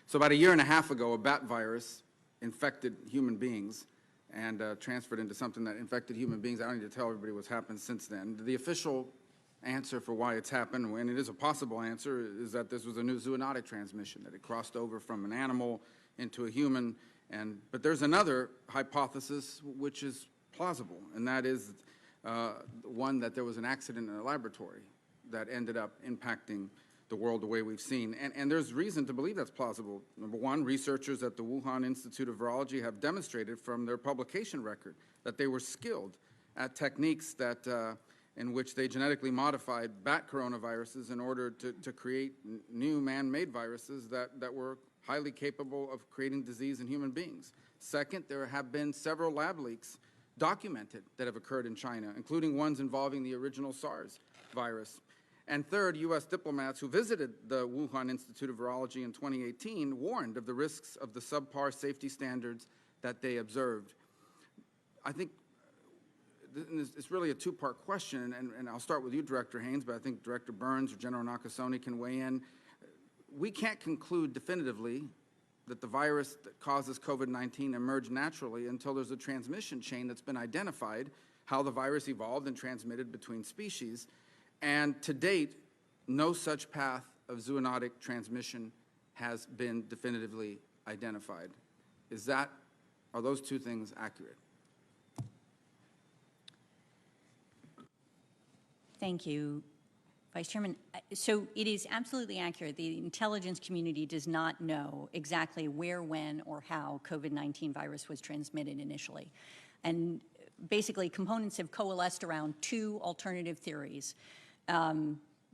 So about a year and a half ago, a bat virus infected human beings and transferred into something that infected human beings. I don't need to tell everybody what's happened since then. The official answer for why it's happened, and it is a possible answer, is that this was a new zoonotic transmission, that it crossed over from an animal into a human. But there's another hypothesis which is plausible, and that is one that there was an accident in a laboratory that ended up impacting the world the way we've seen. And there's reason to believe that's plausible. Number one, researchers at the Wuhan Institute of Virology have demonstrated from their publication record that they were skilled at techniques that in which they genetically modified bat coronaviruses in order to create new man-made viruses that were highly capable of creating disease in human beings. Second, there have been several lab leaks documented that have occurred in China, including ones involving the original SARS virus. And third, U.S. diplomats who visited the Wuhan Institute of Virology in 2018 warned of the risks of the subpar safety standards that they observed. I think it's really a two-part question, and I'll start with you, Director Haynes, but I think Director Burns or General Nakasone can weigh in. We can't conclude definitively that the virus that causes COVID-19 emerged naturally until there's a transmission chain that's been identified, how the virus evolved and transmitted between species. And to date, no such path of zoonotic transmission has been definitively identified. Are those two things accurate? Thank you, Vice Chairman. So it is absolutely accurate. The intelligence community does not know exactly where, when, or how COVID-19 virus was transmitted initially. And basically, components have coalesced around two alternative theories.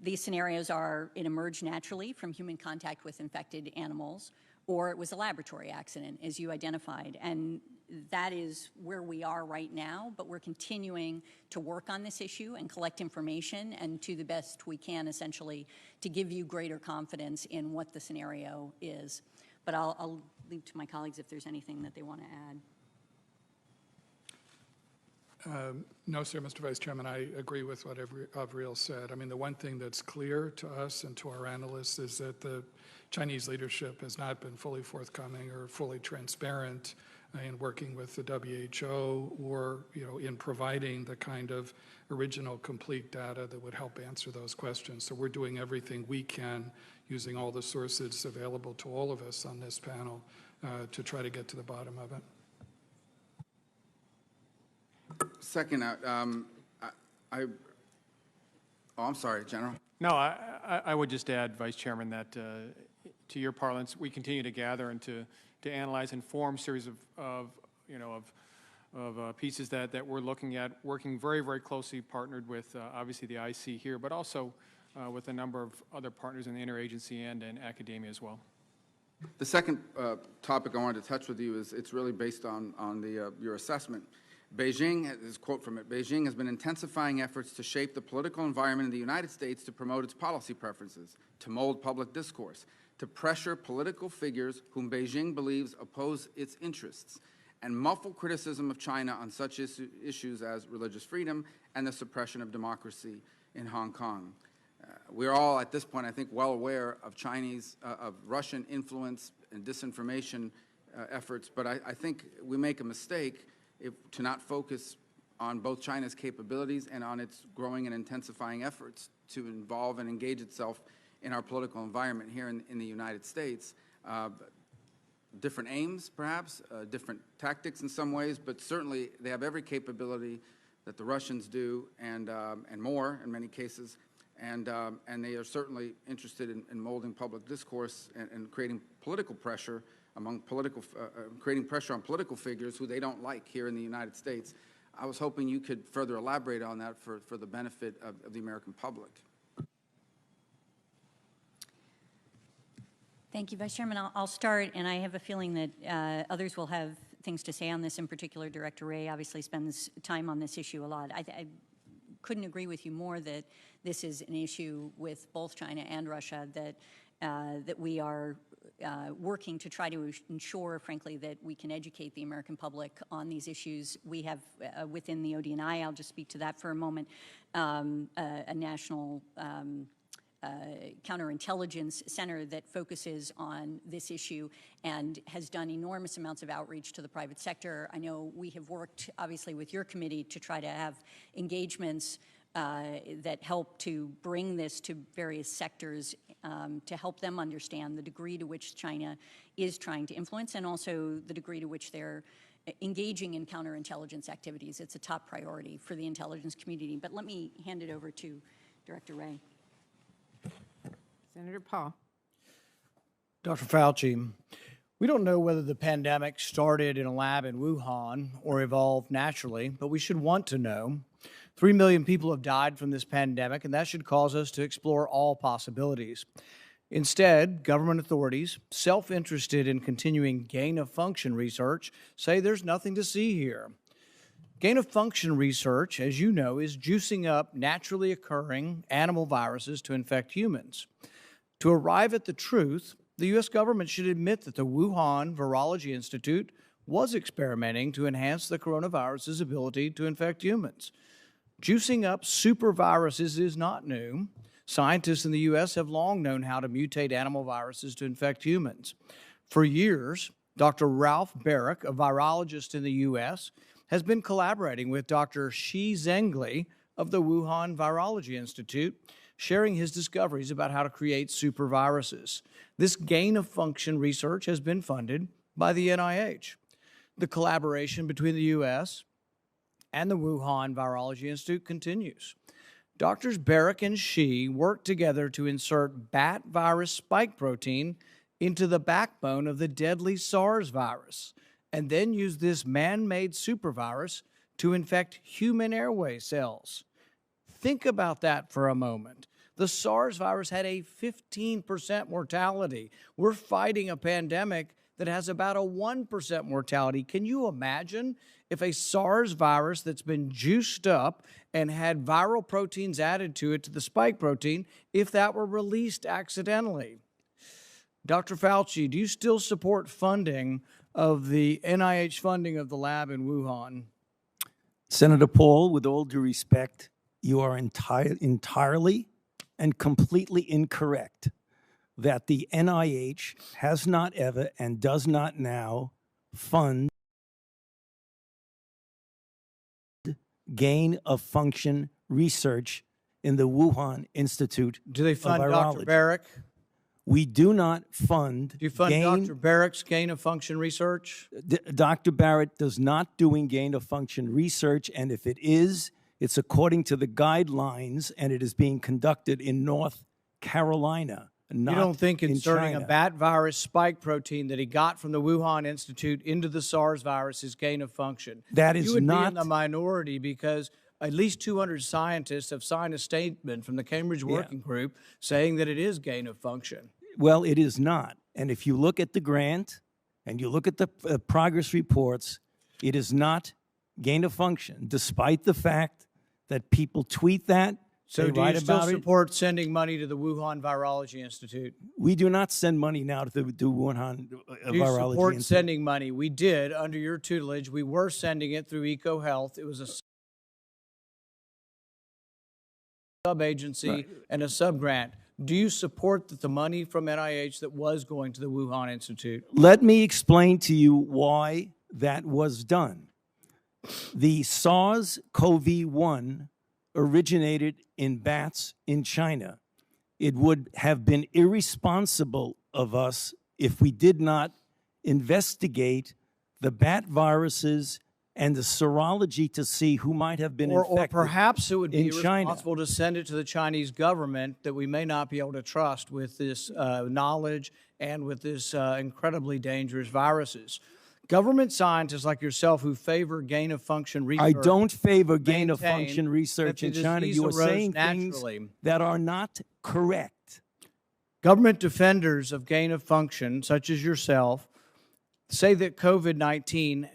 These scenarios are it emerged naturally from human contact with infected animals, or it was a laboratory accident, as you identified. And that is where we are right now, but we're continuing to work on this issue and collect information, and to the best we can, essentially, to give you greater confidence in what the scenario is. But I'll leave to my colleagues if there's anything that they want to add. No, sir, Mr. Vice Chairman, I agree with what Avril said. I mean, the one thing that's clear to us and to our analysts is that the Chinese leadership has not been fully forthcoming or fully transparent in working with the WHO or, in providing the kind of original complete data that would help answer those questions. So we're doing everything we can using all the sources available to all of us on this panel to try to get to the bottom of it. Second, I'm sorry, General. No, I would just add, Vice Chairman, that to your parlance, we continue to gather and to analyze and form series of pieces that we're looking at, working very, very closely partnered with obviously the IC here, but also with a number of other partners in the interagency and in academia as well. The second topic I wanted to touch with you is it's really based on your assessment. Beijing, this quote from it, Beijing has been intensifying efforts to shape the political environment in the United States to promote its policy preferences, to mold public discourse, to pressure political figures whom Beijing believes oppose its interests, and muffle criticism of China on such issues as religious freedom and the suppression of democracy in Hong Kong. We're all, at this point, I think, well aware of of Russian influence and disinformation efforts, but I think we make a mistake to not focus on both China's capabilities and on its growing and intensifying efforts to involve and engage itself in our political environment here in the United States. Different aims, perhaps, different tactics in some ways, but certainly they have every capability that the Russians do, and more in many cases, and they are certainly interested in molding public discourse and creating political pressure creating pressure on political figures who they don't like here in the United States. I was hoping you could further elaborate on that for the benefit of the American public. Thank you, Vice Chairman. I'll start, and I have a feeling that others will have things to say on this. In particular, Director Wray obviously spends time on this issue a lot. I couldn't agree with you more that this is an issue with both China and Russia that we are working to try to ensure, frankly, that we can educate the American public on these issues. We have within the ODNI, I'll just speak to that for a moment, a national counterintelligence center that focuses on this issue and has done enormous amounts of outreach to the private sector. I know we have worked, obviously, with your committee to try to have engagements that help to bring this to various sectors to help them understand the degree to which China is trying to influence and also the degree to which they're engaging in counterintelligence activities. It's a top priority for the intelligence community. But let me hand it over to Director Wray. Senator Paul. Dr. Fauci, we don't know whether the pandemic started in a lab in Wuhan or evolved naturally, but we should want to know. 3 million people have died from this pandemic, and that should cause us to explore all possibilities. Instead, government authorities, self-interested in continuing gain-of-function research, say there's nothing to see here. Gain-of-function research, as you know, is juicing up naturally occurring animal viruses to infect humans. To arrive at the truth, the U.S. government should admit that the Wuhan Virology Institute was experimenting to enhance the coronavirus's ability to infect humans. Juicing up superviruses is not new. Scientists in the U.S. have long known how to mutate animal viruses to infect humans. For years, Dr. Ralph Barrick, a virologist in the U.S., has been collaborating with Dr. Shi Zhengli of the Wuhan Virology Institute, sharing his discoveries about how to create superviruses. This gain-of-function research has been funded by the NIH. The collaboration between the U.S. and the Wuhan Virology Institute continues. Doctors Barrick and Shi worked together to insert bat virus spike protein into the backbone of the deadly SARS virus, and then use this man-made supervirus to infect human airway cells. Think about that for a moment. The SARS virus had a 15% mortality. We're fighting a pandemic that has about a 1% mortality. Can you imagine if a SARS virus that's been juiced up and had viral proteins added to it, to the spike protein, if that were released accidentally? Dr. Fauci, do you still support funding of the NIH funding of the lab in Wuhan? Senator Paul, with all due respect, you are entirely and completely incorrect that the NIH has not ever and does not now fund gain-of-function research in the Wuhan Institute Do they fund of Dr. Virology. Barrick? We do not fund. Do you fund Dr. Barrick's gain-of-function research? Dr. Barrett does not doing gain-of-function research, and if it is, it's according to the guidelines, and it is being conducted in North Carolina, not You don't think in inserting China. a bat virus spike protein that he got from the Wuhan Institute into the SARS virus is gain-of-function? That is You would be not- in the minority because at least 200 scientists have signed a statement from the Cambridge Working Group saying that it is gain-of-function. Well, it is not. And if you look at the grant and you look at the progress reports, it is not gain-of-function, despite the fact that people tweet that. So they do write you still about it. support sending money to the Wuhan Virology Institute? We do not send money now to the Wuhan Do you Virology support Institute. sending money? We did under your tutelage. We were sending it through EcoHealth. It was a sub-agency and a sub-grant. Do you support that the money from NIH that was going to the Wuhan Institute? Let me explain to you why that was done. The SARS-CoV-1 originated in bats in China. It would have been irresponsible of us if we did not investigate the bat viruses and the serology to see who might have been Or infected. perhaps it would be in China. irresponsible to send it to the Chinese government that we may not be able to trust with this knowledge and with this incredibly dangerous viruses. Government scientists like yourself who favor gain-of-function research. I don't favor maintain gain-of-function research that in the China. disease You are arose saying naturally. things that are not correct. Government defenders of gain-of-function, such as yourself, say that COVID-19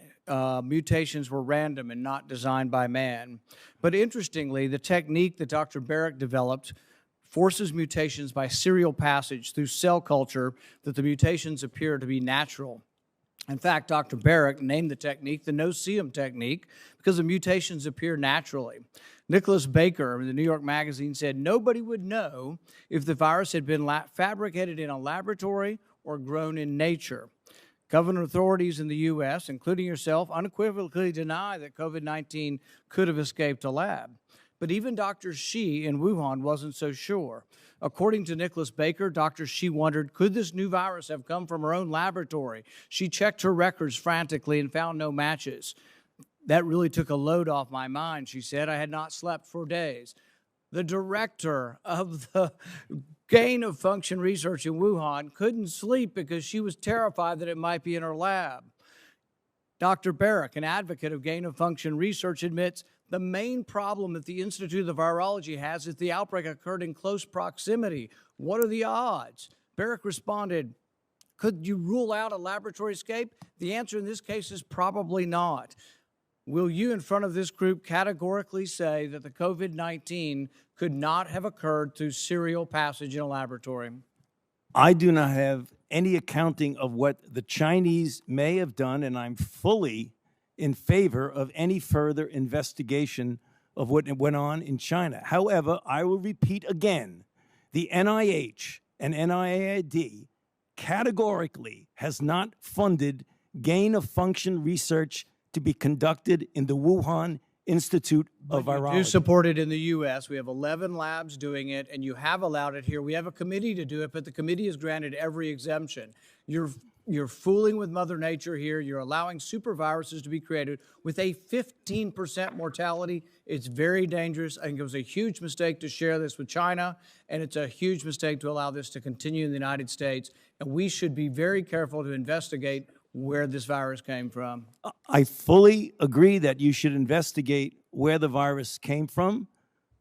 mutations were random and not designed by man. But interestingly, the technique that Dr. Barrick developed forces mutations by serial passage through cell culture that the mutations appear to be natural. In fact, Dr. Barrick named the technique the no-see-'em technique because the mutations appear naturally. Nicholas Baker in the New York Magazine said nobody would know if the virus had been fabricated in a laboratory or grown in nature. Government authorities in the U.S., including yourself, unequivocally deny that COVID-19 could have escaped a lab. But even Dr. Shi in Wuhan wasn't so sure. According to Nicholas Baker, Dr. Shi wondered, could this new virus have come from her own laboratory? She checked her records frantically and found no matches. That really took a load off my mind, she said. I had not slept for days. The director of the gain of function research in Wuhan couldn't sleep because she was terrified that it might be in her lab. Dr. Barrick, an advocate of gain of function research, admits the main problem that the Institute of Virology has is the outbreak occurred in close proximity. What are the odds? Barrick responded, could you rule out a laboratory escape? The answer in this case is probably not. Will you, in front of this group, categorically say that the COVID-19 could not have occurred through serial passage in a laboratory? I do not have any accounting of what the Chinese may have done, and I'm fully in favor of any further investigation of what went on in China. However, I will repeat again, the NIH and NIAID categorically has not funded gain-of-function research to be conducted in the Wuhan Institute of Virology. You do support it in the U.S. We have 11 labs doing it, and you have allowed it here. We have a committee to do it, but the committee has granted every exemption. You're fooling with Mother Nature here. You're allowing superviruses to be created with a 15% mortality. It's very dangerous. I think it was a huge mistake to share this with China, and it's a huge mistake to allow this to continue in the United States. And we should be very careful to investigate where this virus came from. I fully agree that you should investigate where the virus came from.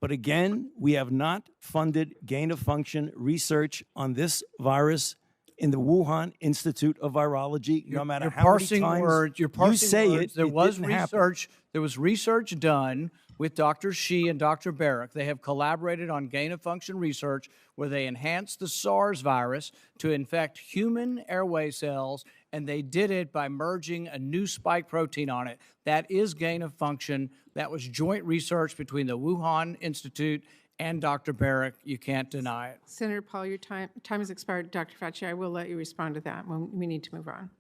But again, we have not funded gain-of-function research on this virus in the Wuhan Institute of Virology, no matter how many times you say it. There was research. There was research done with Dr. Shi and Dr. Barrick. They have collaborated on gain-of-function research where they enhanced the SARS virus to infect human airway cells, and they did it by merging a new spike protein on it. That is gain-of-function. That was joint research between the Wuhan Institute and Dr. Barrick. You can't deny it. Senator Paul, your time has expired. Dr. Fauci, I will let you respond to that when we need to move on.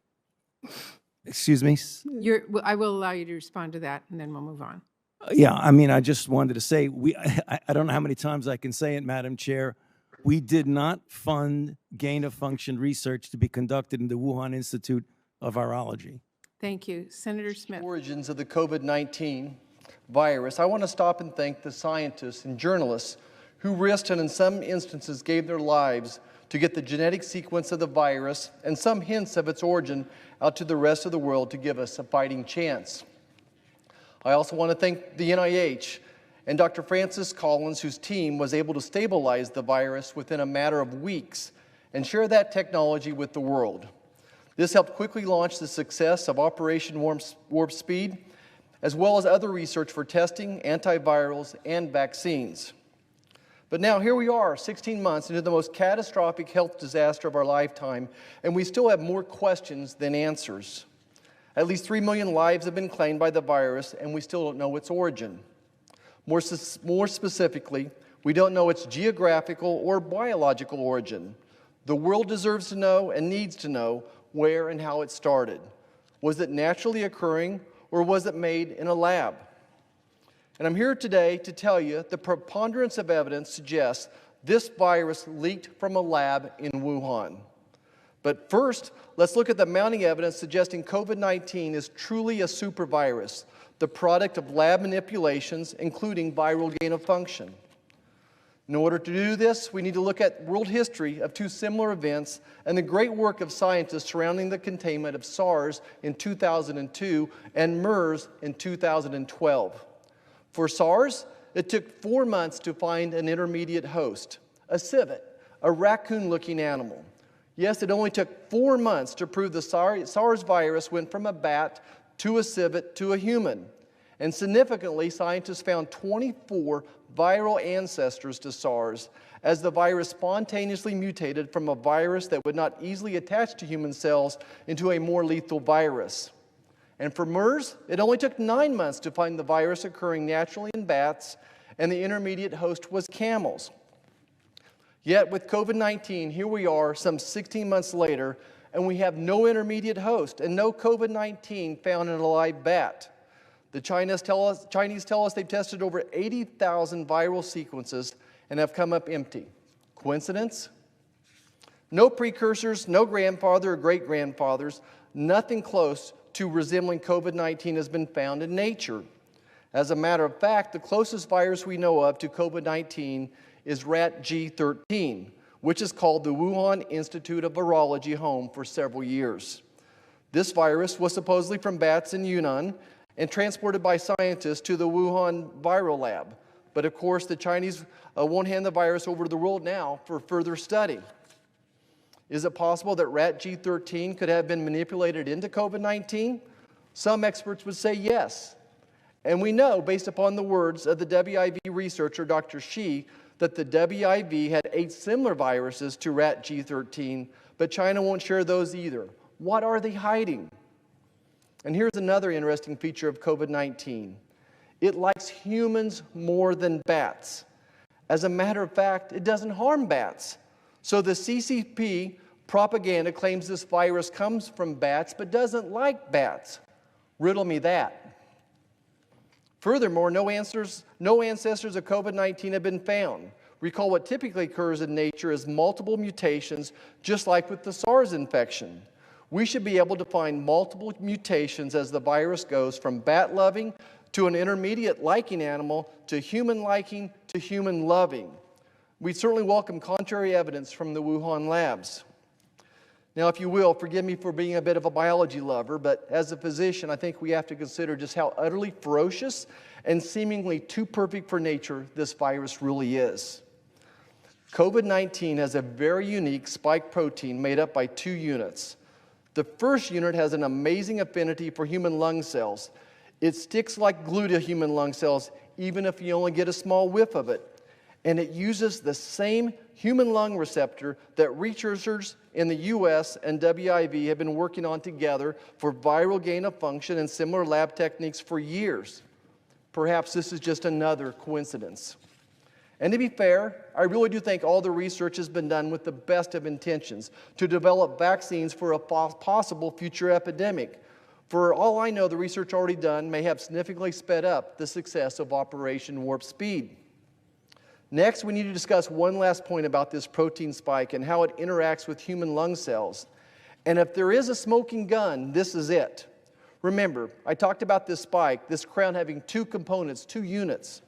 Excuse me? I will allow you to respond to that, and then we'll move on. Yeah, I mean, I just wanted to say, I don't know how many times I can say it, Madam Chair. We did not fund gain-of-function research to be conducted in the Wuhan Institute of Virology. Thank you. Senator Smith. Origins of the COVID-19 virus, I want to stop and thank the scientists and journalists who risked and in some instances gave their lives to get the genetic sequence of the virus and some hints of its origin out to the rest of the world to give us a fighting chance. I also want to thank the NIH and Dr. Francis Collins, whose team was able to stabilize the virus within a matter of weeks and share that technology with the world. This helped quickly launch the success of Operation Warp Speed, as well as other research for testing, antivirals, and vaccines. But now here we are, 16 months into the most catastrophic health disaster of our lifetime, and we still have more questions than answers. At least 3 million lives have been claimed by the virus, and we still don't know its origin. More specifically, we don't know its geographical or biological origin. The world deserves to know and needs to know where and how it started. Was it naturally occurring, or was it made in a lab? And I'm here today to tell you the preponderance of evidence suggests this virus leaked from a lab in Wuhan. But first, let's look at the mounting evidence suggesting COVID-19 is truly a supervirus, the product of lab manipulations, including viral gain-of-function. In order to do this, we need to look at world history of two similar events and the great work of scientists surrounding the containment of SARS in 2002 and MERS in 2012. For SARS, it took 4 months to find an intermediate host, a civet, a raccoon-looking animal. Yes, it only took 4 months to prove the SARS virus went from a bat to a civet to a human. And significantly, scientists found 24 viral ancestors to SARS, as the virus spontaneously mutated from a virus that would not easily attach to human cells into a more lethal virus. And for MERS, it only took 9 months to find the virus occurring naturally in bats, and the intermediate host was camels. Yet with COVID-19, here we are some 16 months later, and we have no intermediate host and no COVID-19 found in a live bat. The Chinese tell us they've tested over 80,000 viral sequences and have come up empty. Coincidence? No precursors, no grandfather or great-grandfathers, nothing close to resembling COVID-19 has been found in nature. As a matter of fact, the closest virus we know of to COVID-19 is rat G13, which is called the Wuhan Institute of Virology home for several years. This virus was supposedly from bats in Yunnan and transported by scientists to the Wuhan Viral Lab. But of course, the Chinese won't hand the virus over to the world now for further study. Is it possible that rat G13 could have been manipulated into COVID-19? Some experts would say yes. And we know, based upon the words of the WIV researcher, Dr. Shi, that the WIV had 8 similar viruses to rat G13, but China won't share those either. What are they hiding? And here's another interesting feature of COVID-19. It likes humans more than bats. As a matter of fact, it doesn't harm bats. So the CCP propaganda claims this virus comes from bats but doesn't like bats. Riddle me that. Furthermore, no ancestors of COVID-19 have been found. Recall what typically occurs in nature is multiple mutations, just like with the SARS infection. We should be able to find multiple mutations as the virus goes from bat-loving to an intermediate liking animal to human liking to human loving. We certainly welcome contrary evidence from the Wuhan labs. Now, if you will, forgive me for being a bit of a biology lover, but as a physician, I think we have to consider just how utterly ferocious and seemingly too perfect for nature this virus really is. COVID-19 has a very unique spike protein made up by 2 units. The first unit has an amazing affinity for human lung cells. It sticks like glue to human lung cells, even if you only get a small whiff of it. And it uses the same human lung receptor that researchers in the US and WIV have been working on together for viral gain of function and similar lab techniques for years. Perhaps this is just another coincidence. And to be fair, I really do think all the research has been done with the best of intentions to develop vaccines for a possible future epidemic. For all I know, the research already done may have significantly sped up the success of Operation Warp Speed. Next, we need to discuss one last point about this protein spike and how it interacts with human lung cells. And if there is a smoking gun, this is it. Remember, I talked about this spike, this crown having 2 components, 2 units.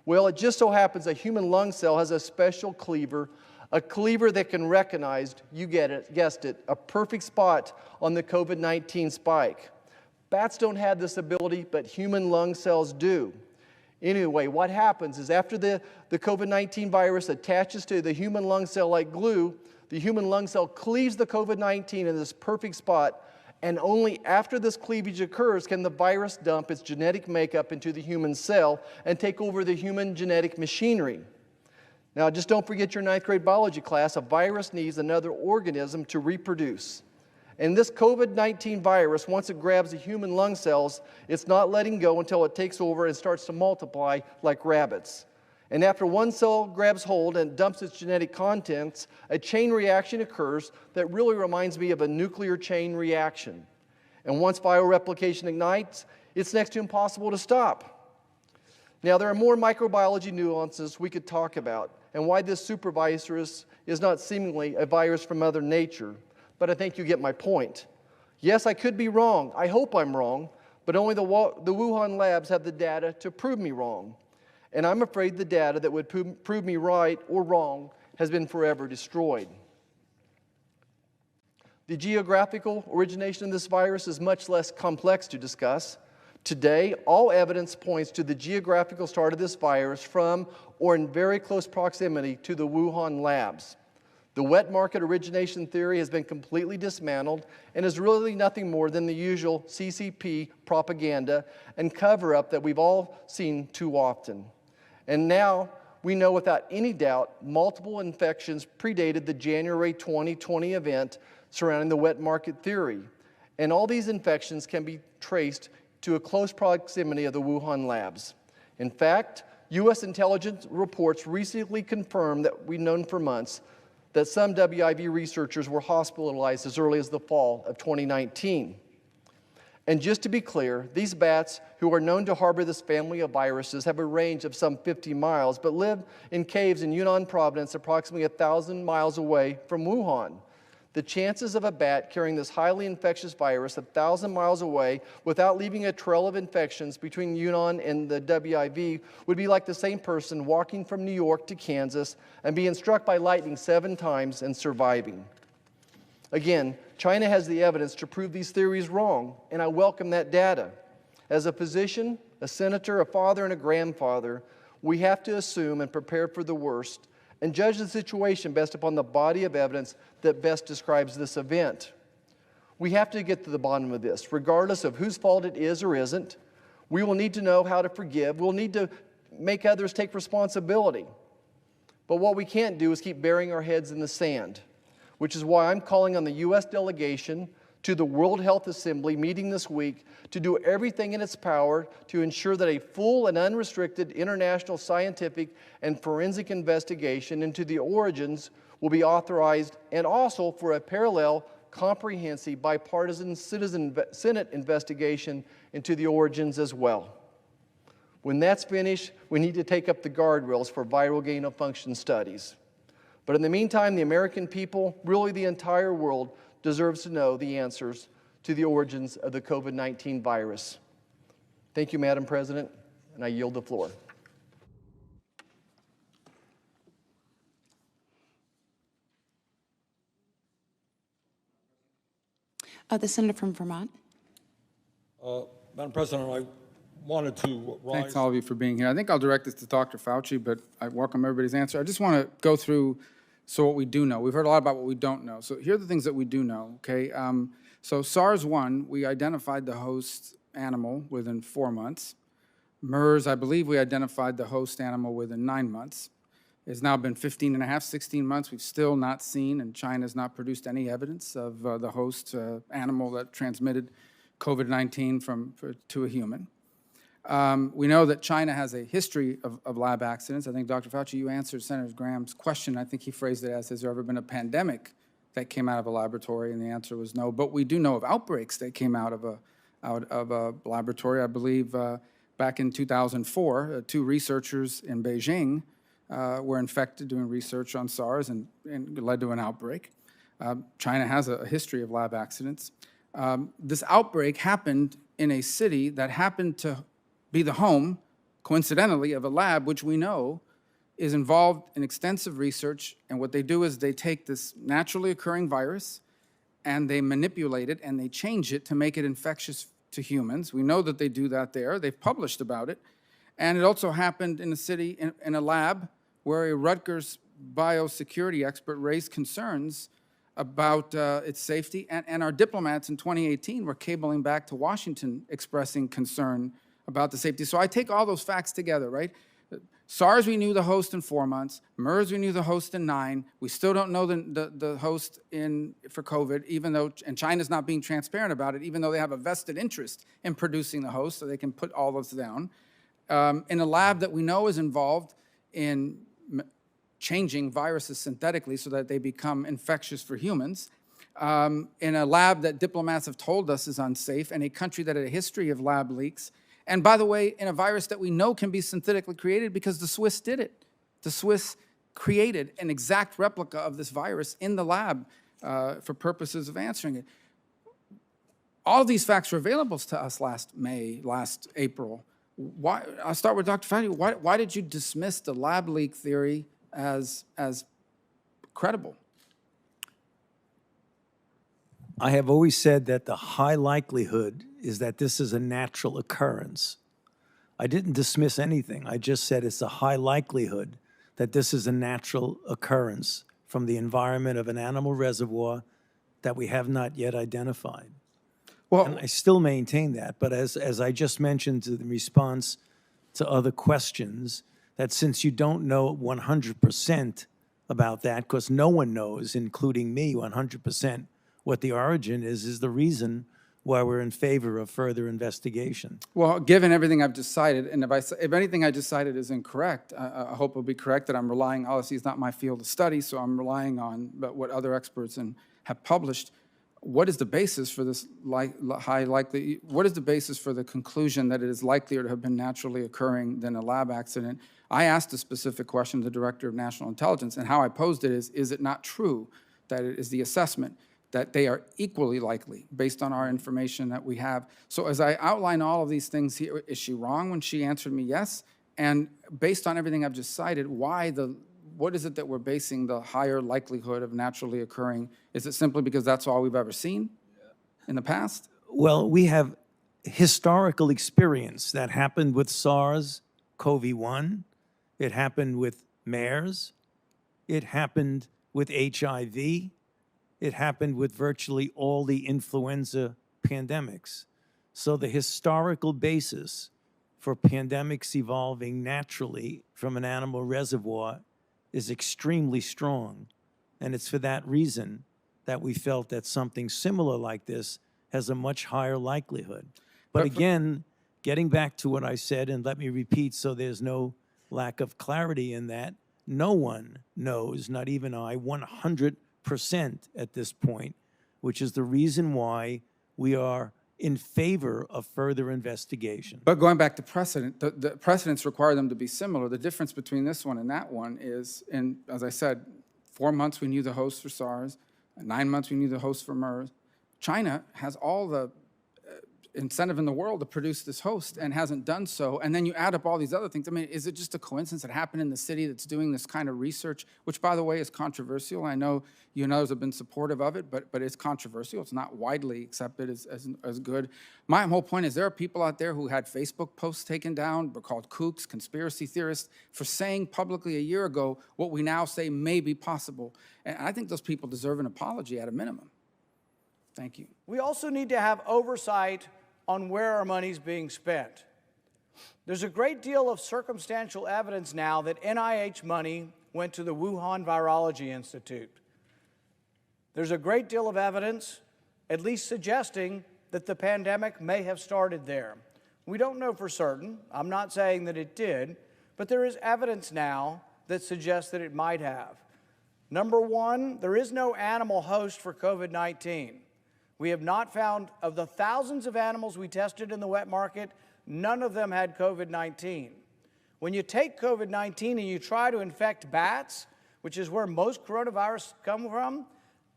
Well, it just so happens a human lung cell has a special cleaver, a cleaver that can recognize, you guessed it, a perfect spot on the COVID-19 spike. Bats don't have this ability, but human lung cells do. Anyway, what happens is after the COVID-19 virus attaches to the human lung cell like glue, the human lung cell cleaves the COVID-19 in this perfect spot, and only after this cleavage occurs can the virus dump its genetic makeup into the human cell and take over the human genetic machinery. Now, just don't forget your 9th grade biology class. A virus needs another organism to reproduce. And this COVID-19 virus, once it grabs the human lung cells, it's not letting go until it takes over and starts to multiply like rabbits. And after one cell grabs hold and dumps its genetic contents, a chain reaction occurs that really reminds me of a nuclear chain reaction. And once viral replication ignites, it's next to impossible to stop. Now, there are more microbiology nuances we could talk about and why this supervirus is not seemingly a virus from Mother Nature. But I think you get my point. Yes, I could be wrong. I hope I'm wrong, but only the Wuhan labs have the data to prove me wrong. And I'm afraid the data that would prove me right or wrong has been forever destroyed. The geographical origination of this virus is much less complex to discuss. Today, all evidence points to the geographical start of this virus from or in very close proximity to the Wuhan labs. The wet market origination theory has been completely dismantled and is really nothing more than the usual CCP propaganda and cover-up that we've all seen too often. And now we know without any doubt multiple infections predated the January 2020 event surrounding the wet market theory. And all these infections can be traced to a close proximity of the Wuhan labs. In fact, U.S. intelligence reports recently confirmed that we've known for months that some WIV researchers were hospitalized as early as the fall of 2019. And just to be clear, these bats, who are known to harbor this family of viruses, have a range of some 50 miles, but live in caves in Yunnan province, approximately 1,000 miles away from Wuhan. The chances of a bat carrying this highly infectious virus 1,000 miles away without leaving a trail of infections between Yunnan and the WIV would be like the same person walking from New York to Kansas and being struck by lightning 7 times and surviving. Again, China has the evidence to prove these theories wrong, and I welcome that data. As a physician, a senator, a father, and a grandfather, we have to assume and prepare for the worst and judge the situation based upon the body of evidence that best describes this event. We have to get to the bottom of this, regardless of whose fault it is or isn't. We will need to know how to forgive. We'll need to make others take responsibility. But what we can't do is keep burying our heads in the sand, which is why I'm calling on the U.S. delegation to the World Health Assembly meeting this week to do everything in its power to ensure that a full and unrestricted international scientific and forensic investigation into the origins will be authorized, and also for a parallel, comprehensive, bipartisan Senate investigation into the origins as well. When that's finished, we need to take up the guardrails for viral gain-of-function studies. But in the meantime, the American people, really the entire world, deserves to know the answers to the origins of the COVID-19 virus. Thank you, Madam President, and I yield the floor. The senator from Vermont. Madam President, I wanted to rise. Thanks all of you for being here. I think I'll direct this to Dr. Fauci, but I welcome everybody's answer. I just want to go through what we do know. We've heard a lot about what we don't know. So here are the things that we do know, okay? So SARS-1, we identified the host animal within 4 months. MERS, I believe we identified the host animal within 9 months. It's now been 15 and a half, 16 months. We've still not seen, and China's not produced any evidence of the host animal that transmitted COVID-19 to a human. We know that China has a history of lab accidents. I think, Dr. Fauci, you answered Senator Graham's question. I think he phrased it as, has there ever been a pandemic that came out of a laboratory? And the answer was no. But we do know of outbreaks that came out of a laboratory. I believe back in 2004, 2 researchers in Beijing were infected doing research on SARS and led to an outbreak. China has a history of lab accidents. This outbreak happened in a city that happened to be the home, coincidentally, of a lab which we know is involved in extensive research. And what they do is they take this naturally occurring virus and they manipulate it and they change it to make it infectious to humans. We know that they do that there. They've published about it. And it also happened in a city, in a lab, where a Rutgers biosecurity expert raised concerns about its safety. And our diplomats in 2018 were cabling back to Washington expressing concern about the safety. So I take all those facts together, right? SARS, we knew the host in 4 months. MERS, we knew the host in 9. We still don't know the host for COVID, even though, and China's not being transparent about it, even though they have a vested interest in producing the host, so they can put all those down. In a lab that we know is involved in changing viruses synthetically so that they become infectious for humans. In a lab that diplomats have told us is unsafe, and a country that had a history of lab leaks. And by the way, in a virus that we know can be synthetically created because the Swiss did it. The Swiss created an exact replica of this virus in the lab for purposes of answering it. All of these facts were available to us last April. Why? I'll start with Dr. Fauci. Why did you dismiss the lab leak theory as credible? I have always said that the high likelihood is that this is a natural occurrence. I didn't dismiss anything. I just said it's a high likelihood that this is a natural occurrence from the environment of an animal reservoir that we have not yet identified. Well, and I still maintain that, but as I just mentioned in response to other questions, that since you don't know 100% about that, because no one knows, including me, 100% what the origin is the reason why we're in favor of further investigation. Well, given everything I've just cited, and if anything I just cited is incorrect, I hope it'll be correct that I'm relying, obviously it's not my field of study, so I'm relying on what other experts have published. What is the basis for this what is the basis for the conclusion that it is likelier to have been naturally occurring than a lab accident? I asked a specific question to the Director of National Intelligence, and how I posed it is it not true that it is the assessment that they are equally likely based on our information that we have? So as I outline all of these things here, is she wrong when she answered me yes? And based on everything I've just cited, what is it that we're basing the higher likelihood of naturally occurring? Is it simply because that's all we've ever seen in the past? Well, we have historical experience that happened with SARS-CoV-1. It happened with MERS. It happened with HIV. It happened with virtually all the influenza pandemics. So the historical basis for pandemics evolving naturally from an animal reservoir is extremely strong. And it's for that reason that we felt that something similar like this has a much higher likelihood. But again, getting back to what I said, and let me repeat so there's no lack of clarity in that, no one knows, not even I, 100% at this point, which is the reason why we are in favor of further investigation. But going back to precedent, the precedents require them to be similar. The difference between this one and that one is, as I said, 4 months we knew the host for SARS, 9 months we knew the host for MERS. China has all the incentive in the world to produce this host and hasn't done so. And then you add up all these other things. I mean, is it just a coincidence that happened in the city that's doing this kind of research, which, by the way, is controversial? I know you and others have been supportive of it, but it's controversial. It's not widely accepted as good. My whole point is there are people out there who had Facebook posts taken down, were called kooks, conspiracy theorists, for saying publicly a year ago what we now say may be possible. And I think those people deserve an apology at a minimum. Thank you. We also need to have oversight on where our money's being spent. There's a great deal of circumstantial evidence now that NIH money went to the Wuhan Virology Institute. There's a great deal of evidence, at least suggesting that the pandemic may have started there. We don't know for certain. I'm not saying that it did, but there is evidence now that suggests that it might have. Number one, there is no animal host for COVID-19. We have not found, of the thousands of animals we tested in the wet market, none of them had COVID-19. When you take COVID-19 and you try to infect bats, which is where most coronavirus come from,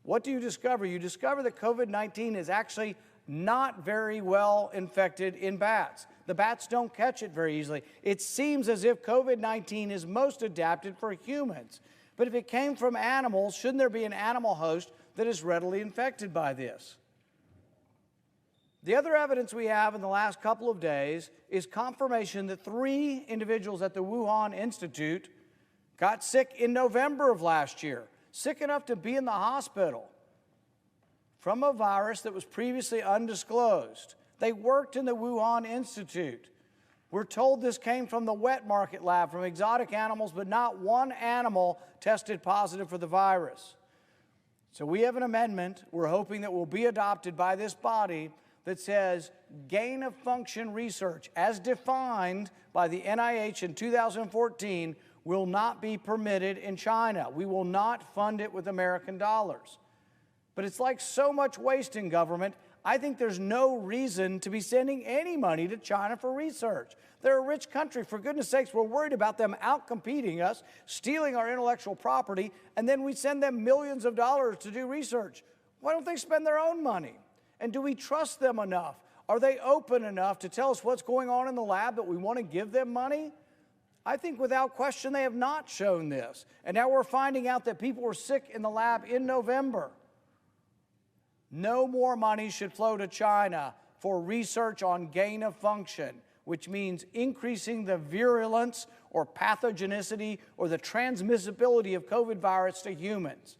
what do you discover? You discover that COVID-19 is actually not very well infected in bats. The bats don't catch it very easily. It seems as if COVID-19 is most adapted for humans. But if it came from animals, shouldn't there be an animal host that is readily infected by this? The other evidence we have in the last couple of days is confirmation that 3 individuals at the Wuhan Institute got sick in November of last year, sick enough to be in the hospital from a virus that was previously undisclosed. They worked in the Wuhan Institute. We're told this came from the wet market lab, from exotic animals, but not one animal tested positive for the virus. So we have an amendment we're hoping that will be adopted by this body that says gain-of-function research, as defined by the NIH in 2014, will not be permitted in China. We will not fund it with American dollars. But it's like so much waste in government, I think there's no reason to be sending any money to China for research. They're a rich country. For goodness sakes, we're worried about them outcompeting us, stealing our intellectual property, and then we send them millions of dollars to do research. Why don't they spend their own money? And do we trust them enough? Are they open enough to tell us what's going on in the lab that we want to give them money? I think without question they have not shown this. And now we're finding out that people were sick in the lab in November. No more money should flow to China for research on gain of function, which means increasing the virulence or pathogenicity or the transmissibility of COVID virus to humans.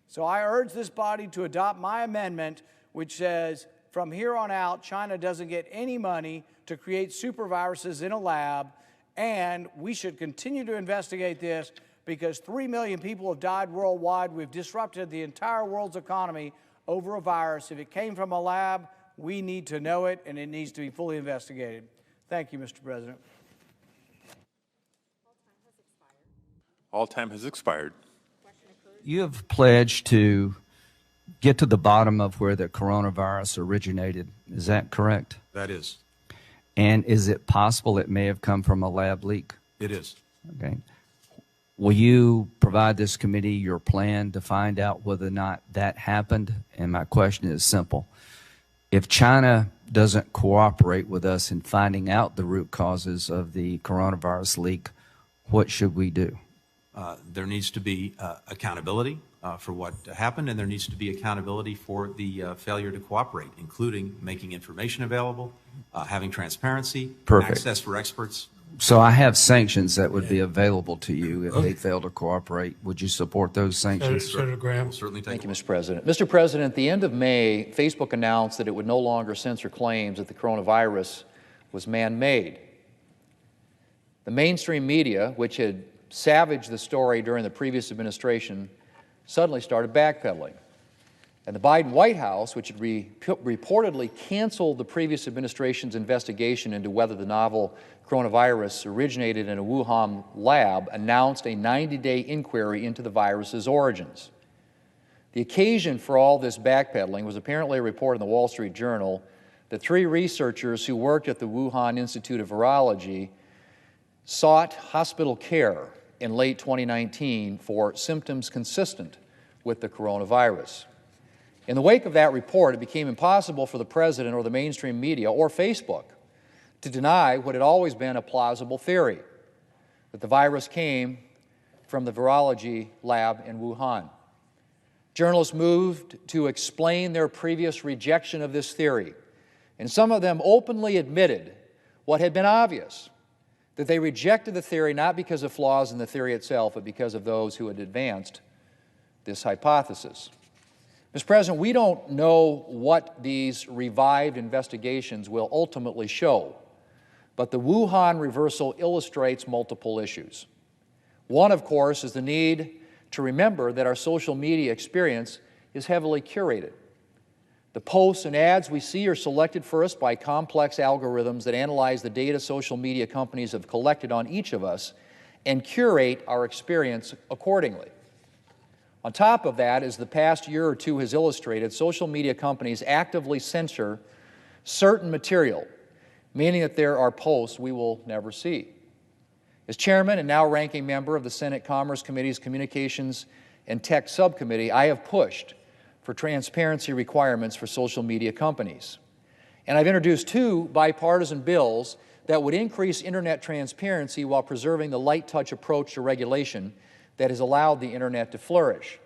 So I urge this body to adopt my amendment, which says from here on out, China doesn't get any money to create superviruses in a lab, And we should continue to investigate this because 3 million people have died worldwide. We've disrupted the entire world's economy over a virus. If it came from a lab, we need to know it, and it needs to be fully investigated. Thank you, Mr. President. All time has expired. You have pledged to get to the bottom of where the coronavirus originated. Is that correct? That is. And is it possible it may have come from a lab leak? It is. Okay. Will you provide this committee your plan to find out whether or not that happened? And my question is simple. If China doesn't cooperate with us in finding out the root causes of the coronavirus leak, what should we do? There needs to be accountability for what happened, and there needs to be accountability for the failure to cooperate, including making information available, having transparency, access for experts. So I have sanctions that would be available to you if they fail to cooperate. Would you support those sanctions? Senator Graham. We'll certainly take Thank you, Mr. President. Mr. President, at the end of May, Facebook announced that it would no longer censor claims that the coronavirus was man-made. The mainstream media, which had savaged the story during the previous administration, suddenly started backpedaling. And the Biden White House, which had reportedly canceled the previous administration's investigation into whether the novel coronavirus originated in a Wuhan lab, announced a 90-day inquiry into the virus's origins. The occasion for all this backpedaling was apparently a report in the Wall Street Journal that 3 researchers who worked at the Wuhan Institute of Virology sought hospital care in late 2019 for symptoms consistent with the coronavirus. In the wake of that report, it became impossible for the President or the mainstream media or Facebook to deny what had always been a plausible theory, that the virus came from the virology lab in Wuhan. Journalists moved to explain their previous rejection of this theory, and some of them openly admitted what had been obvious, that they rejected the theory not because of flaws in the theory itself, but because of those who had advanced this hypothesis. Mr. President, we don't know what these revived investigations will ultimately show, but the Wuhan reversal illustrates multiple issues. One, of course, is the need to remember that our social media experience is heavily curated. The posts and ads we see are selected first by complex algorithms that analyze the data social media companies have collected on each of us and curate our experience accordingly. On top of that, as the past year or two has illustrated, social media companies actively censor certain material, meaning that there are posts we will never see. As chairman and now ranking member of the Senate Commerce Committee's Communications and Tech Subcommittee, I have pushed for transparency requirements for social media companies. And I've introduced 2 bipartisan bills that would increase internet transparency while preserving the light touch approach to regulation that has allowed the internet to flourish.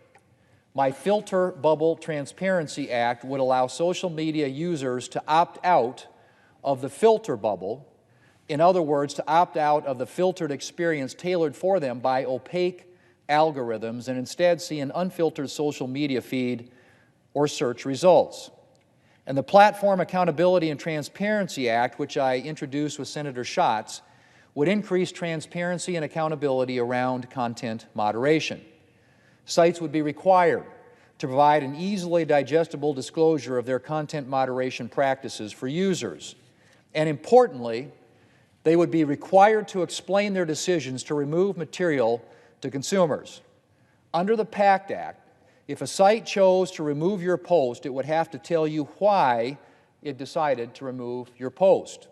My Filter Bubble Transparency Act would allow social media users to opt out of the filter bubble, in other words, to opt out of the filtered experience tailored for them by opaque algorithms and instead see an unfiltered social media feed or search results. And the Platform Accountability and Transparency Act, which I introduced with Senator Schatz, would increase transparency and accountability around content moderation. Sites would be required to provide an easily digestible disclosure of their content moderation practices for users. And importantly, they would be required to explain their decisions to remove material to consumers. Under the PACT Act, if a site chose to remove your post, it would have to tell you why it decided to remove your post.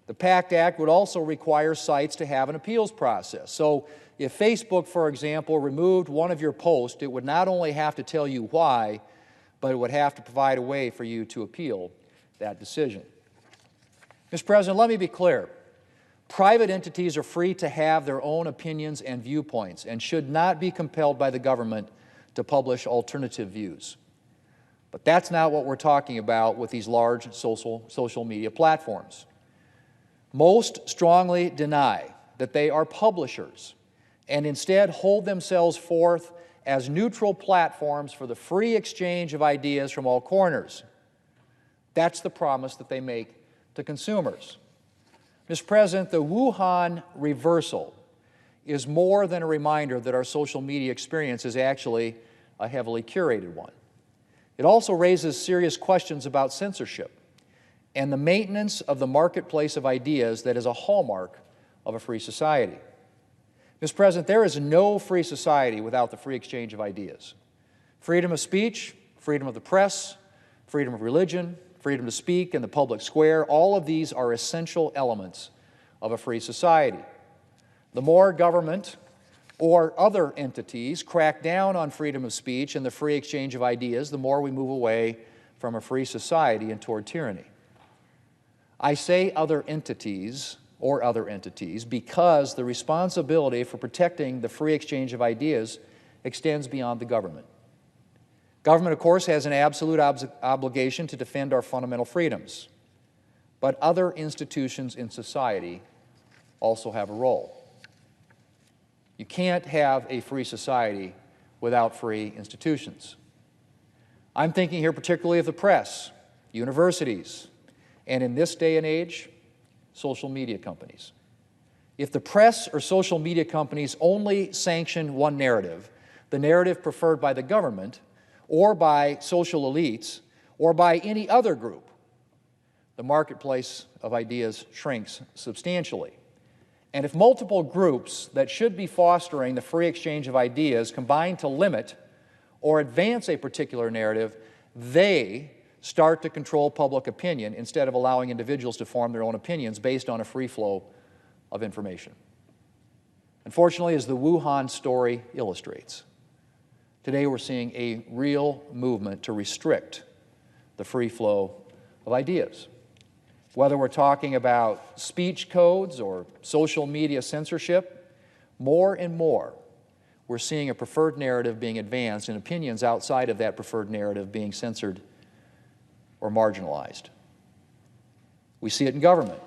The PACT Act would also require sites to have an appeals process. So if Facebook, for example, removed one of your posts, it would not only have to tell you why, but it would have to provide a way for you to appeal that decision. Mr. President, let me be clear. Private entities are free to have their own opinions and viewpoints and should not be compelled by the government to publish alternative views. But that's not what we're talking about with these large social media platforms. Most strongly deny that they are publishers and instead hold themselves forth as neutral platforms for the free exchange of ideas from all corners. That's the promise that they make to consumers. Mr. President, the Wuhan reversal is more than a reminder that our social media experience is actually a heavily curated one. It also raises serious questions about censorship and the maintenance of the marketplace of ideas that is a hallmark of a free society. Mr. President, there is no free society without the free exchange of ideas. Freedom of speech, freedom of the press, freedom of religion, freedom to speak in the public square, all of these are essential elements of a free society. The more government or other entities crack down on freedom of speech and the free exchange of ideas, the more we move away from a free society and toward tyranny. I say other entities because the responsibility for protecting the free exchange of ideas extends beyond the government. Government, of course, has an absolute obligation to defend our fundamental freedoms, but other institutions in society also have a role. You can't have a free society without free institutions. I'm thinking here particularly of the press, universities, and in this day and age, social media companies. If the press or social media companies only sanction one narrative, the narrative preferred by the government, or by social elites, or by any other group, the marketplace of ideas shrinks substantially. And if multiple groups that should be fostering the free exchange of ideas combine to limit or advance a particular narrative, they start to control public opinion instead of allowing individuals to form their own opinions based on a free flow of information. Unfortunately, as the Wuhan story illustrates, today we're seeing a real movement to restrict the free flow of ideas. Whether we're talking about speech codes or social media censorship, more and more we're seeing a preferred narrative being advanced and opinions outside of that preferred narrative being censored or marginalized. We see it in government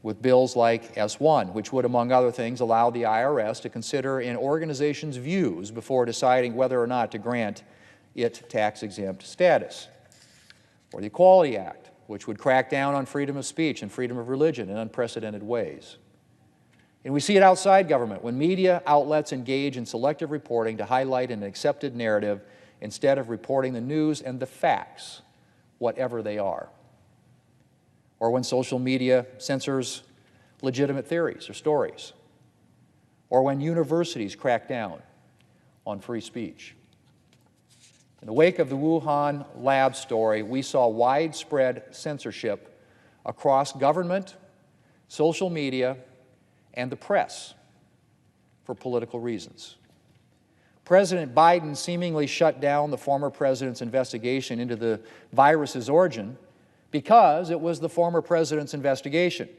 with bills like S1, which would, among other things, allow the IRS to consider an organization's views before deciding whether or not to grant it tax-exempt status. Or the Equality Act, which would crack down on freedom of speech and freedom of religion in unprecedented ways. And we see it outside government when media outlets engage in selective reporting to highlight an accepted narrative instead of reporting the news and the facts, whatever they are. Or when social media censors legitimate theories or stories. Or when universities crack down on free speech. In the wake of the Wuhan lab story, we saw widespread censorship across government, social media, and the press for political reasons. President Biden seemingly shut down the former president's investigation into the virus's origin because it was the former president's investigation.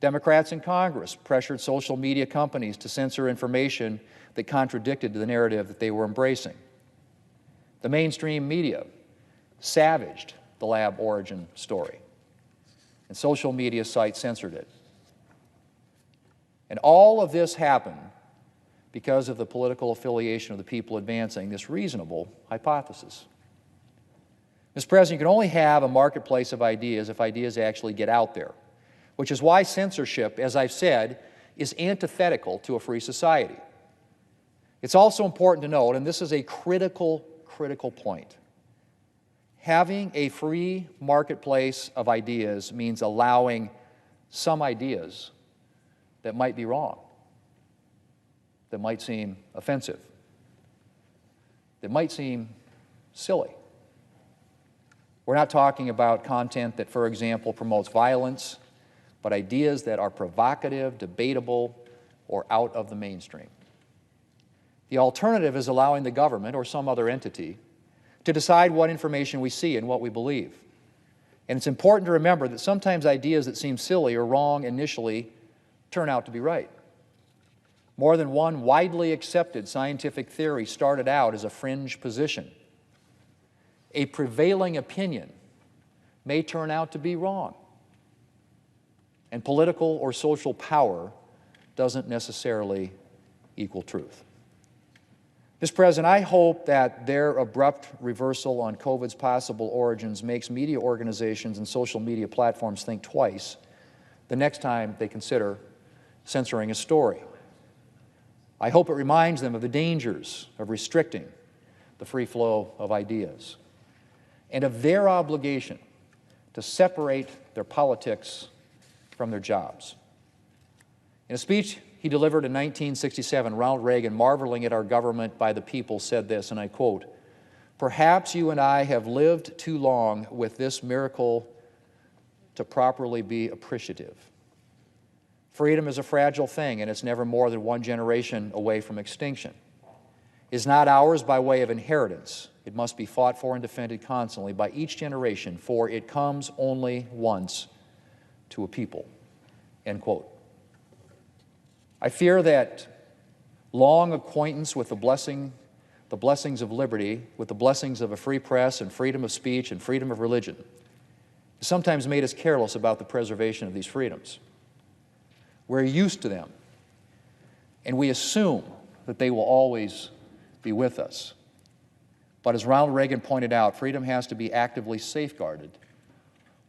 Democrats in Congress pressured social media companies to censor information that contradicted the narrative that they were embracing. The mainstream media savaged the lab origin story, and social media sites censored it. And all of this happened because of the political affiliation of the people advancing this reasonable hypothesis. Mr. President, you can only have a marketplace of ideas if ideas actually get out there, which is why censorship, as I've said, is antithetical to a free society. It's also important to note, and this is a critical point, having a free marketplace of ideas means allowing some ideas that might be wrong, that might seem offensive, that might seem silly. We're not talking about content that, for example, promotes violence, but ideas that are provocative, debatable, or out of the mainstream. The alternative is allowing the government or some other entity to decide what information we see and what we believe. And it's important to remember that sometimes ideas that seem silly or wrong initially turn out to be right. More than one widely accepted scientific theory started out as a fringe position. A prevailing opinion may turn out to be wrong. And political or social power doesn't necessarily equal truth. Mr. President, I hope that their abrupt reversal on COVID's possible origins makes media organizations and social media platforms think twice the next time they consider censoring a story. I hope it reminds them of the dangers of restricting the free flow of ideas and of their obligation to separate their politics from their jobs. In a speech he delivered in 1967, Ronald Reagan, marveling at our government by the people, said this, and I quote, "Perhaps you and I have lived too long with this miracle to properly be appreciative. Freedom is a fragile thing, and it's never more than one generation away from extinction. It is not ours by way of inheritance. It must be fought for and defended constantly by each generation, for it comes only once to a people." End quote. I fear that long acquaintance with the blessings of liberty, with the blessings of a free press and freedom of speech and freedom of religion, has sometimes made us careless about the preservation of these freedoms. We're used to them, and we assume that they will always be with us. But as Ronald Reagan pointed out, freedom has to be actively safeguarded,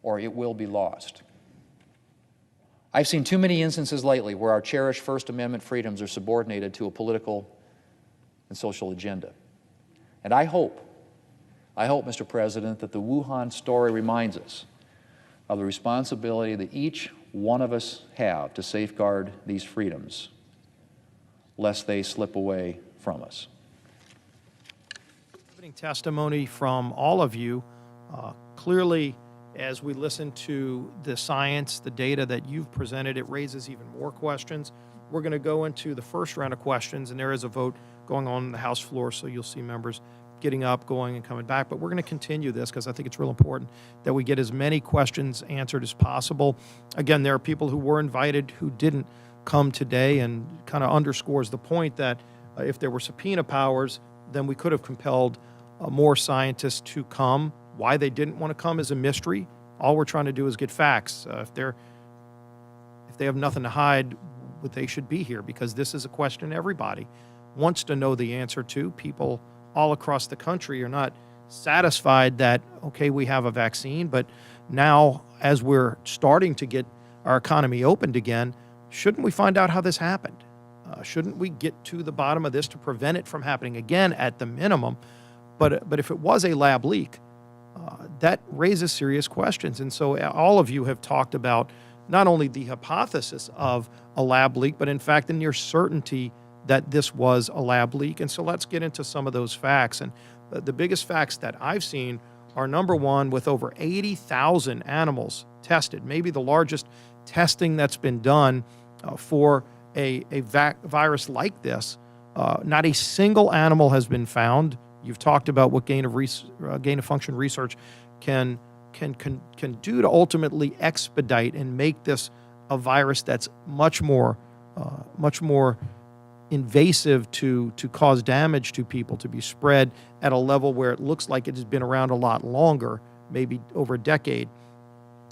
or it will be lost. I've seen too many instances lately where our cherished First Amendment freedoms are subordinated to a political and social agenda. And I hope, Mr. President, that the Wuhan story reminds us of the responsibility that each one of us have to safeguard these freedoms, lest they slip away from us. Testimony from all of you. Clearly, as we listen to the science, the data that you've presented, it raises even more questions. We're going to go into the first round of questions, and there is a vote going on the House floor, so you'll see members getting up, going, and coming back. But we're going to continue this because I think it's real important that we get as many questions answered as possible. Again, there are people who were invited who didn't come today, and kind of underscores the point that if there were subpoena powers, then we could have compelled more scientists to come. Why they didn't want to come is a mystery. All we're trying to do is get facts. If they have nothing to hide, they should be here, because this is a question everybody wants to know the answer to. People all across the country are not satisfied that, okay, we have a vaccine, but now as we're starting to get our economy opened again, shouldn't we find out how this happened? Shouldn't we get to the bottom of this to prevent it from happening again at the minimum? But if it was a lab leak, that raises serious questions. And so all of you have talked about not only the hypothesis of a lab leak, but in fact the near certainty that this was a lab leak. And so let's get into some of those facts. And the biggest facts that I've seen are, number one, with over 80,000 animals tested, maybe the largest testing that's been done for a virus like this. Not a single animal has been found. You've talked about what gain of function research can do to ultimately expedite and make this a virus that's much more invasive to cause damage to people, to be spread at a level where it looks like it has been around a lot longer, maybe over a decade.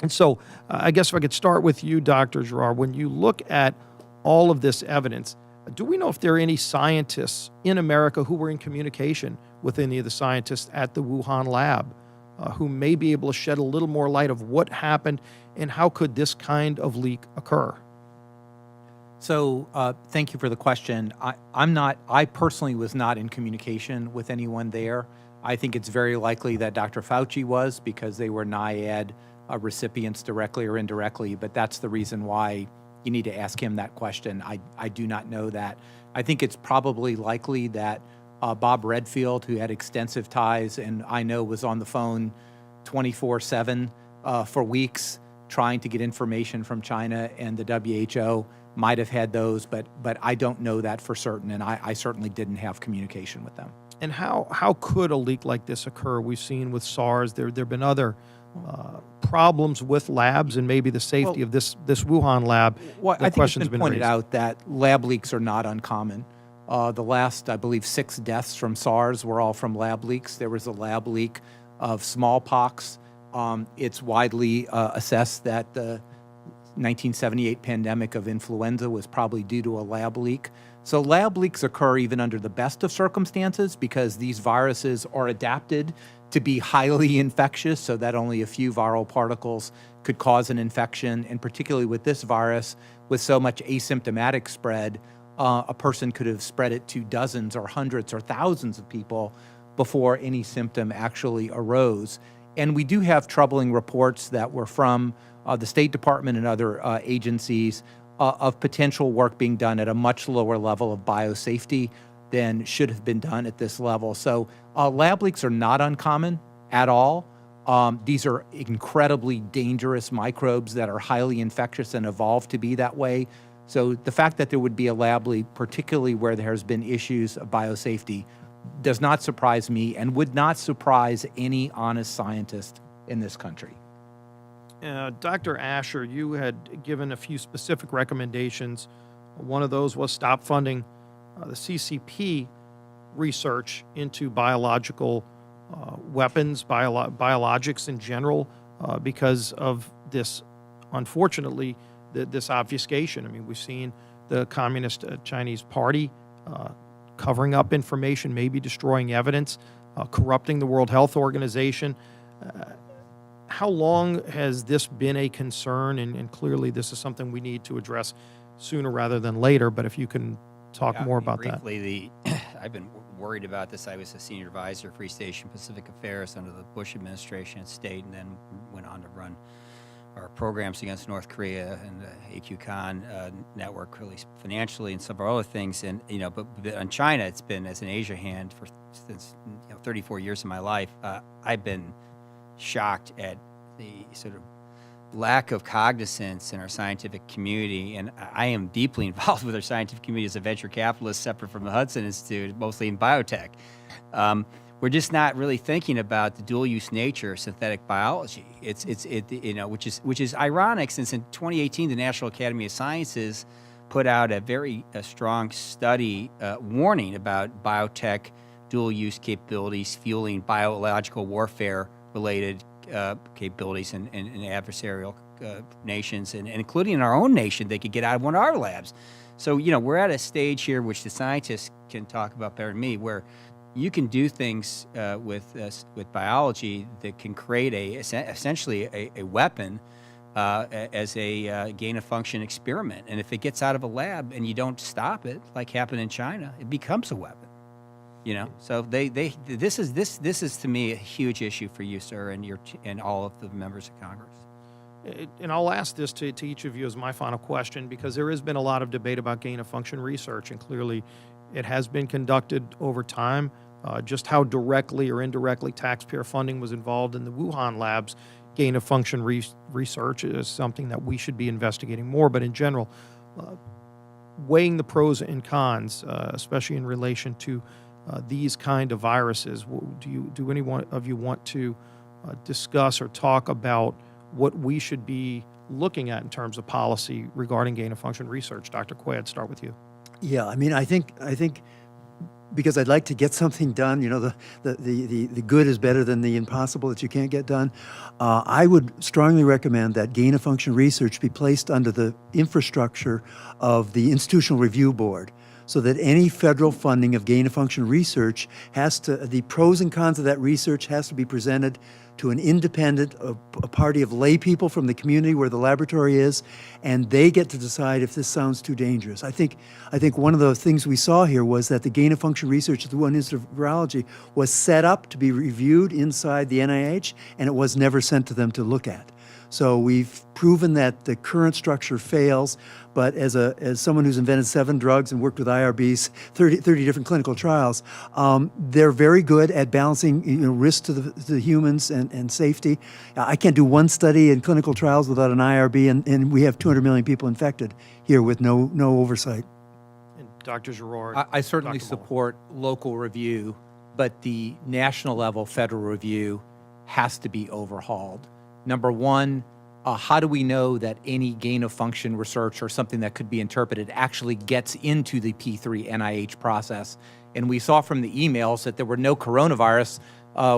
And so I guess if I could start with you, Dr. Girard, when you look at all of this evidence, do we know if there are any scientists in America who were in communication with any of the scientists at the Wuhan lab who may be able to shed a little more light of what happened and how could this kind of leak occur? So thank you for the question. I personally was not in communication with anyone there. I think it's very likely that Dr. Fauci was, because they were NIAID recipients directly or indirectly, but that's the reason why you need to ask him that question. I do not know that. I think it's probably likely that Bob Redfield, who had extensive ties and I know was on the phone 24/7 for weeks trying to get information from China and the WHO, might have had those, but I don't know that for certain, and I certainly didn't have communication with them. And how could a leak like this occur? We've seen with SARS, there have been other problems with labs and maybe the safety of this Wuhan lab. Well, I think it's been pointed raised. out that lab leaks are not uncommon. The last, I believe, 6 deaths from SARS were all from lab leaks. There was a lab leak of smallpox. It's widely assessed that the 1978 pandemic of influenza was probably due to a lab leak. So lab leaks occur even under the best of circumstances because these viruses are adapted to be highly infectious, so that only a few viral particles could cause an infection. And particularly with this virus, with so much asymptomatic spread, a person could have spread it to dozens or hundreds or thousands of people before any symptom actually arose. And we do have troubling reports that were from the State Department and other agencies of potential work being done at a much lower level of biosafety than should have been done at this level. So lab leaks are not uncommon at all. These are incredibly dangerous microbes that are highly infectious and evolved to be that way. So the fact that there would be a lab leak, particularly where there has been issues of biosafety, does not surprise me and would not surprise any honest scientist in this country. Dr. Asher, you had given a few specific recommendations. One of those was stop funding the CCP research into biological weapons, biologics in general, because of this, unfortunately, this obfuscation. I mean, we've seen the Communist Chinese Party covering up information, maybe destroying evidence, corrupting the World Health Organization. How long has this been a concern? And clearly this is something we need to address sooner rather than later, but if you can talk more about briefly, I've been worried about this. I was a senior advisor for East Asian Pacific Affairs under the Bush administration at State, and then went on to run our programs against North Korea and the AQCON network, really financially and some of our other things. And, but on China, it's been, as an Asia hand for since 34 years of my life, I've been shocked at the sort of lack of cognizance in our scientific community, and I am deeply involved with our scientific community as a venture capitalist, separate from the Hudson Institute, mostly in biotech. We're just not really thinking about the dual-use nature of synthetic biology. Which is ironic, since in 2018 the National Academy of Sciences put out a strong study warning about biotech dual-use capabilities fueling biological warfare-related capabilities in adversarial nations, and including in our own nation, they could get out of one of our labs. So, we're at a stage here, which the scientists can talk about better than me, where you can do things with biology that can create essentially a weapon as a gain-of-function experiment. And if it gets out of a lab and you don't stop it, like happened in China, it becomes a weapon. So this is to me a huge issue for you, sir, and all of the members of Congress. And I'll ask this to each of you as my final question, because there has been a lot of debate about gain-of-function research, and clearly it has been conducted over time. Just how directly or indirectly taxpayer funding was involved in the Wuhan labs gain-of-function research is something that we should be investigating more. But in general, weighing the pros and cons, especially in relation to these kind of viruses, do any one of you want to discuss or talk about what we should be looking at in terms of policy regarding gain-of-function research? Dr. Quaid, start with you. Yeah, I mean, I think because I'd like to get something done, the good is better than the impossible that you can't get done. I would strongly recommend that gain-of-function research be placed under the infrastructure of the Institutional Review Board, so that any federal funding of gain-of-function research the pros and cons of that research has to be presented to an independent, a party of lay people from the community where the laboratory is, and they get to decide if this sounds too dangerous. I think one of the things we saw here was that the gain-of-function research at the Wuhan Institute of Virology was set up to be reviewed inside the NIH, and it was never sent to them to look at. So we've proven that the current structure fails, but as someone who's invented 7 drugs and worked with IRBs, 30 different clinical trials, they're very good at balancing risk to the humans and safety. I can't do one study in clinical trials without an IRB, and we have 200 million people infected here with no oversight. And Dr. Gerard. I certainly support local review, but the national level federal review has to be overhauled. Number one, how do we know that any gain-of-function research or something that could be interpreted actually gets into the P3 NIH process? And we saw from the emails that there were no coronavirus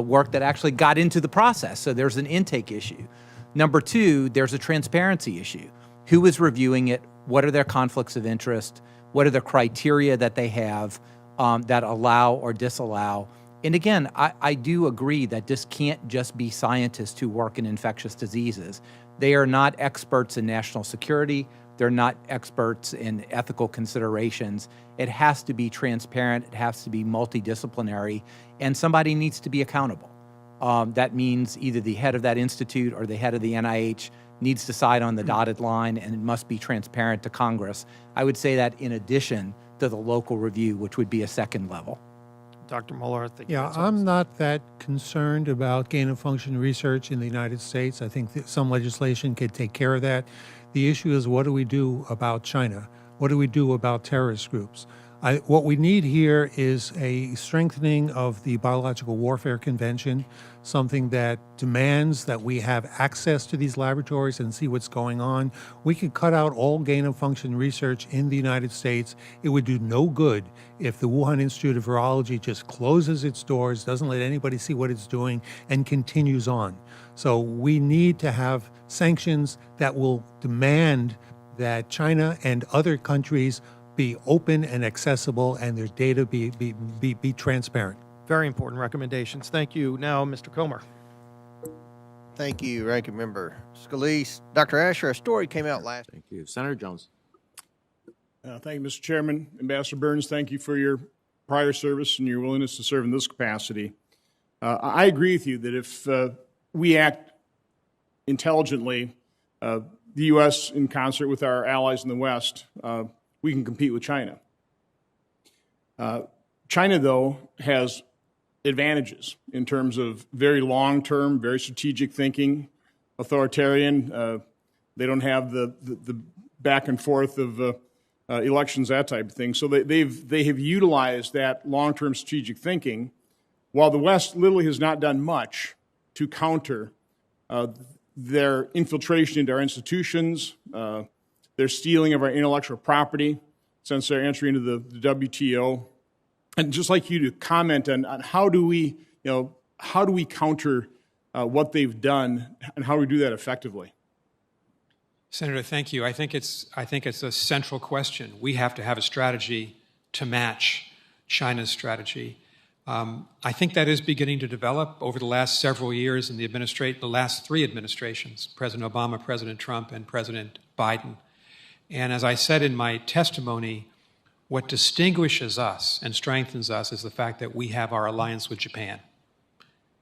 work that actually got into the process, so there's an intake issue. Number two, there's a transparency issue. Who is reviewing it? What are their conflicts of interest? What are the criteria that they have that allow or disallow? And again, I do agree that this can't just be scientists who work in infectious diseases. They are not experts in national security. They're not experts in ethical considerations. It has to be transparent. It has to be multidisciplinary, and somebody needs to be accountable. That means either the head of that institute or the head of the NIH needs to sign on the dotted line, and it must be transparent to Congress. I would say that in addition to the local review, which would be a second level. Dr. Mueller, I think. Yeah, I'm not that concerned about gain-of-function research in the United States. I think that some legislation could take care of that. The issue is, what do we do about China? What do we do about terrorist groups? What we need here is a strengthening of the Biological Warfare Convention, something that demands that we have access to these laboratories and see what's going on. We could cut out all gain-of-function research in the United States. It would do no good if the Wuhan Institute of Virology just closes its doors, doesn't let anybody see what it's doing, and continues on. So we need to have sanctions that will demand that China and other countries be open and accessible, and their data be transparent. Very important recommendations. Thank you. Now, Mr. Comer. Thank you, Ranking Member Scalise. Dr. Asher, a story came out last. Thank you. Senator Jones. Thank you, Mr. Chairman. Ambassador Burns, thank you for your prior service and your willingness to serve in this capacity. I agree with you that if we act intelligently, the U.S. in concert with our allies in the West, we can compete with China. China, though, has advantages in terms of very long-term, very strategic thinking, authoritarian. They don't have the back and forth of elections, that type of thing. So they have utilized that long-term strategic thinking, while the West literally has not done much to counter their infiltration into our institutions, their stealing of our intellectual property since their entry into the WTO. And just like you to comment on how do we counter what they've done, and how do we do that effectively? Senator, thank you. I think it's a central question. We have to have a strategy to match China's strategy. I think that is beginning to develop over the last several years in the last three administrations, President Obama, President Trump, and President Biden. And as I said in my testimony, what distinguishes us and strengthens us is the fact that we have our alliance with Japan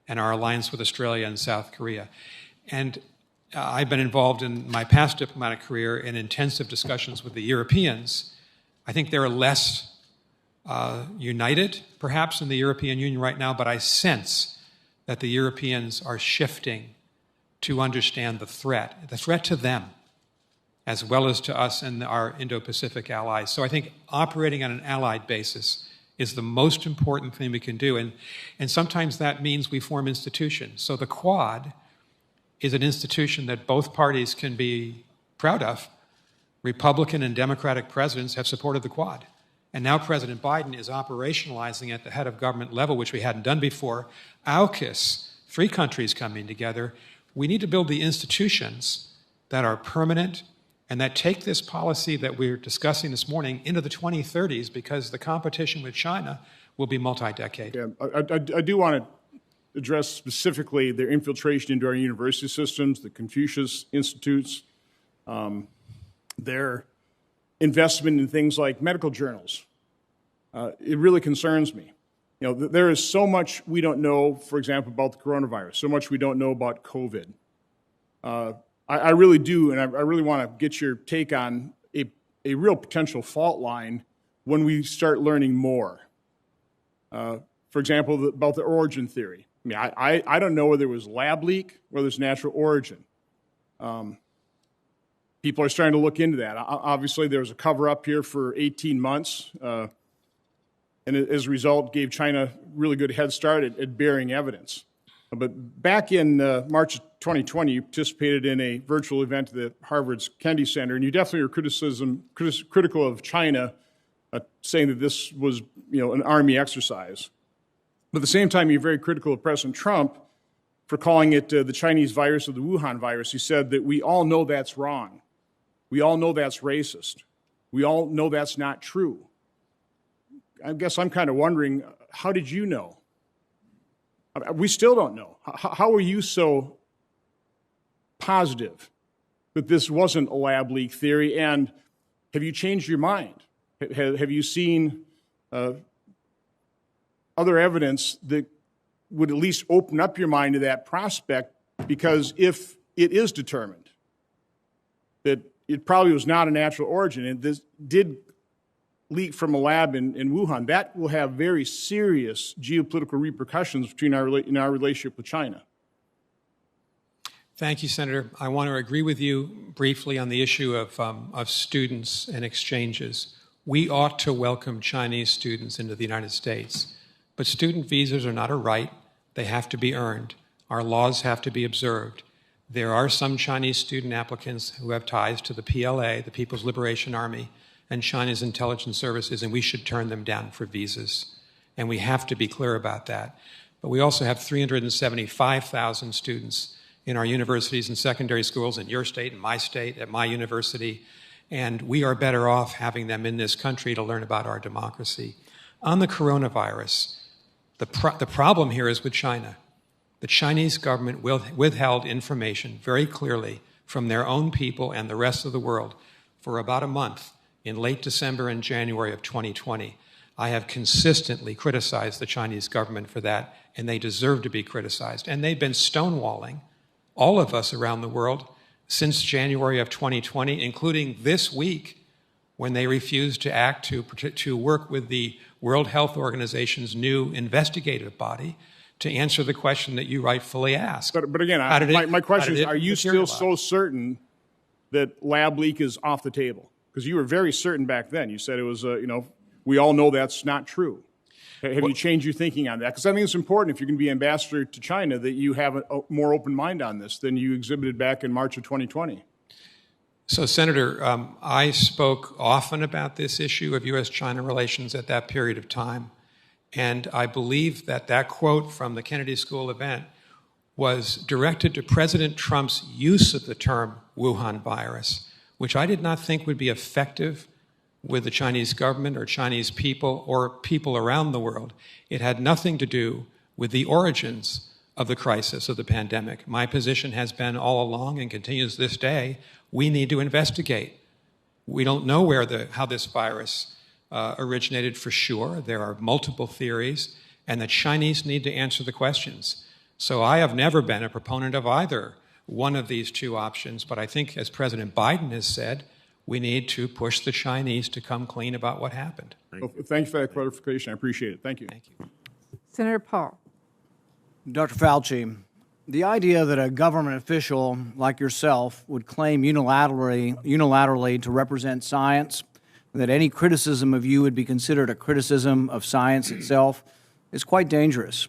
and our alliance with Australia and South Korea. And I've been involved in my past diplomatic career in intensive discussions with the Europeans. I think they're less united, perhaps, in the European Union right now, but I sense that the Europeans are shifting to understand the threat to them, as well as to us and our Indo-Pacific allies. So I think operating on an allied basis is the most important thing we can do. And sometimes that means we form institutions. So the Quad is an institution that both parties can be proud of. Republican and Democratic presidents have supported the Quad. And now President Biden is operationalizing at the head of government level, which we hadn't done before. AUKUS, 3 countries coming together. We need to build the institutions that are permanent and that take this policy that we're discussing this morning into the 2030s, because the competition with China will be multi-decade. Yeah, I do want to address specifically their infiltration into our university systems, the Confucius Institutes, their investment in things like medical journals. It really concerns me. You know, there is so much we don't know, for example, about the coronavirus, so much we don't know about COVID. I really do, and I really want to get your take on a real potential fault line when we start learning more. For example, about the origin theory. I mean, I don't know whether it was lab leak or there's natural origin. People are starting to look into that. Obviously, there was a cover-up here for 18 months, and as a result, gave China a really good head start at bearing evidence. But back in March of 2020, you participated in a virtual event at the Harvard's Kennedy Center, and you definitely were critical of China, saying that this was, an army exercise. But at the same time, you're very critical of President Trump for calling it the Chinese virus or the Wuhan virus. He said that we all know that's wrong. We all know that's racist. We all know that's not true. I guess I'm kind of wondering, how did you know? We still don't know. How are you so positive that this wasn't a lab leak theory? And have you changed your mind? Have you seen other evidence that would at least open up your mind to that prospect? Because if it is determined that it probably was not a natural origin and this did leak from a lab in Wuhan, that will have very serious geopolitical repercussions between our relationship with China. Thank you, Senator. I want to agree with you briefly on the issue of students and exchanges. We ought to welcome Chinese students into the United States, but student visas are not a right. They have to be earned. Our laws have to be observed. There are some Chinese student applicants who have ties to the PLA, the People's Liberation Army, and China's intelligence services, and we should turn them down for visas. And we have to be clear about that. But we also have 375,000 students in our universities and secondary schools in your state and my state, at my university, and we are better off having them in this country to learn about our democracy. On the coronavirus, the problem here is with China. The Chinese government withheld information very clearly from their own people and the rest of the world for about a month in late December and January of 2020. I have consistently criticized the Chinese government for that, and they deserve to be criticized. And they've been stonewalling all of us around the world since January of 2020, including this week when they refused to act to work with the World Health Organization's new investigative body to answer the question that you rightfully asked. But again, my question is, are you still so certain that lab leak is off the table? Because you were very certain back then. You said it was, we all know that's not true. Have you changed your thinking on that? Because I think it's important if you're going to be ambassador to China that you have a more open mind on this than you exhibited back in March of 2020. So, Senator, I spoke often about this issue of U.S.-China relations at that period of time. And I believe that that quote from the Kennedy School event was directed to President Trump's use of the term Wuhan virus, which I did not think would be effective with the Chinese government or Chinese people or people around the world. It had nothing to do with the origins of the crisis of the pandemic. My position has been all along and continues this day, we need to investigate. We don't know how this virus originated for sure. There are multiple theories, and the Chinese need to answer the questions. So I have never been a proponent of either one of these two options, but I think, as President Biden has said, we need to push the Chinese to come clean about what happened. Well, thanks for that clarification. I appreciate it. Thank you. Thank you. Senator Paul. Dr. Fauci, the idea that a government official like yourself would claim unilaterally to represent science, and that any criticism of you would be considered a criticism of science itself, is quite dangerous.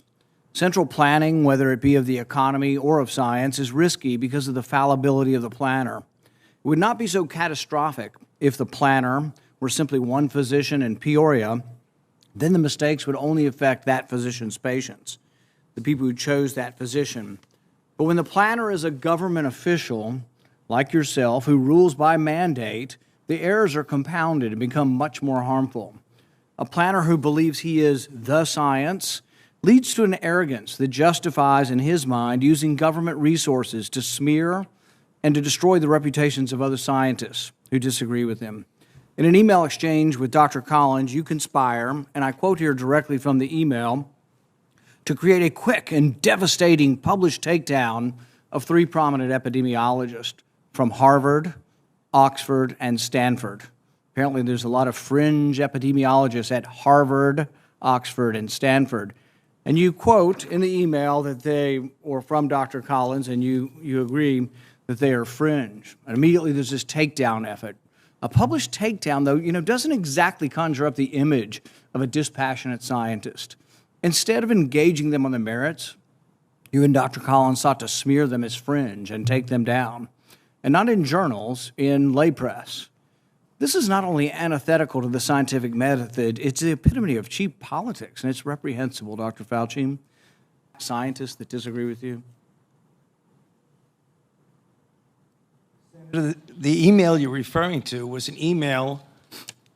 Central planning, whether it be of the economy or of science, is risky because of the fallibility of the planner. It would not be so catastrophic if the planner were simply one physician in Peoria. Then the mistakes would only affect that physician's patients, the people who chose that physician. But when the planner is a government official, like yourself, who rules by mandate, the errors are compounded and become much more harmful. A planner who believes he is the science leads to an arrogance that justifies, in his mind, using government resources to smear and to destroy the reputations of other scientists who disagree with him. In an email exchange with Dr. Collins, you conspire, and I quote here directly from the email, to create a quick and devastating published takedown of 3 prominent epidemiologists from Harvard, Oxford, and Stanford. Apparently there's a lot of fringe epidemiologists at Harvard, Oxford, and Stanford. And you quote in the email that they, or from Dr. Collins, and you agree that they are fringe. And immediately there's this takedown effort. A published takedown, though, doesn't exactly conjure up the image of a dispassionate scientist. Instead of engaging them on the merits, you and Dr. Collins sought to smear them as fringe and take them down. And not in journals, in lay press. This is not only antithetical to the scientific method, it's the epitome of cheap politics, and it's reprehensible, Dr. Fauci. Scientists that disagree with you? The email you're referring to was an email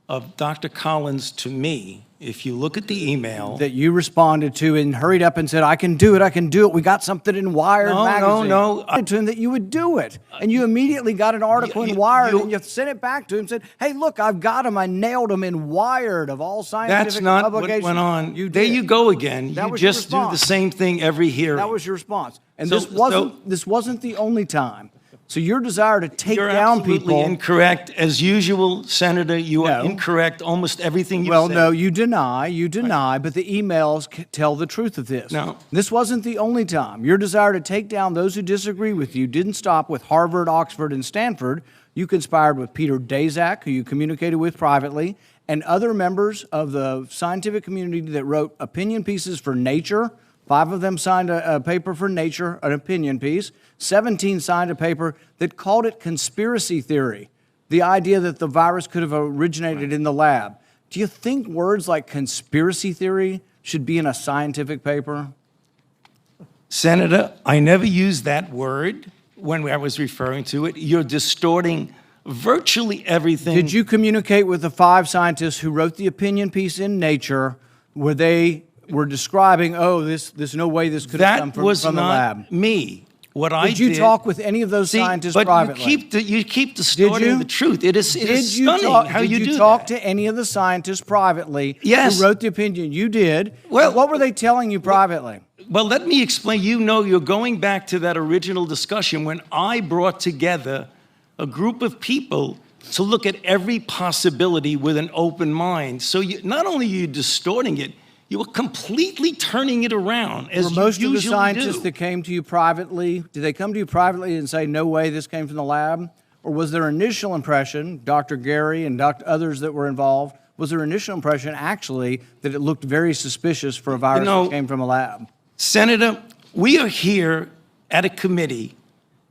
of Dr. Collins to me, if you look at the email. That you responded to and hurried up and said, I can do it. We got something in Wired magazine. No. I to him that you would do it. And you immediately got an article in Wired and you sent it back to him and said, hey, look, I've got him. I nailed him in Wired of all scientific That's not publications. what went on. You there did. you go again. That You was your just do the response. same thing every hearing. That was your response. And So- this wasn't the only time. So your desire to take You're down absolutely people. incorrect. As usual, Senator, you are incorrect almost everything you Well, say. no, you deny, but the emails tell the truth of this. No. This wasn't the only time. Your desire to take down those who disagree with you didn't stop with Harvard, Oxford, and Stanford. You conspired with Peter Daszak, who you communicated with privately, and other members of the scientific community that wrote opinion pieces for Nature. 5 of them signed a paper for Nature, an opinion piece. 17 signed a paper that called it conspiracy theory, the idea that the virus could have originated in the lab. Do you think words like conspiracy theory should be in a scientific paper? Senator, I never used that word when I was referring to it. You're distorting virtually everything. Did you communicate with the 5 scientists who wrote the opinion piece in Nature where they were describing, there's no way this could have come from the lab? That was not me. What I did. Did you talk with any of those scientists privately? You keep distorting the truth. It is stunning how you do that. Did you talk to any of the scientists privately Yes. who wrote the opinion? You did. Well, what were they telling you privately? Well, let me explain. You know, you're going back to that original discussion when I brought together a group of people to look at every possibility with an open mind. So not only are you distorting it, you are completely turning it around, as Were most you of the usually scientists do. that came to you privately, did they come to you privately and say, no way this came from the lab? Or was their initial impression, Dr. Gary and others that were involved, was their initial impression actually that it looked very suspicious for a virus that came from a lab? Senator, we are here at a committee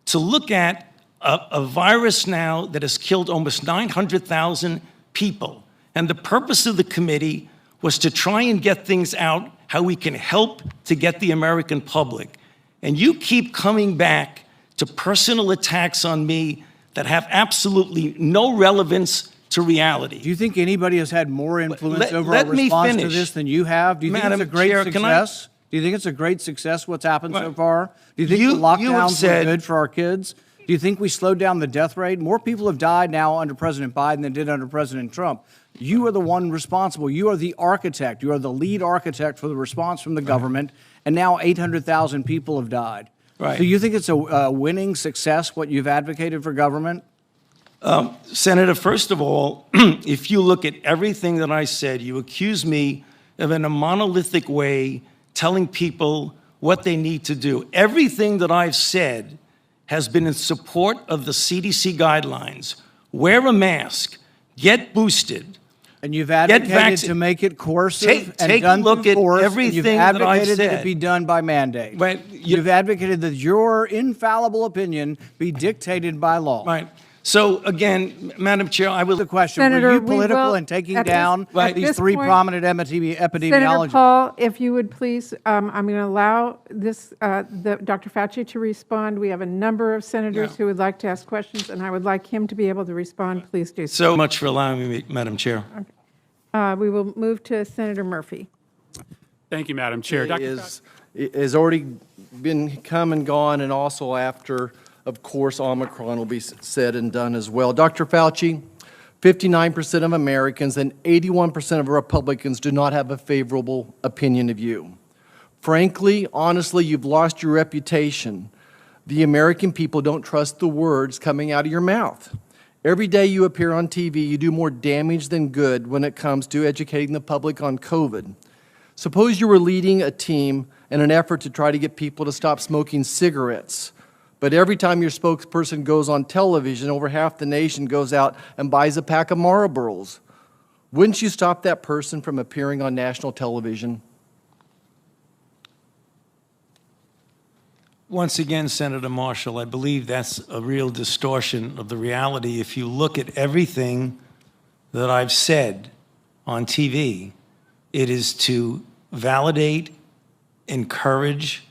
to look at a virus now that has killed almost 900,000 people. And the purpose of the committee was to try and get things out, how we can help to get the American public. And you keep coming back to personal attacks on me that have absolutely no relevance to reality. Do you think anybody has had more influence over our response to this than you have? Do you think it's a great success? Do you think it's a great success what's happened so far? Do you think the lockdowns were good for our kids? Do you think we slowed down the death rate? More people have died now under President Biden than did under President Trump. You are the one responsible. You are the architect. You are the lead architect for the response from the government, and now 800,000 people have died. Right. So you think it's a winning success, what you've advocated for government? Senator, first of all, if you look at everything that I said, you accuse me of in a monolithic way telling people what they need to do. Everything that I've said has been in support of the CDC guidelines. Wear a mask, get boosted. And you've advocated to make it coercive and done through force, and you've advocated that it be done by mandate. Right. You've advocated that your infallible opinion be dictated by law. Right. So again, Madam Chair, I will. The question: Senator, were you we political will- in taking at this- down at these this 3 point- prominent Senator epidemiologists? Paul, if you would please, I'm going to allow this, Dr. Fauci to respond. We have a number of senators who would like to ask questions, and I would like him to be able to respond. Please do so. So much for allowing me, Madam Chair. We will move to Senator Murphy. Thank you, Madam Chair. It has already been come and gone, and also after, of course, Omicron will be said and done as well. Dr. Fauci, 59% of Americans and 81% of Republicans do not have a favorable opinion of you. Frankly, honestly, you've lost your reputation. The American people don't trust the words coming out of your mouth. Every day you appear on TV, you do more damage than good when it comes to educating the public on COVID. Suppose you were leading a team in an effort to try to get people to stop smoking cigarettes. But every time your spokesperson goes on television, over half the nation goes out and buys a pack of Marlboros. Wouldn't you stop that person from appearing on national television? Once again, Senator Marshall, I believe that's a real distortion of the reality. If you look at everything that I've said on TV, it is to validate, encourage,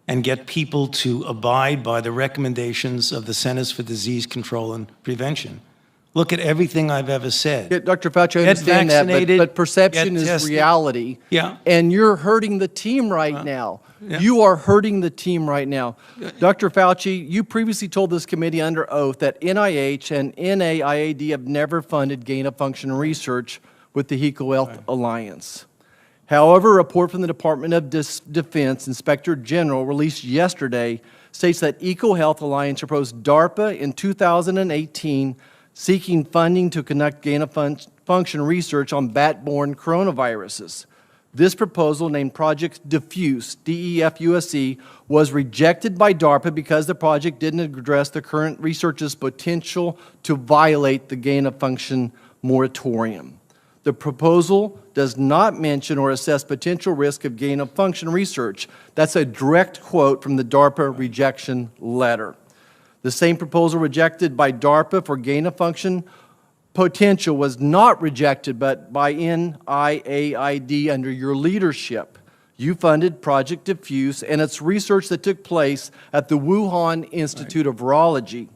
and get people to abide by the recommendations of the Centers for Disease Control and Prevention. Look at everything I've ever said. Yeah, Dr. Fauci, I Get understand that, vaccinated, but perception get is tested. reality. Yeah. And you're hurting the team right now. yeah. You are hurting the team right now. Dr. Fauci, you previously told this committee under oath that NIH and NIAID have never funded gain-of-function research with the EcoHealth Alliance. However, a report from the Department of Defense Inspector General released yesterday states that EcoHealth Alliance proposed DARPA in 2018 seeking funding to conduct gain-of-function research on bat-borne coronaviruses. This proposal, named Project Diffuse, DEFUSE, was rejected by DARPA because the project didn't address the current research's potential to violate the gain-of-function moratorium. The proposal does not mention or assess potential risk of gain-of-function research. That's a direct quote from the DARPA rejection letter. The same proposal rejected by DARPA for gain-of-function potential was not rejected but by NIAID under your leadership. You funded Project Diffuse and its research that took place at the Wuhan Institute of Virology.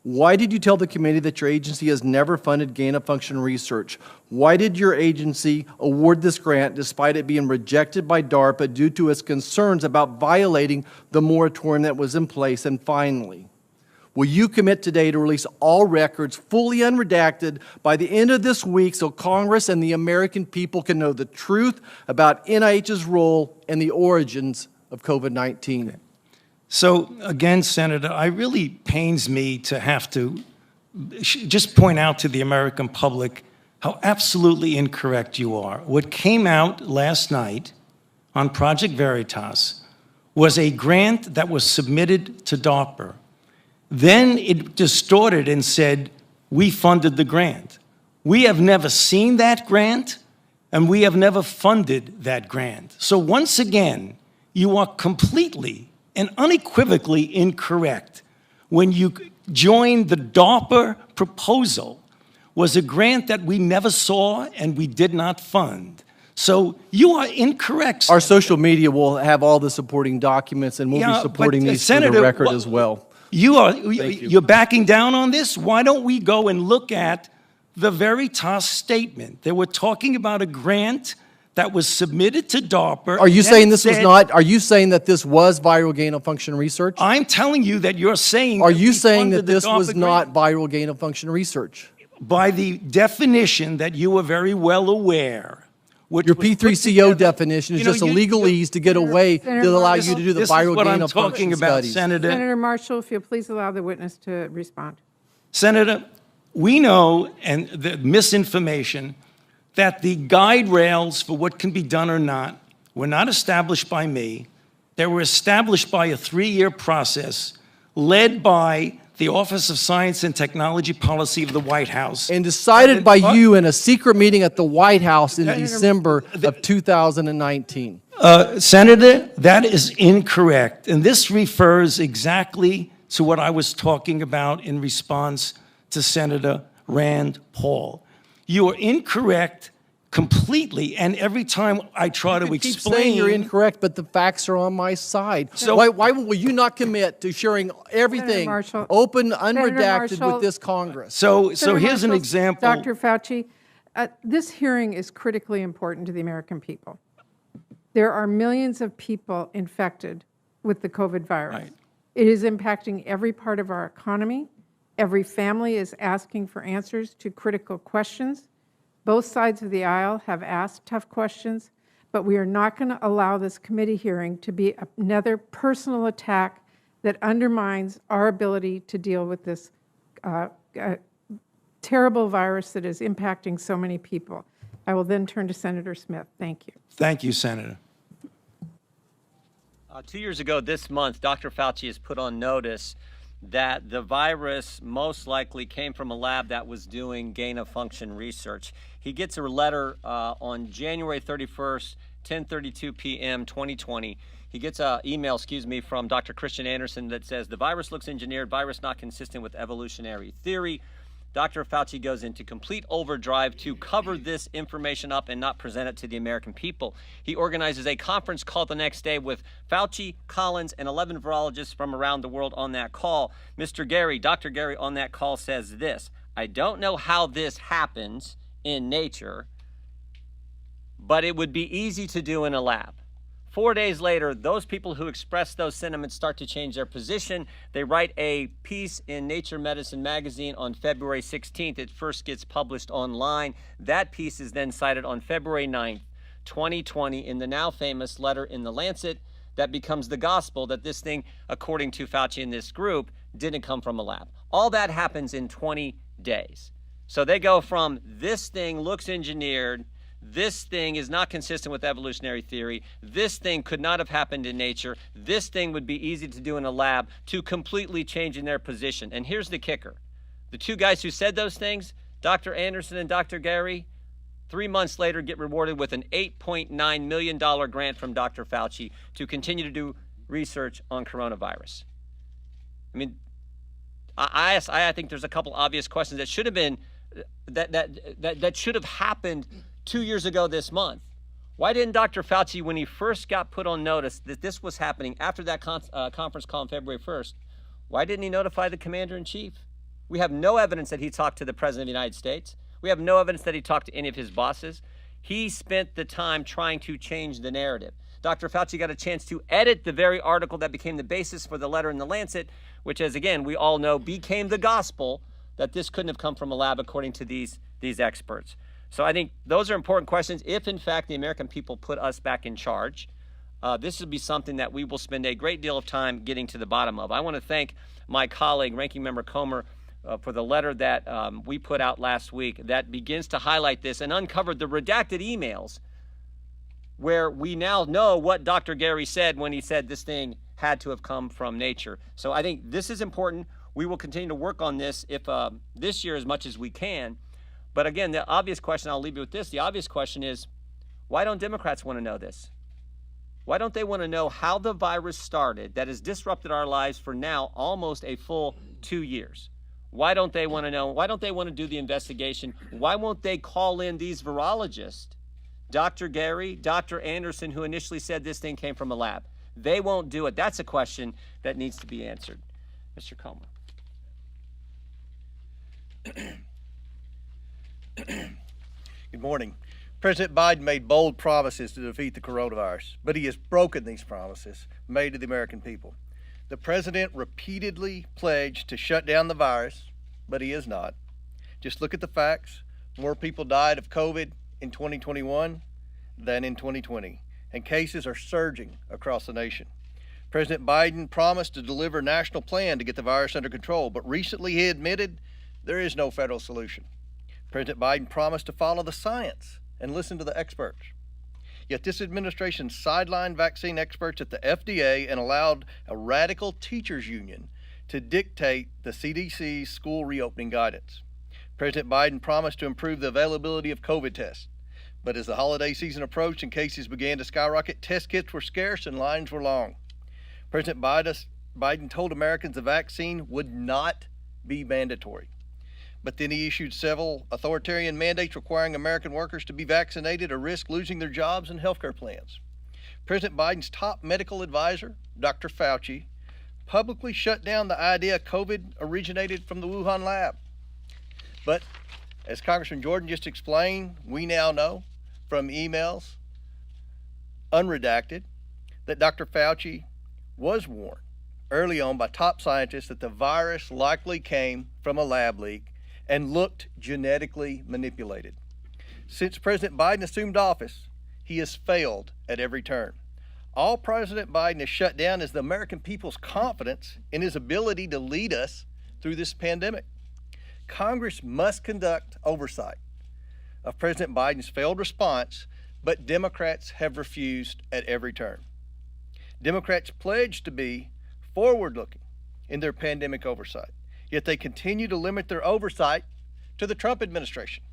Why did you tell the committee that your agency has never funded gain-of-function research? Why did your agency award this grant despite it being rejected by DARPA due to its concerns about violating the moratorium that was in place? And finally, will you commit today to release all records fully unredacted by the end of this week so Congress and the American people can know the truth about NIH's role and the origins of COVID-19? Okay. So again, Senator, it really pains me to have to just point out to the American public how absolutely incorrect you are. What came out last night on Project Veritas was a grant that was submitted to DARPA. Then it distorted and said, we funded the grant. We have never seen that grant, and we have never funded that grant. So once again, you are completely and unequivocally incorrect. When you joined the DARPA proposal was a grant that we never saw and we did not fund. So you are incorrect, Senator. Our social media will have all the supporting documents, and we'll be supporting these Senator, for the record as well. You're backing down on this? Why don't we go and look at the Veritas statement? They were talking about a grant that was submitted to DARPA. Are you saying this was not, are you saying that this was viral gain-of-function research? I'm telling you that you're saying Are you saying that this was not viral gain-of-function research? By the definition that you were very well aware. Your P3CO definition is just a legalese to get away to allow you to do the viral gain-of-function studies. Senator Marshall, if you'll please allow the witness to respond. Senator, we know, and the misinformation, that the guide rails for what can be done or not were not established by me. They were established by a 3-year process led by the Office of Science and Technology Policy of the White House. And decided by you in a secret meeting at the White House in December of 2019. Senator, that is incorrect. And this refers exactly to what I was talking about in response to Senator Rand Paul. You are incorrect completely, and every time I try to explain... You keep saying you're incorrect, but the facts are on my side. So why will you not commit to sharing everything open, unredacted with this Congress? So here's an example. Dr. Fauci, this hearing is critically important to the American people. There are millions of people infected with the COVID virus. Right. It is impacting every part of our economy. Every family is asking for answers to critical questions. Both sides of the aisle have asked tough questions, but we are not going to allow this committee hearing to be another personal attack that undermines our ability to deal with this terrible virus that is impacting so many people. I will then turn to Senator Smith. Thank you. Thank you, Senator. 2 years ago this month, Dr. Fauci has put on notice that the virus most likely came from a lab that was doing gain-of-function research. He gets a letter on January 31st, 10:32 p.m. 2020. He gets an email, from Dr. Christian Anderson that says, the virus looks engineered, virus not consistent with evolutionary theory. Dr. Fauci goes into complete overdrive to cover this information up and not present it to the American people. He organizes a conference call the next day with Fauci, Collins, and 11 virologists from around the world on that call. Dr. Gary on that call says this: I don't know how this happens in nature, but it would be easy to do in a lab. 4 days later, those people who express those sentiments start to change their position. They write a piece in Nature Medicine magazine on February 16th. It first gets published online. That piece is then cited on February 9th, 2020 in the now famous letter in The Lancet that becomes the gospel that this thing, according to Fauci and this group, didn't come from a lab. All that happens in 20 days. So they go from this thing looks engineered, this thing is not consistent with evolutionary theory, this thing could not have happened in nature, this thing would be easy to do in a lab, to completely changing their position. And here's the kicker. The two guys who said those things, Dr. Anderson and Dr. Gary, 3 months later get rewarded with an $8.9 million grant from Dr. Fauci to continue to do research on coronavirus. I mean, I think there's a couple obvious questions that should have been, that should have happened 2 years ago this month. Why didn't Dr. Fauci, when he first got put on notice that this was happening after that conference call on February 1st, why didn't he notify the commander-in-chief? We have no evidence that he talked to the President of the United States. We have no evidence that he talked to any of his bosses. He spent the time trying to change the narrative. Dr. Fauci got a chance to edit the very article that became the basis for the letter in The Lancet, which, as again, we all know, became the gospel that this couldn't have come from a lab, according to these experts. So I think those are important questions. If, in fact, the American people put us back in charge, this will be something that we will spend a great deal of time getting to the bottom of. I want to thank my colleague, Ranking Member Comer, for the letter that we put out last week that begins to highlight this and uncovered the redacted emails where we now know what Dr. Gary said when he said this thing had to have come from nature. So I think this is important. We will continue to work on this this year as much as we can. But again, the obvious question, I'll leave you with this, the obvious question is, why don't Democrats want to know this? Why don't they want to know how the virus started that has disrupted our lives for now almost a full 2 years? Why don't they want to know? Why don't they want to do the investigation? Why won't they call in these virologists, Dr. Gary, Dr. Anderson, who initially said this thing came from a lab? They won't do it. That's a question that needs to be answered. Mr. Comer. Good morning. President Biden made bold promises to defeat the coronavirus, but he has broken these promises made to the American people. The president repeatedly pledged to shut down the virus, but he is not. Just look at the facts. More people died of COVID in 2021 than in 2020, and cases are surging across the nation. President Biden promised to deliver a national plan to get the virus under control, but recently he admitted there is no federal solution. President Biden promised to follow the science and listen to the experts. Yet this administration sidelined vaccine experts at the FDA and allowed a radical teachers union to dictate the CDC's school reopening guidance. President Biden promised to improve the availability of COVID tests, but as the holiday season approached and cases began to skyrocket, test kits were scarce and lines were long. President Biden told Americans the vaccine would not be mandatory. But then he issued several authoritarian mandates requiring American workers to be vaccinated or risk losing their jobs and health care plans. President Biden's top medical advisor, Dr. Fauci, publicly shut down the idea COVID originated from the Wuhan lab. But as Congressman Jordan just explained, we now know from emails, unredacted, that Dr. Fauci was warned early on by top scientists that the virus likely came from a lab leak and looked genetically manipulated. Since President Biden assumed office, he has failed at every turn. All President Biden has shut down is the American people's confidence in his ability to lead us through this pandemic. Congress must conduct oversight of President Biden's failed response, but Democrats have refused at every turn. Democrats pledged to be forward-looking in their pandemic oversight, yet they continue to limit their oversight to the Trump administration.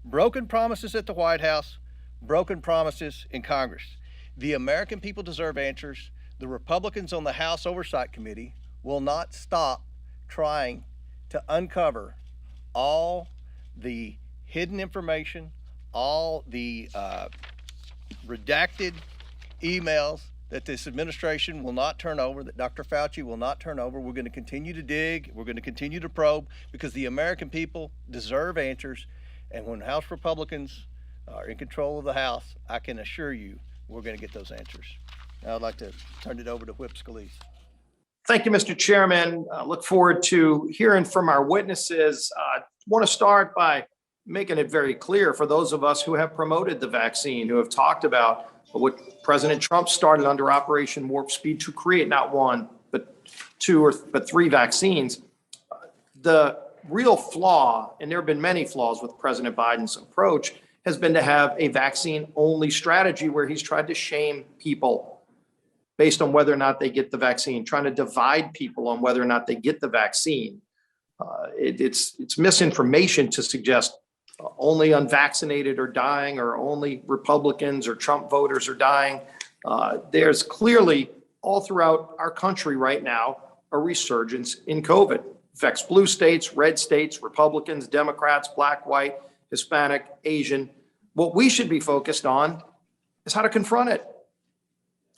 Broken promises at the White House, broken promises in Congress. The American people deserve answers. The Republicans on the House Oversight Committee will not stop trying to uncover all the hidden information, all the redacted emails that this administration will not turn over, that Dr. Fauci will not turn over. We're going to continue to dig. We're going to continue to probe because the American people deserve answers. And when House Republicans are in control of the House, I can assure you we're going to get those answers. Now I'd like to turn it over to Whip Scalise. Thank you, Mr. Chairman. Look forward to hearing from our witnesses. Want to start by making it very clear for those of us who have promoted the vaccine, who have talked about what President Trump started under Operation Warp Speed to create not one, but two but three vaccines. The real flaw, and there have been many flaws with President Biden's approach, has been to have a vaccine-only strategy where he's tried to shame people based on whether or not they get the vaccine, trying to divide people on whether or not they get the vaccine. It's misinformation to suggest only unvaccinated are dying or only Republicans or Trump voters are dying. There's clearly all throughout our country right now a resurgence in COVID. Affects blue states, red states, Republicans, Democrats, black, white, Hispanic, Asian. What we should be focused on is how to confront it.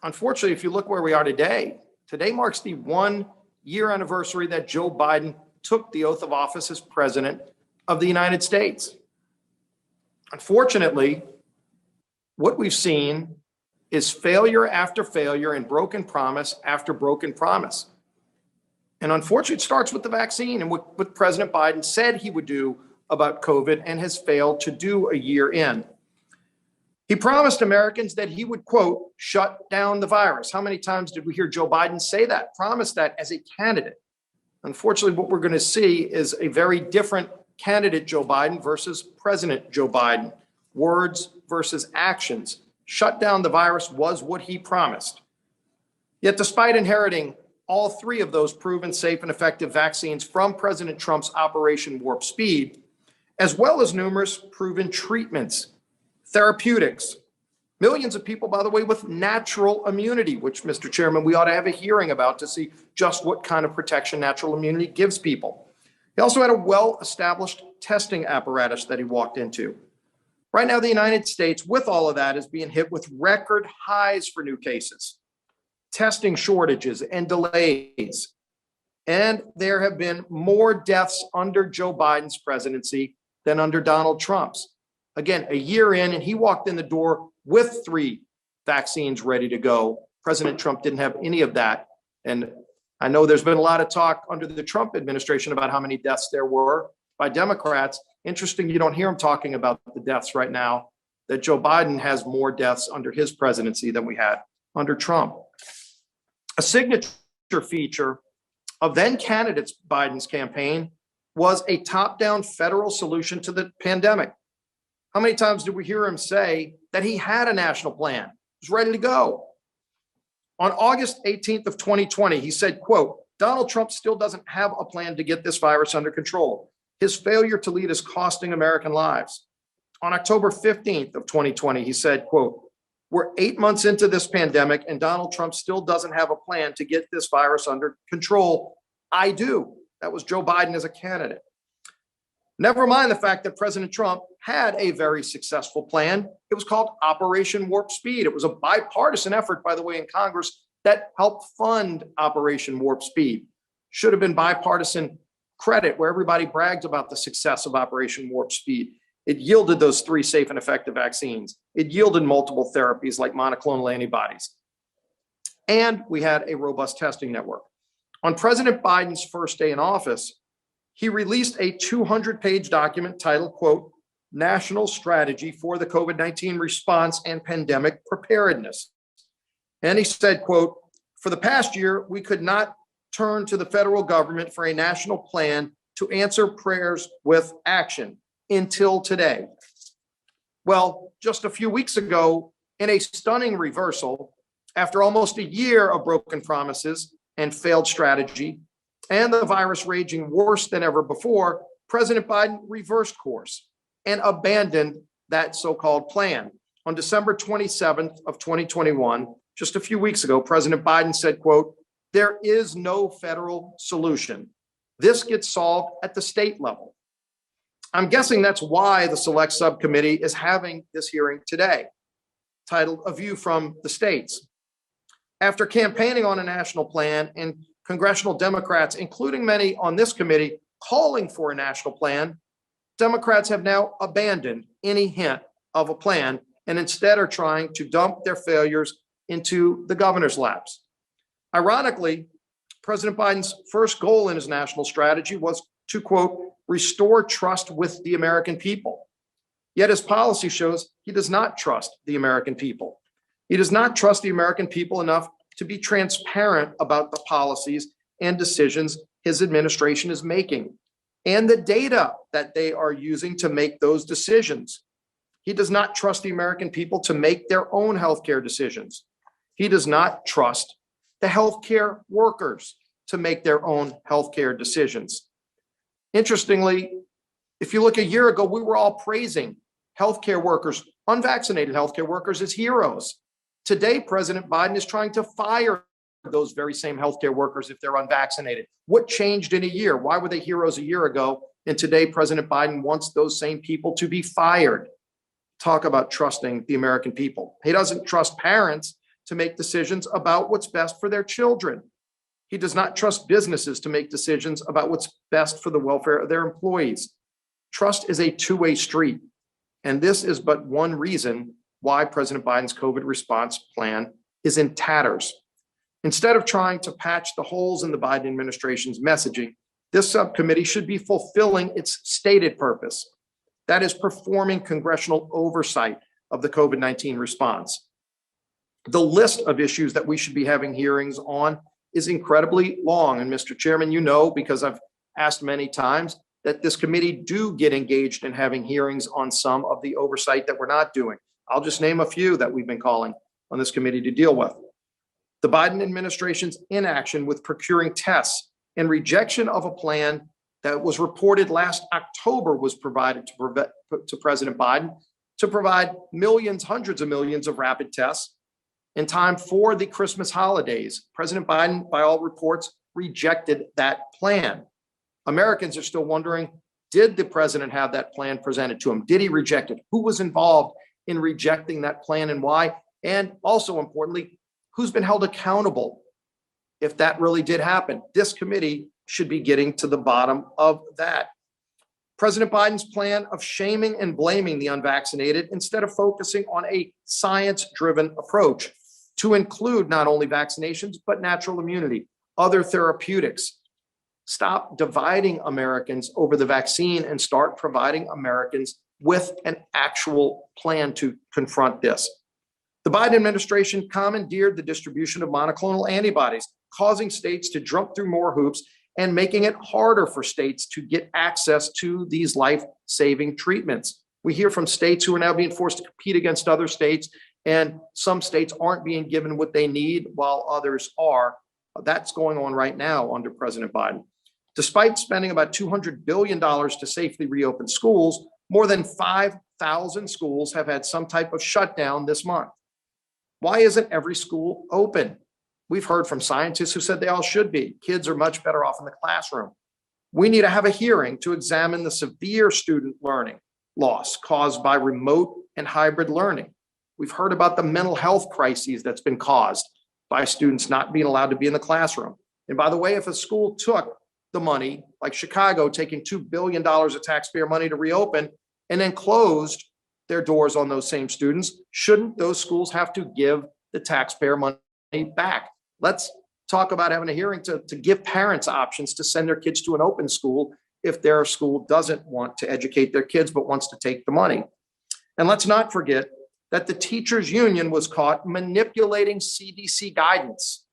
Unfortunately, if you look where we are today, today marks the 1-year anniversary that Joe Biden took the oath of office as president of the United States. Unfortunately, what we've seen is failure after failure and broken promise after broken promise. And unfortunately, it starts with the vaccine and what President Biden said he would do about COVID and has failed to do a year in. He promised Americans that he would, quote, shut down the virus. How many times did we hear Joe Biden say that, promise that as a candidate? Unfortunately, what we're going to see is a very different candidate Joe Biden versus President Joe Biden. Words versus actions. Shut down the virus was what he promised. Yet despite inheriting all three of those proven safe and effective vaccines from President Trump's Operation Warp Speed, as well as numerous proven treatments, therapeutics, millions of people, by the way, with natural immunity, which, Mr. Chairman, we ought to have a hearing about to see just what kind of protection natural immunity gives people. He also had a well-established testing apparatus that he walked into. Right now, the United States, with all of that, is being hit with record highs for new cases, testing shortages and delays. And there have been more deaths under Joe Biden's presidency than under Donald Trump's. Again, a year in, and he walked in the door with 3 vaccines ready to go. President Trump didn't have any of that. And I know there's been a lot of talk under the Trump administration about how many deaths there were by Democrats. Interesting, you don't hear him talking about the deaths right now, that Joe Biden has more deaths under his presidency than we had under Trump. A signature feature of then candidate Biden's campaign was a top-down federal solution to the pandemic. How many times did we hear him say that he had a national plan, was ready to go? On August 18th of 2020, he said, quote, Donald Trump still doesn't have a plan to get this virus under control. His failure to lead is costing American lives. On October 15th of 2020, he said, quote, we're 8 months into this pandemic and Donald Trump still doesn't have a plan to get this virus under control. I do. That was Joe Biden as a candidate. Never mind the fact that President Trump had a very successful plan. It was called Operation Warp Speed. It was a bipartisan effort, by the way, in Congress that helped fund Operation Warp Speed. Should have been bipartisan credit where everybody bragged about the success of Operation Warp Speed. It yielded those 3 safe and effective vaccines. It yielded multiple therapies like monoclonal antibodies. And we had a robust testing network. On President Biden's first day in office, he released a 200-page document titled, quote, National Strategy for the COVID-19 Response and Pandemic Preparedness. And he said, quote, for the past year, we could not turn to the federal government for a national plan to answer prayers with action until today. Well, just a few weeks ago, in a stunning reversal, after almost a year of broken promises and failed strategy, and the virus raging worse than ever before, President Biden reversed course and abandoned that so-called plan. On December 27th of 2021, just a few weeks ago, President Biden said, quote, there is no federal solution. This gets solved at the state level. I'm guessing that's why the Select Subcommittee is having this hearing today, titled A View from the States. After campaigning on a national plan and congressional Democrats, including many on this committee, calling for a national plan, Democrats have now abandoned any hint of a plan and instead are trying to dump their failures into the governor's laps. Ironically, President Biden's first goal in his national strategy was to, quote, restore trust with the American people. Yet his policy shows he does not trust the American people. He does not trust the American people enough to be transparent about the policies and decisions his administration is making and the data that they are using to make those decisions. He does not trust the American people to make their own healthcare decisions. He does not trust the healthcare workers to make their own healthcare decisions. Interestingly, if you look a year ago, we were all praising healthcare workers, unvaccinated healthcare workers, as heroes. Today, President Biden is trying to fire those very same healthcare workers if they're unvaccinated. What changed in a year? Why were they heroes a year ago? And today, President Biden wants those same people to be fired. Talk about trusting the American people. He doesn't trust parents to make decisions about what's best for their children. He does not trust businesses to make decisions about what's best for the welfare of their employees. Trust is a two-way street. And this is but one reason why President Biden's COVID response plan is in tatters. Instead of trying to patch the holes in the Biden administration's messaging, this subcommittee should be fulfilling its stated purpose. That is performing congressional oversight of the COVID-19 response. The list of issues that we should be having hearings on is incredibly long. And Mr. Chairman, you know, because I've asked many times, that this committee do get engaged in having hearings on some of the oversight that we're not doing. I'll just name a few that we've been calling on this committee to deal with. The Biden administration's inaction with procuring tests and rejection of a plan that was reported last October was provided to President Biden to provide millions, hundreds of millions of rapid tests in time for the Christmas holidays. President Biden, by all reports, rejected that plan. Americans are still wondering, did the president have that plan presented to him? Did he reject it? Who was involved in rejecting that plan and why? And also importantly, who's been held accountable if that really did happen? This committee should be getting to the bottom of that. President Biden's plan of shaming and blaming the unvaccinated instead of focusing on a science-driven approach to include not only vaccinations, but natural immunity, other therapeutics. Stop dividing Americans over the vaccine and start providing Americans with an actual plan to confront this. The Biden administration commandeered the distribution of monoclonal antibodies, causing states to jump through more hoops and making it harder for states to get access to these life-saving treatments. We hear from states who are now being forced to compete against other states, and some states aren't being given what they need while others are. That's going on right now under President Biden. Despite spending about $200 billion to safely reopen schools, more than 5,000 schools have had some type of shutdown this month. Why isn't every school open? We've heard from scientists who said they all should be. Kids are much better off in the classroom. We need to have a hearing to examine the severe student learning loss caused by remote and hybrid learning. We've heard about the mental health crises that's been caused by students not being allowed to be in the classroom. And by the way, if a school took the money, like Chicago taking $2 billion of taxpayer money to reopen and then closed their doors on those same students, shouldn't those schools have to give the taxpayer money back? Let's talk about having a hearing to give parents options to send their kids to an open school if their school doesn't want to educate their kids but wants to take the money. And let's not forget that the teachers union was caught manipulating CDC guidance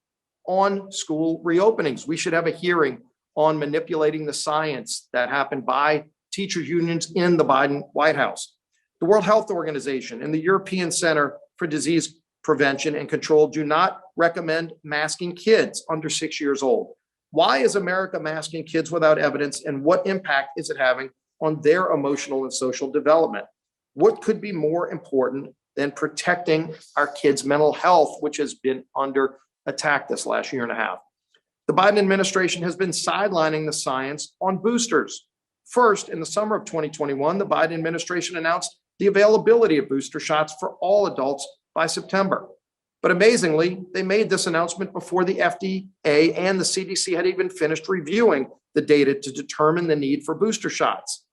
on school reopenings. We should have a hearing on manipulating the science that happened by teachers unions in the Biden White House. The World Health Organization and the European Center for Disease Prevention and Control do not recommend masking kids under 6 years old. Why is America masking kids without evidence, and what impact is it having on their emotional and social development? What could be more important than protecting our kids' mental health, which has been under attack this last year and a half? The Biden administration has been sidelining the science on boosters. First, in the summer of 2021, the Biden administration announced the availability of booster shots for all adults by September. But amazingly, they made this announcement before the FDA and the CDC had even finished reviewing the data to determine the need for booster shots.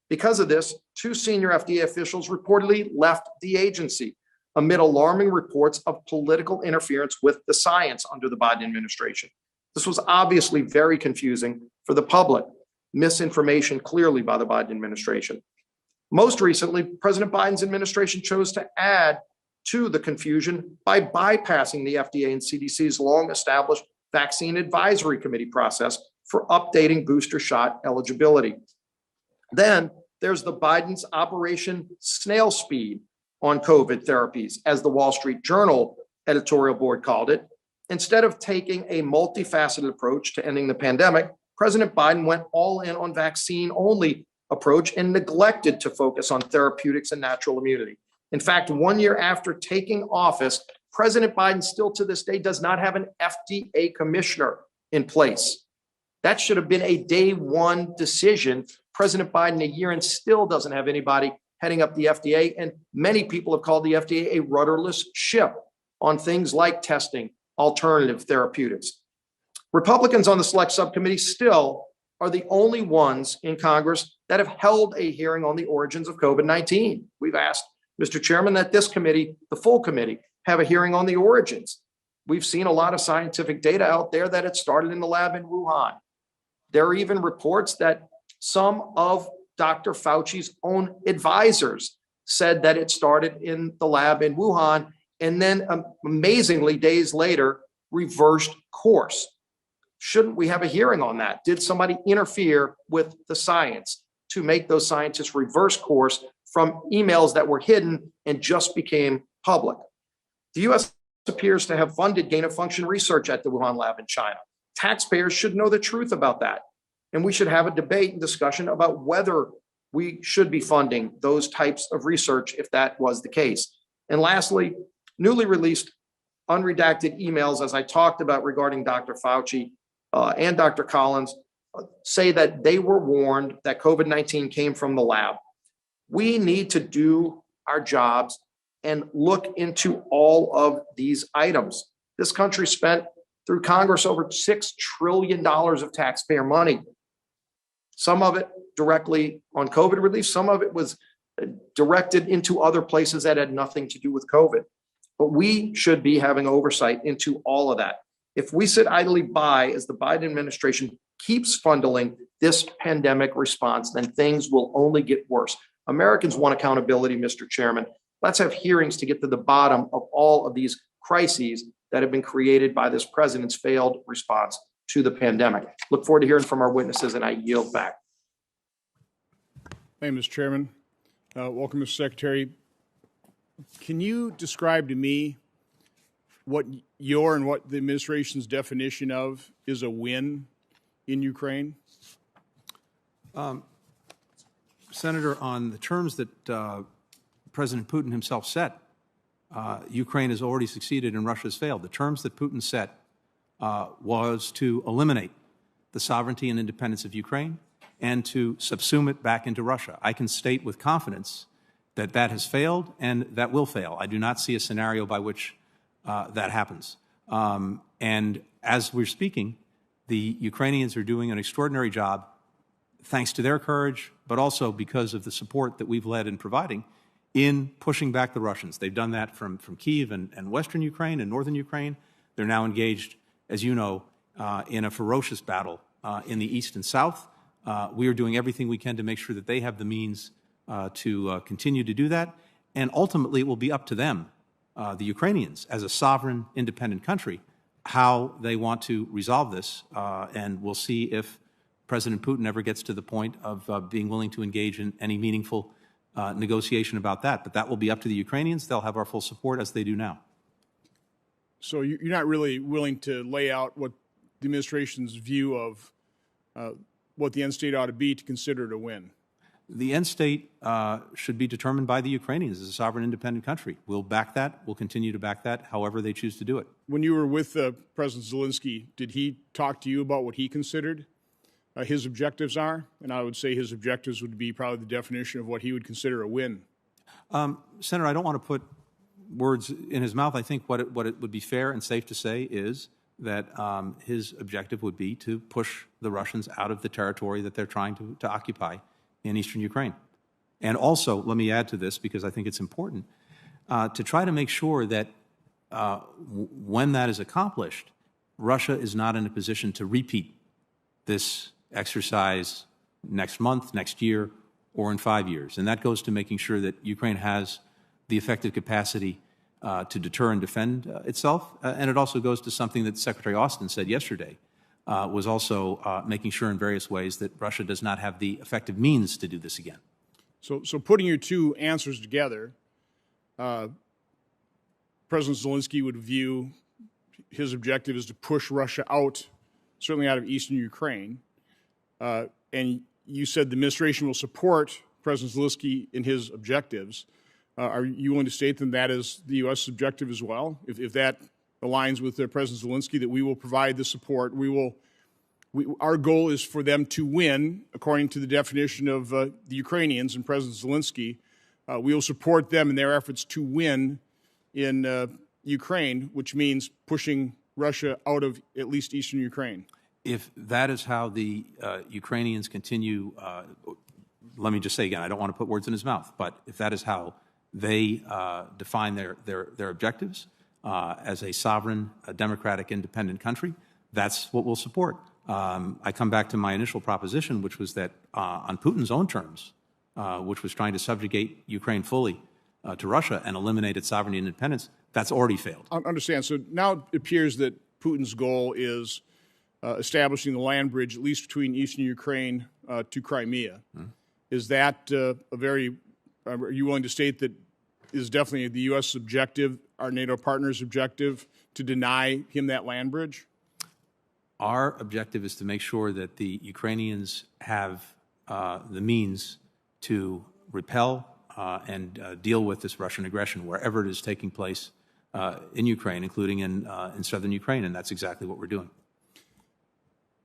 Because of this, 2 senior FDA officials reportedly left the agency amid alarming reports of political interference with the science under the Biden administration. This was obviously very confusing for the public. Misinformation clearly by the Biden administration. Most recently, President Biden's administration chose to add to the confusion by bypassing the FDA and CDC's long-established vaccine advisory committee process for updating booster shot eligibility. Then there's the Biden's Operation Snail Speed on COVID therapies, as the Wall Street Journal editorial board called it. Instead of taking a multifaceted approach to ending the pandemic, President Biden went all in on vaccine-only approach and neglected to focus on therapeutics and natural immunity. In fact, 1 year after taking office, President Biden still to this day does not have an FDA commissioner in place. That should have been a day one decision. President Biden, a year and still doesn't have anybody heading up the FDA. And many people have called the FDA a rudderless ship on things like testing, alternative therapeutics. Republicans on the select subcommittee still are the only ones in Congress that have held a hearing on the origins of COVID-19. We've asked, Mr. Chairman, that this committee, the full committee, have a hearing on the origins. We've seen a lot of scientific data out there that it started in the lab in Wuhan. There are even reports that some of Dr. Fauci's own advisors said that it started in the lab in Wuhan and then amazingly days later reversed course. Shouldn't we have a hearing on that? Did somebody interfere with the science to make those scientists reverse course from emails that were hidden and just became public? The U.S. appears to have funded gain-of-function research at the Wuhan lab in China. Taxpayers should know the truth about that. And we should have a debate and discussion about whether we should be funding those types of research if that was the case. And lastly, newly released unredacted emails, as I talked about regarding Dr. Fauci and Dr. Collins, say that they were warned that COVID-19 came from the lab. We need to do our jobs and look into all of these items. This country spent through Congress over $6 trillion of taxpayer money. Some of it directly on COVID relief, some of it was directed into other places that had nothing to do with COVID. But we should be having oversight into all of that. If we sit idly by as the Biden administration keeps funneling this pandemic response, then things will only get worse. Americans want accountability, Mr. Chairman. Let's have hearings to get to the bottom of all of these crises that have been created by this president's failed response to the pandemic. Look forward to hearing from our witnesses, and I yield back. Thank you, Mr. Chairman. Welcome, Mr. Secretary. Can you describe to me what your and what the administration's definition of is a win in Ukraine? Senator, on the terms that President Putin himself set, Ukraine has already succeeded and Russia has failed. The terms that Putin set was to eliminate the sovereignty and independence of Ukraine and to subsume it back into Russia. I can state with confidence that that has failed and that will fail. I do not see a scenario by which that happens. And as we're speaking, the Ukrainians are doing an extraordinary job, thanks to their courage, but also because of the support that we've led in providing in pushing back the Russians. They've done that from Kyiv and western Ukraine and northern Ukraine. They're now engaged, as you know, in a ferocious battle in the east and south. We are doing everything we can to make sure that they have the means to continue to do that. And ultimately, it will be up to them, the Ukrainians, as a sovereign, independent country, how they want to resolve this. And we'll see if President Putin ever gets to the point of being willing to engage in any meaningful negotiation about that. But that will be up to the Ukrainians. They'll have our full support, as they do now. So you're not really willing to lay out what the administration's view of what the end state ought to be to consider it a win? The end state should be determined by the Ukrainians as a sovereign, independent country. We'll back that. We'll continue to back that however they choose to do it. When you were with President Zelensky, did he talk to you about what he considered his objectives are? And I would say his objectives would be probably the definition of what he would consider a win. Senator, I don't want to put words in his mouth. I think what it would be fair and safe to say is that his objective would be to push the Russians out of the territory that they're trying to occupy in eastern Ukraine. And also, let me add to this, because I think it's important, to try to make sure that when that is accomplished, Russia is not in a position to repeat this exercise next month, next year, or in 5 years. And that goes to making sure that Ukraine has the effective capacity to deter and defend itself. And it also goes to something that Secretary Austin said yesterday, was also making sure in various ways that Russia does not have the effective means to do this again. So putting your two answers together, President Zelensky would view his objective is to push Russia out, certainly out of eastern Ukraine. And you said the administration will support President Zelensky in his objectives. Are you willing to state that that is the U.S. objective as well? If that aligns with President Zelensky, that we will provide the support, our goal is for them to win, according to the definition of the Ukrainians and President Zelensky. We will support them in their efforts to win in Ukraine, which means pushing Russia out of at least eastern Ukraine. If that is how the Ukrainians continue, let me just say again, I don't want to put words in his mouth, but if that is how they define their objectives as a sovereign, a democratic, independent country, that's what we'll support. I come back to my initial proposition, which was that on Putin's own terms, which was trying to subjugate Ukraine fully to Russia and eliminate its sovereignty and independence, that's already failed. I understand. So now it appears that Putin's goal is establishing the land bridge, at least between eastern Ukraine to Crimea. Is that are you willing to state that is definitely the U.S. objective, our NATO partners' objective, to deny him that land bridge? Our objective is to make sure that the Ukrainians have the means to repel and deal with this Russian aggression wherever it is taking place in Ukraine, including in southern Ukraine, and that's exactly what we're doing.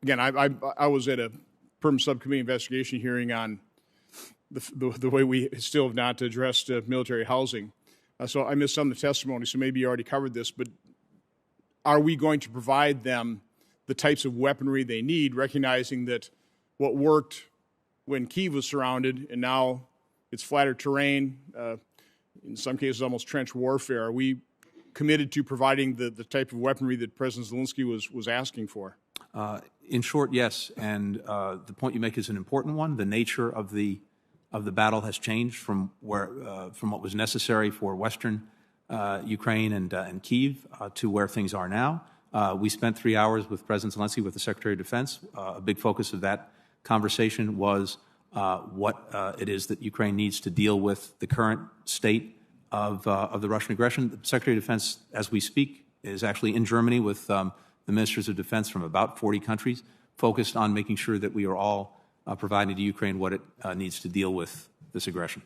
Again, I was at a PERM subcommittee investigation hearing on the way we still have not addressed military housing. So I missed some of the testimony, so maybe you already covered this, but are we going to provide them the types of weaponry they need, recognizing that what worked when Kyiv was surrounded and now it's flatter terrain, in some cases almost trench warfare? Are we committed to providing the type of weaponry that President Zelensky was asking for? In short, yes, and the point you make is an important one. The nature of the battle has changed from what was necessary for Western Ukraine and Kyiv to where things are now. We spent 3 hours with President Zelensky, with the Secretary of Defense. A big focus of that conversation was what it is that Ukraine needs to deal with the current state of the Russian aggression. The Secretary of Defense, as we speak, is actually in Germany with the ministers of defense from about 40 countries, focused on making sure that we are all providing to Ukraine what it needs to deal with this aggression.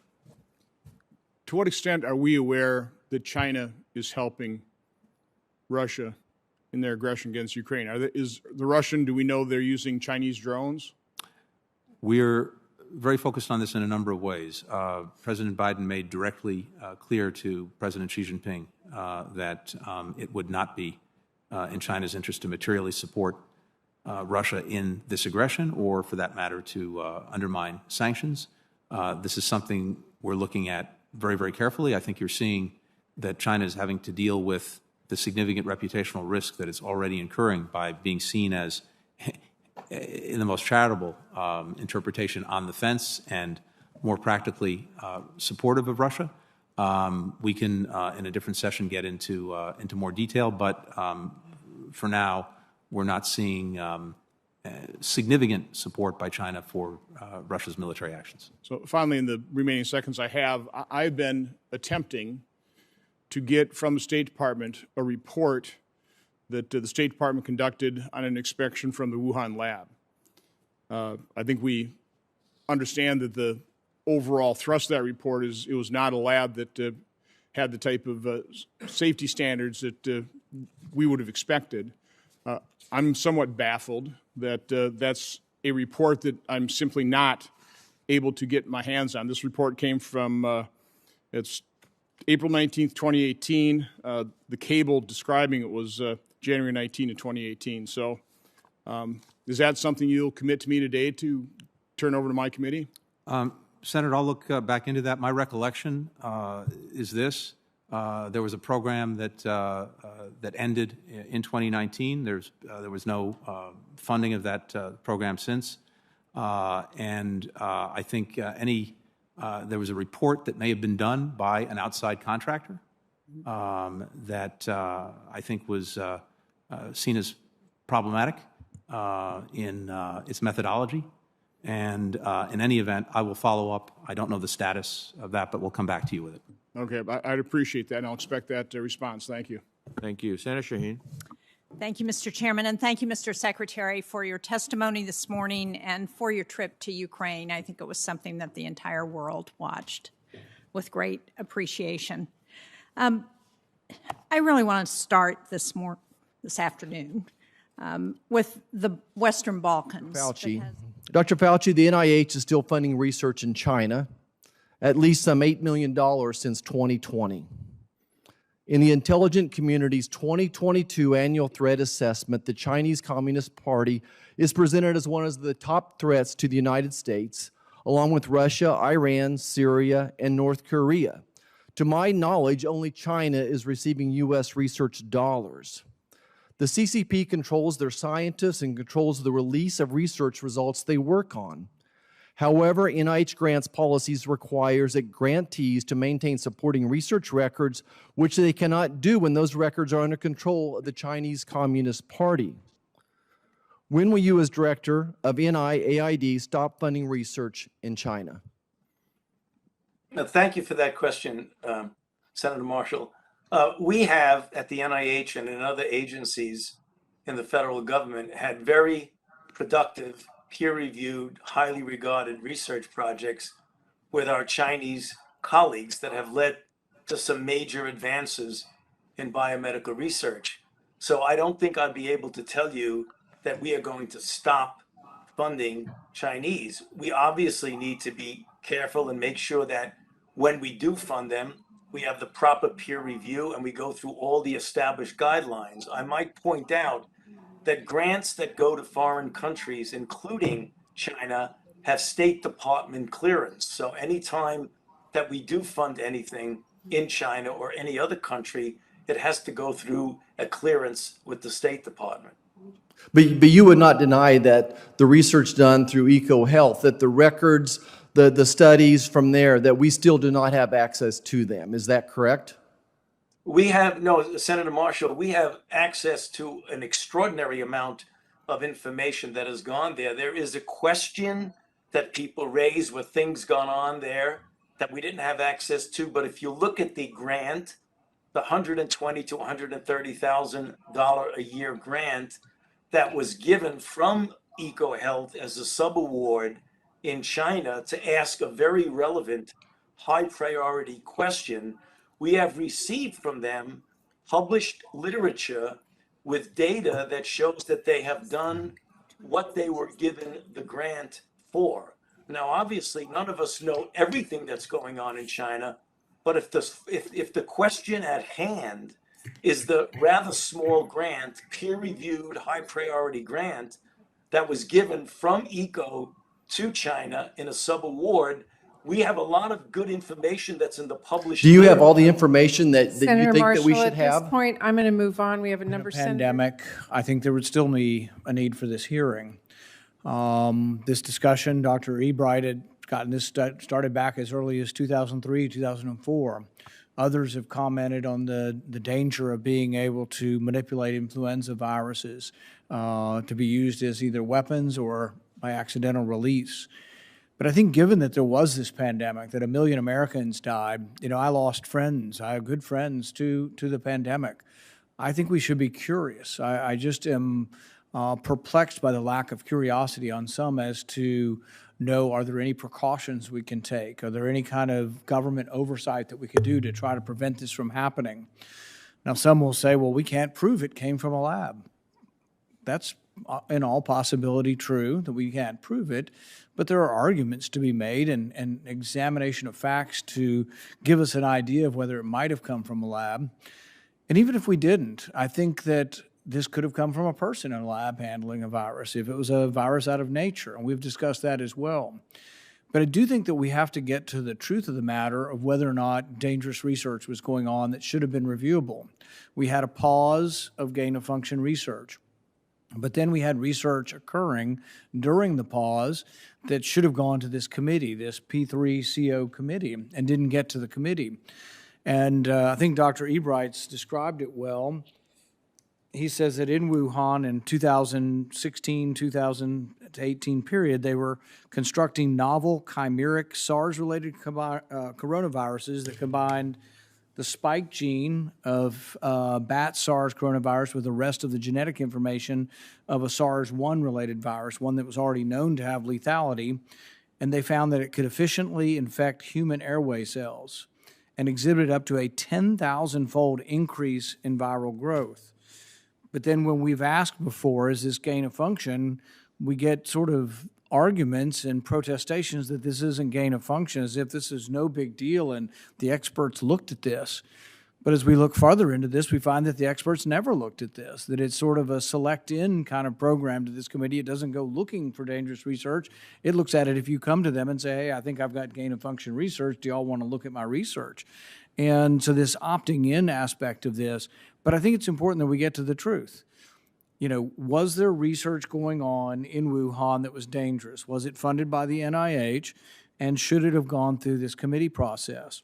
To what extent are we aware that China is helping Russia in their aggression against Ukraine? Do we know they're using Chinese drones? We're very focused on this in a number of ways. President Biden made directly clear to President Xi Jinping that it would not be in China's interest to materially support Russia in this aggression, or for that matter, to undermine sanctions. This is something we're looking at very, very carefully. I think you're seeing that China is having to deal with the significant reputational risk that it's already incurring by being seen as, in the most charitable interpretation, on the fence and more practically supportive of Russia. We can, in a different session, get into more detail, but for now, we're not seeing significant support by China for Russia's military actions. So finally, in the remaining seconds I have, I've been attempting to get from the State Department a report that the State Department conducted on an inspection from the Wuhan lab. I think we understand that the overall thrust of that report is it was not a lab that had the type of safety standards that we would have expected. I'm somewhat baffled that that's a report that I'm simply not able to get my hands on. This report came from, it's April 19th, 2018. The cable describing it was January 19 of 2018. So is that something you'll commit to me today to turn over to my committee? Senator, I'll look back into that. My recollection is this. There was a program that ended in 2019. There was no funding of that program since. And I think there was a report that may have been done by an outside contractor that I think was seen as problematic in its methodology. And in any event, I will follow up. I don't know the status of that, but we'll come back to you with it. Okay, I'd appreciate that, and I'll expect that response. Thank you. Thank you. Senator Shaheen. Thank you, Mr. Chairman, and thank you, Mr. Secretary, for your testimony this morning and for your trip to Ukraine. I think it was something that the entire world watched with great appreciation. I really want to start this afternoon with the Western Balkans. Dr. Fauci, the NIH is still funding research in China, at least some $8 million since 2020. In the intelligence community's 2022 annual threat assessment, the Chinese Communist Party is presented as one of the top threats to the United States, along with Russia, Iran, Syria, and North Korea. To my knowledge, only China is receiving U.S. research dollars. The CCP controls their scientists and controls the release of research results they work on. However, NIH grants policies requires that grantees to maintain supporting research records, which they cannot do when those records are under control of the Chinese Communist Party. When will you, as director of NIAID, stop funding research in China? Thank you for that question, Senator Marshall. We have at the NIH and in other agencies in the federal government had very productive, peer-reviewed, highly regarded research projects with our Chinese colleagues that have led to some major advances in biomedical research. So I don't think I'd be able to tell you that we are going to stop funding Chinese. We obviously need to be careful and make sure that when we do fund them, we have the proper peer review and we go through all the established guidelines. I might point out that grants that go to foreign countries, including China, have State Department clearance. So anytime that we do fund anything in China or any other country, it has to go through a clearance with the State Department. But you would not deny that the research done through EcoHealth, that the records, the studies from there, that we still do not have access to them. Is that correct? We have, no, Senator Marshall, we have access to an extraordinary amount of information that has gone there. There is a question that people raise with things gone on there that we didn't have access to. But if you look at the grant, the $120,000 to $130,000 a year grant that was given from EcoHealth as a subaward in China to ask a very relevant, high priority question, we have received from them published literature with data that shows that they have done what they were given the grant for. Now, obviously, none of us know everything that's going on in China, but if the question at hand is the rather small grant, peer-reviewed, high-priority grant that was given from ECO to China in a sub-award, we have a lot of good information that's in the published. Do you have all the information that you Senator think Marshall, that we should at have? this point, I'm going to move on. We have a number Pandemic, I think there would still be a need for this hearing. This discussion, Dr. Ebright had gotten this started back as early as 2003, 2004. Others have commented on the danger of being able to manipulate influenza viruses to be used as either weapons or by accidental release. But I think given that there was this pandemic, that 1 million Americans died, I lost friends. I have good friends to the pandemic. I think we should be curious. I just am perplexed by the lack of curiosity on some as to know, are there any precautions we can take? Are there any kind of government oversight that we could do to try to prevent this from happening? Now, some will say, well, we can't prove it came from a lab. That's in all possibility true, that we can't prove it, but there are arguments to be made and examination of facts to give us an idea of whether it might have come from a lab. And even if we didn't, I think that this could have come from a person in a lab handling a virus, if it was a virus out of nature, and we've discussed that as well. But I do think that we have to get to the truth of the matter of whether or not dangerous research was going on that should have been reviewable. We had a pause of gain-of-function research, but then we had research occurring during the pause that should have gone to this committee, this P3CO committee, and didn't get to the committee. And I think Dr. Ebright's described it well. He says that in Wuhan in 2016, 2018 period, they were constructing novel chimeric SARS-related coronaviruses that combined the spike gene of bat SARS coronavirus with the rest of the genetic information of a SARS-1 related virus, one that was already known to have lethality. And they found that it could efficiently infect human airway cells and exhibited up to a 10,000-fold increase in viral growth. But then when we've asked before, is this gain of function, we get sort of arguments and protestations that this isn't gain of function, as if this is no big deal and the experts looked at this. But as we look farther into this, we find that the experts never looked at this, that it's sort of a select-in kind of program to this committee. It doesn't go looking for dangerous research. It looks at it if you come to them and say, hey, I think I've got gain-of-function research. Do y'all want to look at my research? And so this opting-in aspect of this, but I think it's important that we get to the truth. You know, was there research going on in Wuhan that was dangerous? Was it funded by the NIH? And should it have gone through this committee process?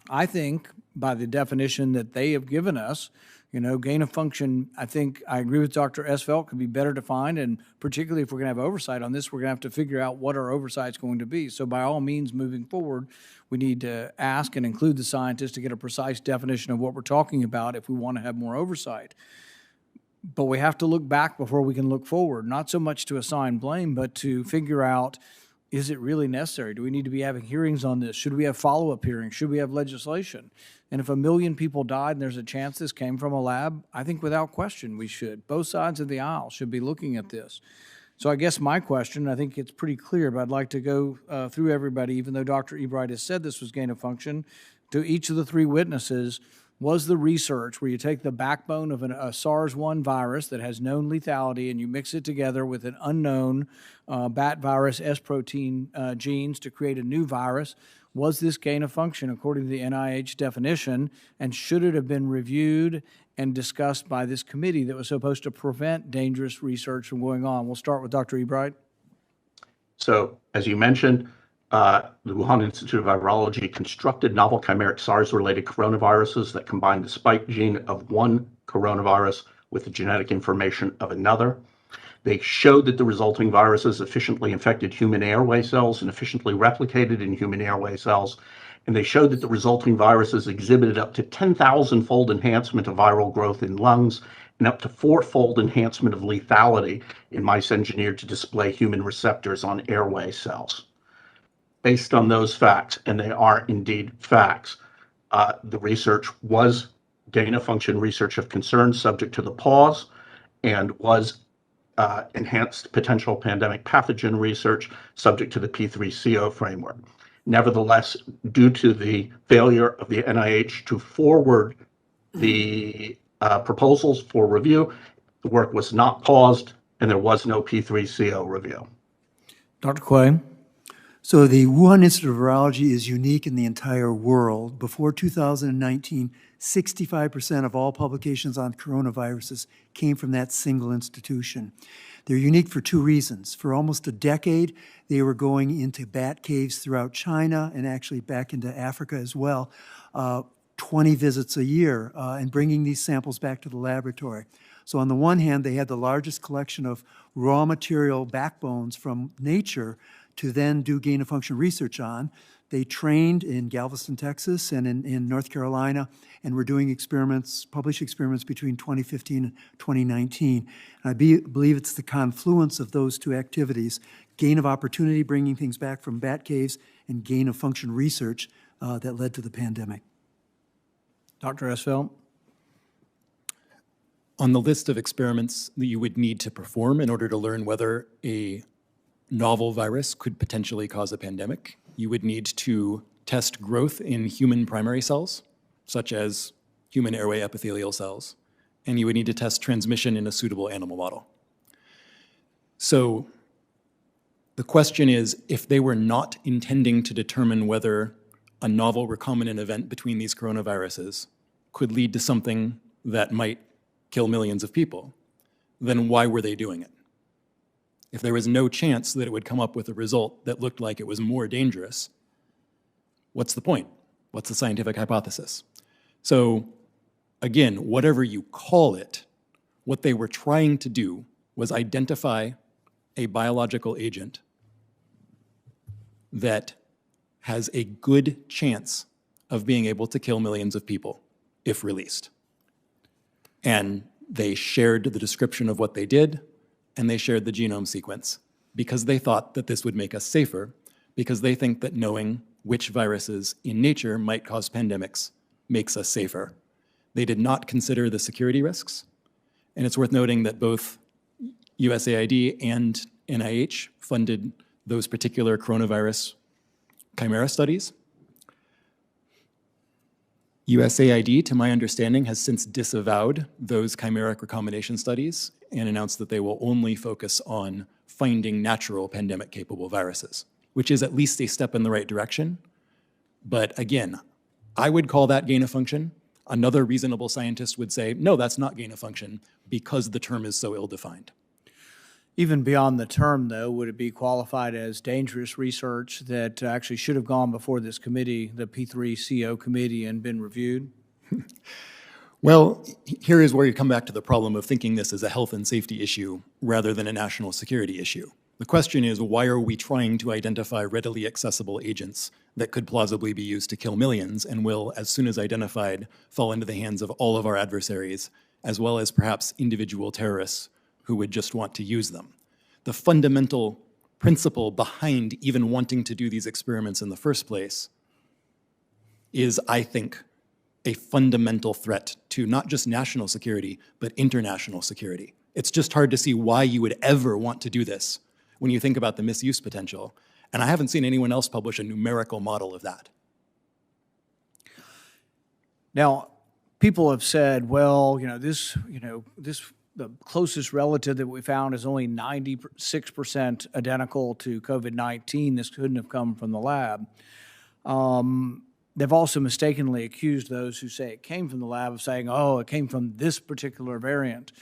I think by the definition that they have given us, you know, gain of function, I think I agree with Dr. Esvelt, could be better defined, and particularly if we're going to have oversight on this, we're going to have to figure out what our oversight's going to be. So by all means, moving forward, we need to ask and include the scientists to get a precise definition of what we're talking about if we want to have more oversight. But we have to look back before we can look forward, not so much to assign blame, but to figure out, is it really necessary? Do we need to be having hearings on this? Should we have follow-up hearings? Should we have legislation? And if 1 million people died and there's a chance this came from a lab, I think without question we should. Both sides of the aisle should be looking at this. So I guess my question, I think it's pretty clear, but I'd like to go through everybody, even though Dr. Ebright has said this was gain of function, to each of the three witnesses. Was the research where you take the backbone of a SARS-1 virus that has known lethality and you mix it together with an unknown bat virus S protein genes to create a new virus? Was this gain of function according to the NIH definition, and should it have been reviewed and discussed by this committee that was supposed to prevent dangerous research from going on? We'll start with Dr. Ebright. So, as you mentioned, the Wuhan Institute of Virology constructed novel chimeric SARS-related coronaviruses that combine the spike gene of one coronavirus with the genetic information of another. They showed that the resulting viruses efficiently infected human airway cells and efficiently replicated in human airway cells. And they showed that the resulting viruses exhibited up to 10,000-fold enhancement of viral growth in lungs and up to 4-fold enhancement of lethality in mice engineered to display human receptors on airway cells. Based on those facts, and they are indeed facts, the research was gain-of-function research of concern subject to the pause, and was enhanced potential pandemic pathogen research subject to the P3CO framework. Nevertheless, due to the failure of the NIH to forward the proposals for review, the work was not paused, and there was no P3CO review. Dr. Quay. So the Wuhan Institute of Virology is unique in the entire world. Before 2019, 65% of all publications on coronaviruses came from that single institution. They're unique for two reasons. For almost a decade, they were going into bat caves throughout China and actually back into Africa as well, 20 visits a year, and bringing these samples back to the laboratory. So on the one hand, they had the largest collection of raw material backbones from nature to then do gain-of-function research on. They trained in Galveston, Texas, and in North Carolina, and were doing experiments, published experiments between 2015 and 2019. And I believe it's the confluence of those two activities, gain of opportunity, bringing things back from bat caves, and gain-of-function research that led to the pandemic. Dr. Esvelt. On the list of experiments that you would need to perform in order to learn whether a novel virus could potentially cause a pandemic, you would need to test growth in human primary cells, such as human airway epithelial cells, and you would need to test transmission in a suitable animal model. So the question is, if they were not intending to determine whether a novel recombinant event between these coronaviruses could lead to something that might kill millions of people, then why were they doing it? If there was no chance that it would come up with a result that looked like it was more dangerous, what's the point? What's the scientific hypothesis? So again, whatever you call it, what they were trying to do was identify a biological agent that has a good chance of being able to kill millions of people if released. And they shared the description of what they did, and they shared the genome sequence because they thought that this would make us safer, because they think that knowing which viruses in nature might cause pandemics makes us safer. They did not consider the security risks, and it's worth noting that both USAID and NIH funded those particular coronavirus chimera studies. USAID, to my understanding, has since disavowed those chimeric recombination studies and announced that they will only focus on finding natural pandemic-capable viruses, which is at least a step in the right direction. But again, I would call that gain of function. Another reasonable scientist would say, no, that's not gain of function because the term is so ill-defined. Even beyond the term, though, would it be qualified as dangerous research that actually should have gone before this committee, the P3CO committee, and been reviewed? Well, here is where you come back to the problem of thinking this as a health and safety issue rather than a national security issue. The question is, why are we trying to identify readily accessible agents that could plausibly be used to kill millions and will, as soon as identified, fall into the hands of all of our adversaries, as well as perhaps individual terrorists who would just want to use them? The fundamental principle behind even wanting to do these experiments in the first place is, I think, a fundamental threat to not just national security, but international security. It's just hard to see why you would ever want to do this when you think about the misuse potential. And I haven't seen anyone else publish a numerical model of that. Now, people have said, well, the closest relative that we found is only 96% identical to COVID-19. This couldn't have come from the lab. They've also mistakenly accused those who say it came from the lab of saying, oh, it came from this particular variant.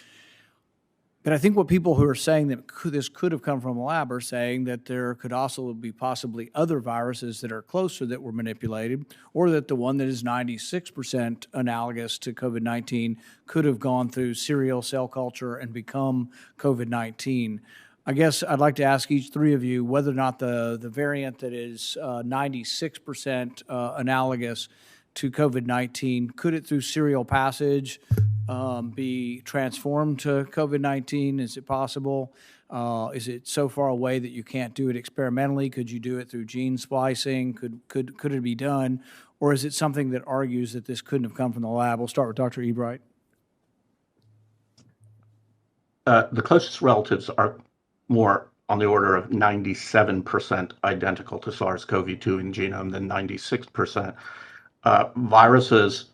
But I think what people who are saying that this could have come from a lab are saying that there could also be possibly other viruses that are closer that were manipulated, or that the one that is 96% analogous to COVID-19 could have gone through serial cell culture and become COVID-19. I guess I'd like to ask each three of you whether or not the variant that is 96% analogous to COVID-19, could it through serial passage be transformed to COVID-19? Is it possible? Is it so far away that you can't do it experimentally? Could you do it through gene splicing? Could it be done? Or is it something that argues that this couldn't have come from the lab? We'll start with Dr. Ebright. The closest relatives are more on the order of 97% identical to SARS-CoV-2 in genome than 96%. Viruses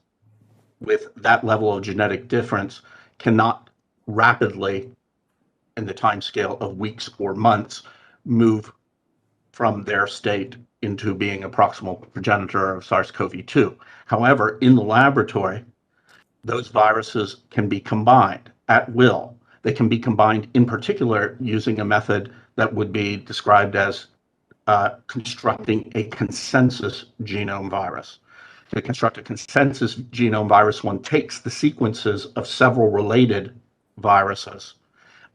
with that level of genetic difference cannot rapidly, in the time scale of weeks or months, move from their state into being a proximal progenitor of SARS-CoV-2. However, in the laboratory, those viruses can be combined at will. They can be combined in particular using a method that would be described as constructing a consensus genome virus. To construct a consensus genome virus, one takes the sequences of several related viruses,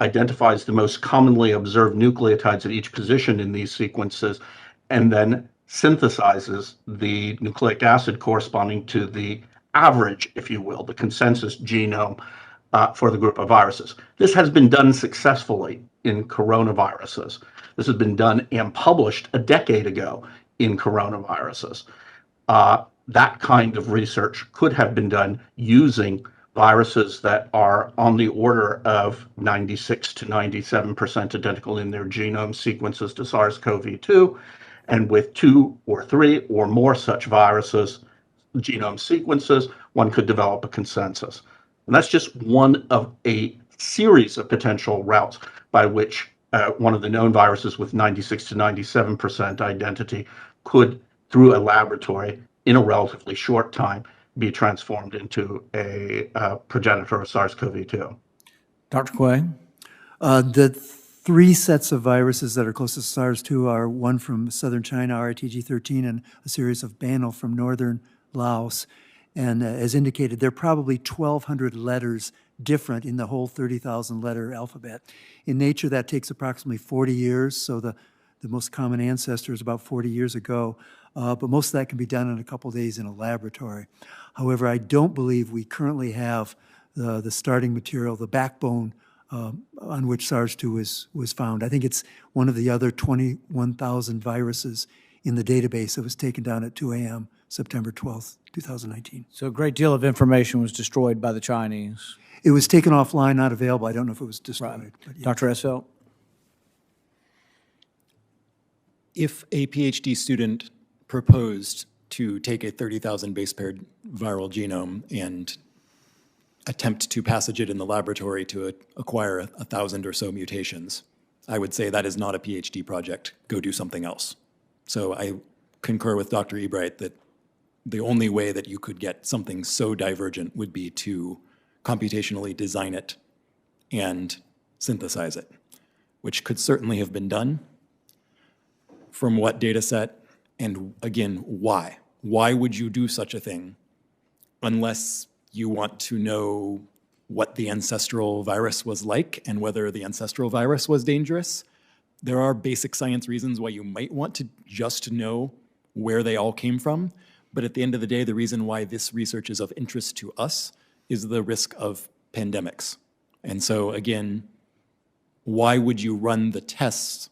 identifies the most commonly observed nucleotides at each position in these sequences, and then synthesizes the nucleic acid corresponding to the average, if you will, the consensus genome for the group of viruses. This has been done successfully in coronaviruses. This has been done and published a decade ago in coronaviruses. That kind of research could have been done using viruses that are on the order of 96 to 97% identical in their genome sequences to SARS-CoV-2. And with 2 or 3 or more such viruses, genome sequences, one could develop a consensus. And that's just one of a series of potential routes by which one of the known viruses with 96 to 97% identity could, through a laboratory in a relatively short time, be transformed into a progenitor of SARS-CoV-2. Dr. Quay? The 3 sets of viruses that are closest to SARS-2 are one from southern China, RITG13, and a series of Banal from northern Laos. And as indicated, they're probably 1,200 letters different in the whole 30,000 letter alphabet. In nature, that takes approximately 40 years, so the most common ancestor is about 40 years ago, but most of that can be done in a couple days in a laboratory. However, I don't believe we currently have the starting material, the backbone on which SARS-2 was found. I think it's one of the other 21,000 viruses in the database that was taken down at 2 a.m. September 12th, 2019. So a great deal of information was destroyed by the Chinese. It was taken offline, not available. I don't know if it was destroyed. Right. But yeah. Dr. Esfeld? If a PhD student proposed to take a 30,000 base paired viral genome and attempt to passage it in the laboratory to acquire 1,000 or so mutations, I would say that is not a PhD project. Go do something else. So I concur with Dr. Ebright that the only way that you could get something so divergent would be to computationally design it and synthesize it, which could certainly have been done. From what data set, and again, why? Why would you do such a thing unless you want to know what the ancestral virus was like and whether the ancestral virus was dangerous? There are basic science reasons why you might want to just know where they all came from, but at the end of the day, the reason why this research is of interest to us is the risk of pandemics. And so again, why would you run the tests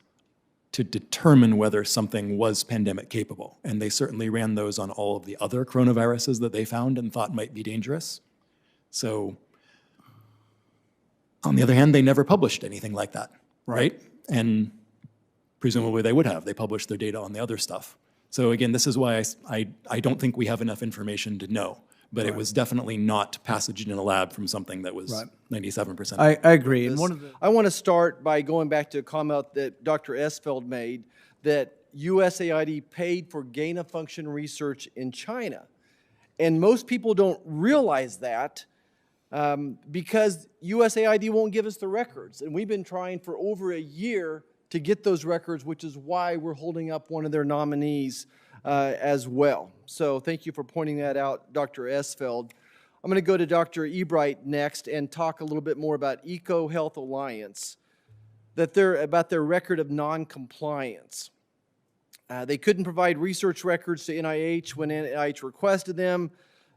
to determine whether something was pandemic capable? And they certainly ran those on all of the other coronaviruses that they found and thought might be dangerous. So on the other hand, they never published anything like that, right? And presumably they would have. They published their data on the other stuff. So again, this is why I don't think we have enough information to know. But it was definitely not passaged in a lab from something that was 97%. I agree. And I want to start by going back to a comment that Dr. Esfeld made, that USAID paid for gain-of-function research in China. And most people don't realize that because USAID won't give us the records. And we've been trying for over a year to get those records, which is why we're holding up one of their nominees as well. So thank you for pointing that out, Dr. Esfeld. I'm going to go to Dr. Ebright next and talk a little bit more about EcoHealth Alliance, about their record of non-compliance. They couldn't provide research records to NIH when NIH requested them.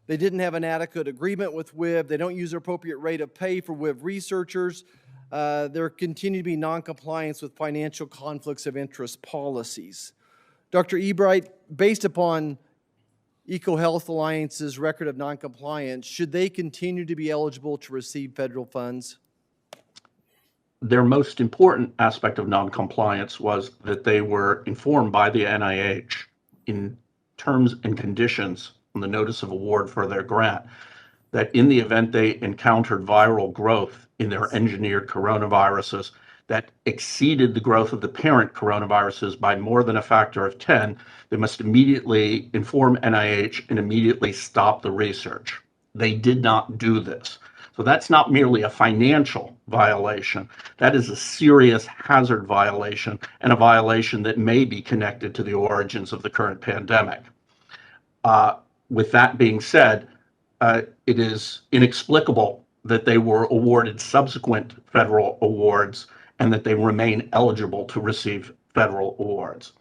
They didn't have an adequate agreement with WIV. They don't use the appropriate rate of pay for WIV researchers. There continue to be non-compliance with financial conflicts of interest policies. Dr. Ebright, based upon EcoHealth Alliance's record of non-compliance, should they continue to be eligible to receive federal funds? Their most important aspect of non-compliance was that they were informed by the NIH in terms and conditions on the notice of award for their grant that in the event they encountered viral growth in their engineered coronaviruses that exceeded the growth of the parent coronaviruses by more than a factor of 10, they must immediately inform NIH and immediately stop the research. They did not do this. So that's not merely a financial violation. That is a serious hazard violation and a violation that may be connected to the origins of the current pandemic. With that being said, it is inexplicable that they were awarded subsequent federal awards and that they remain eligible to receive federal awards.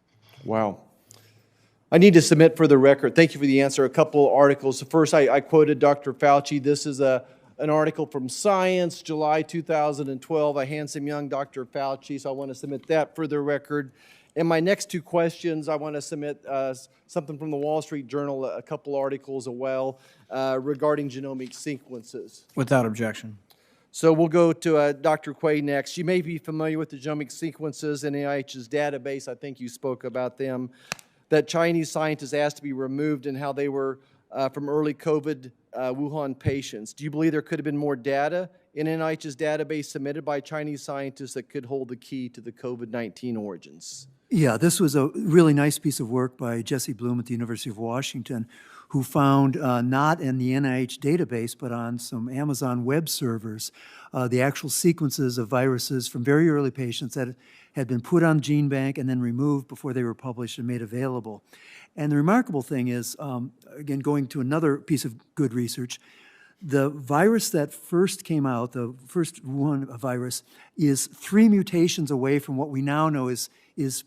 Wow. I need to submit for the record, thank you for the answer, a couple articles. First, I quoted Dr. Fauci. This is an article from Science, July 2012, a handsome young Dr. Fauci, so I want to submit that for the record. And my next two questions, I want to submit something from the Wall Street Journal, a couple articles as well, regarding genomic sequences. Without objection. So we'll go to Dr. Quay next. You may be familiar with the genomic sequences in NIH's database. I think you spoke about them, that Chinese scientists asked to be removed and how they were from early COVID Wuhan patients. Do you believe there could have been more data in NIH's database submitted by Chinese scientists that could hold the key to the COVID-19 origins? Yeah, this was a really nice piece of work by Jesse Bloom at the University of Washington, who found not in the NIH database, but on some Amazon web servers, the actual sequences of viruses from very early patients that had been put on GeneBank and then removed before they were published and made available. And the remarkable thing is, again, going to another piece of good research, the virus that first came out, the first Wuhan virus, is 3 mutations away from what we now know is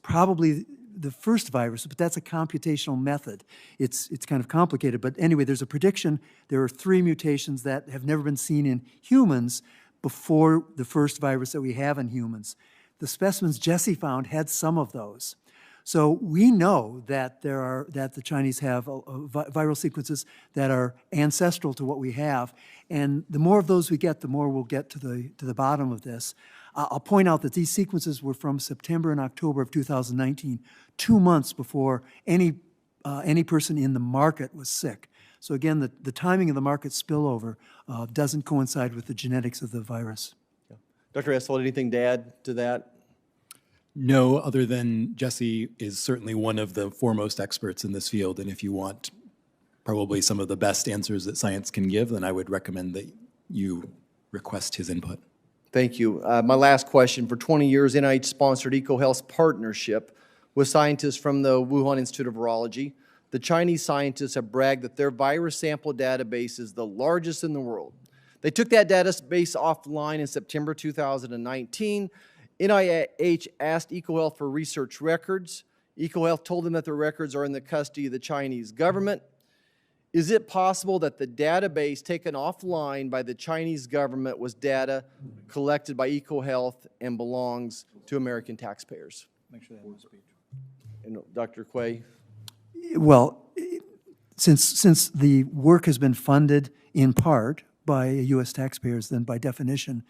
probably the first virus, but that's a computational method. It's kind of complicated, but anyway, there's a prediction. There are 3 mutations that have never been seen in humans before the first virus that we have in humans. The specimens Jesse found had some of those. So we know that the Chinese have viral sequences that are ancestral to what we have, and the more of those we get, the more we'll get to the bottom of this. I'll point out that these sequences were from September and October of 2019, 2 months before any person in the market was sick. So again, the timing of the market spillover doesn't coincide with the genetics of the virus. Yeah. Dr. Essel, anything to add to that? No, other than Jesse is certainly one of the foremost experts in this field, and if you want probably some of the best answers that science can give, then I would recommend that you request his input. Thank you. My last question. For 20 years, NIH-sponsored EcoHealth's partnership with scientists from the Wuhan Institute of Virology. The Chinese scientists have bragged that their virus sample database is the largest in the world. They took that database offline in September 2019. NIH asked EcoHealth for research records. EcoHealth told them that the records are in the custody of the Chinese government. Is it possible that the database taken offline by the Chinese government was data collected by EcoHealth and belongs to American taxpayers? Make sure they have a speech. And Dr. Quay? Well, since the work has been funded in part by U.S. taxpayers, then by definition,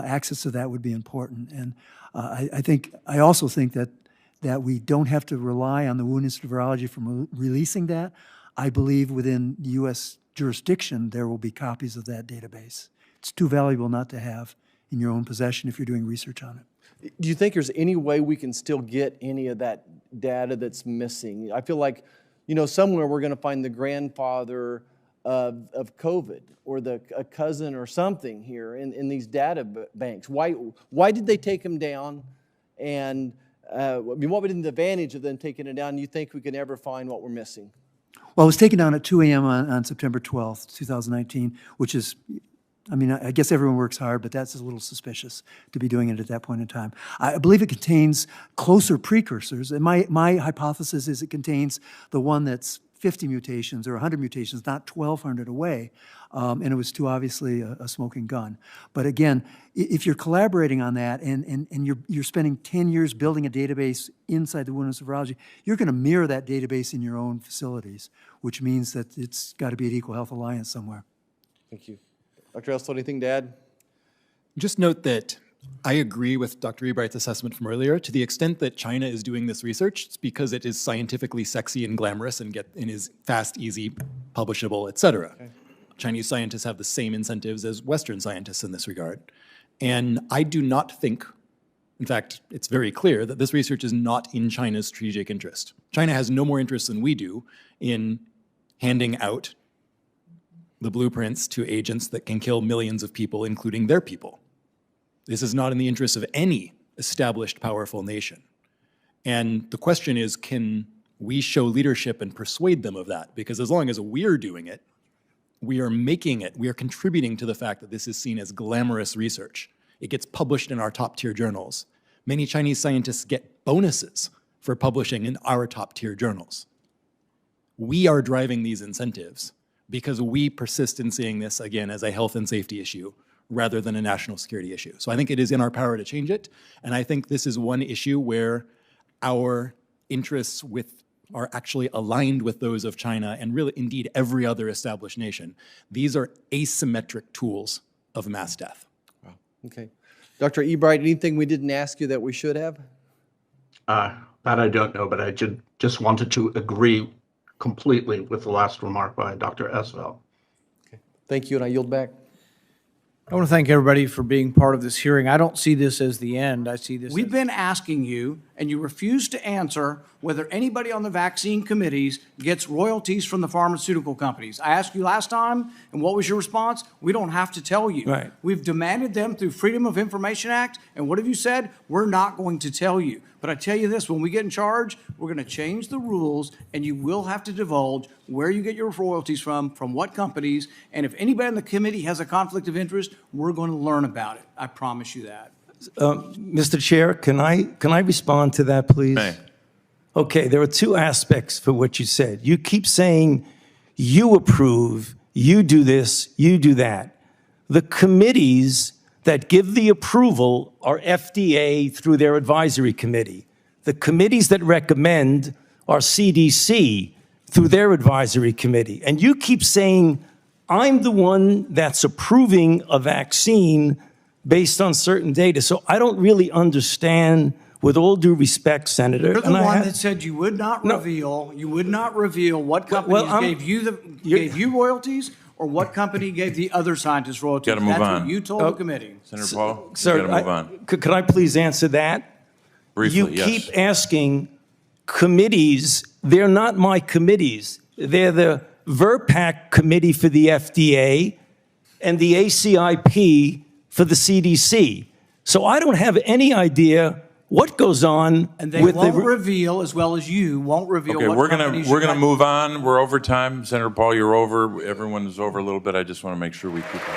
access to that would be important. And I also think that we don't have to rely on the Wuhan Institute of Virology from releasing that. I believe within the U.S. jurisdiction, there will be copies of that database. It's too valuable not to have in your own possession if you're doing research on it. Do you think there's any way we can still get any of that data that's missing? I feel like, somewhere we're going to find the grandfather of COVID or a cousin or something here in these data banks. Why did they take them down? And what would be the advantage of them taking it down? Do you think we can ever find what we're missing? Well, it was taken down at 2 a.m. on September 12th, 2019, which is, I guess everyone works hard, but that's a little suspicious to be doing it at that point in time. I believe it contains closer precursors, and my hypothesis is it contains the one that's 50 mutations or 100 mutations, not 1,200 away, and it was too obviously a smoking gun. But again, if you're collaborating on that and you're spending 10 years building a database inside the Wuhan Institute of Virology, you're going to mirror that database in your own facilities, which means that it's got to be at EcoHealth Alliance somewhere. Thank you. Dr. Essel, anything to add? Just note that I agree with Dr. Ebright's assessment from earlier. To the extent that China is doing this research, it's because it is scientifically sexy and glamorous and is fast, easy, publishable, et cetera. Okay. Chinese scientists have the same incentives as Western scientists in this regard. And I do not think, in fact, it's very clear that this research is not in China's strategic interest. China has no more interest than we do in handing out the blueprints to agents that can kill millions of people, including their people. This is not in the interest of any established, powerful nation. And the question is, can we show leadership and persuade them of that? Because as long as we're doing it, we are contributing to the fact that this is seen as glamorous research. It gets published in our top-tier journals. Many Chinese scientists get bonuses for publishing in our top-tier journals. We are driving these incentives because we persist in seeing this, again, as a health and safety issue rather than a national security issue. So I think it is in our power to change it, and I think this is one issue where our interests are actually aligned with those of China and really indeed every other established nation. These are asymmetric tools of mass death. Wow. Okay. Dr. Ebright, anything we didn't ask you that we should have? That I don't know, but I just wanted to agree completely with the last remark by Dr. Esveld. Thank you, and I yield back. I want to thank everybody for being part of this hearing. I don't see this as the end. I see this. We've been asking you, and you refuse to answer whether anybody on the vaccine committees gets royalties from the pharmaceutical companies. I asked you last time, and what was your response? We don't have to tell you. Right. We've demanded them through Freedom of Information Act, and what have you said? We're not going to tell you. But I tell you this, when we get in charge, we're going to change the rules, and you will have to divulge where you get your royalties from what companies, and if anybody on the committee has a conflict of interest, we're going to learn about it. I promise you that. Mr. Chair, can I respond to that, please? May. Okay, there are two aspects for what you said. You keep saying you approve, you do this, you do that. The committees that give the approval are FDA through their advisory committee. The committees that recommend are CDC through their advisory committee. And you keep saying, I'm the one that's approving a vaccine based on certain data. So I don't really understand, with all due respect, Senator. You're the one that said you would not reveal what companies gave you royalties or what company gave the other scientists royalties. Gotta move That's on. what you told the committee. Senator Paul, Sir, you gotta move on. Could I please answer that? Briefly, You yes. keep asking committees. They're not my committees. They're the VRPAC committee for the FDA and the ACIP for the CDC. So I don't have any idea what goes on And they won't reveal, as well as you won't reveal Okay, what we're companies gonna you got. move on. We're over time. Senator Paul, you're over. Everyone is over a little bit. I just want to make sure we keep on.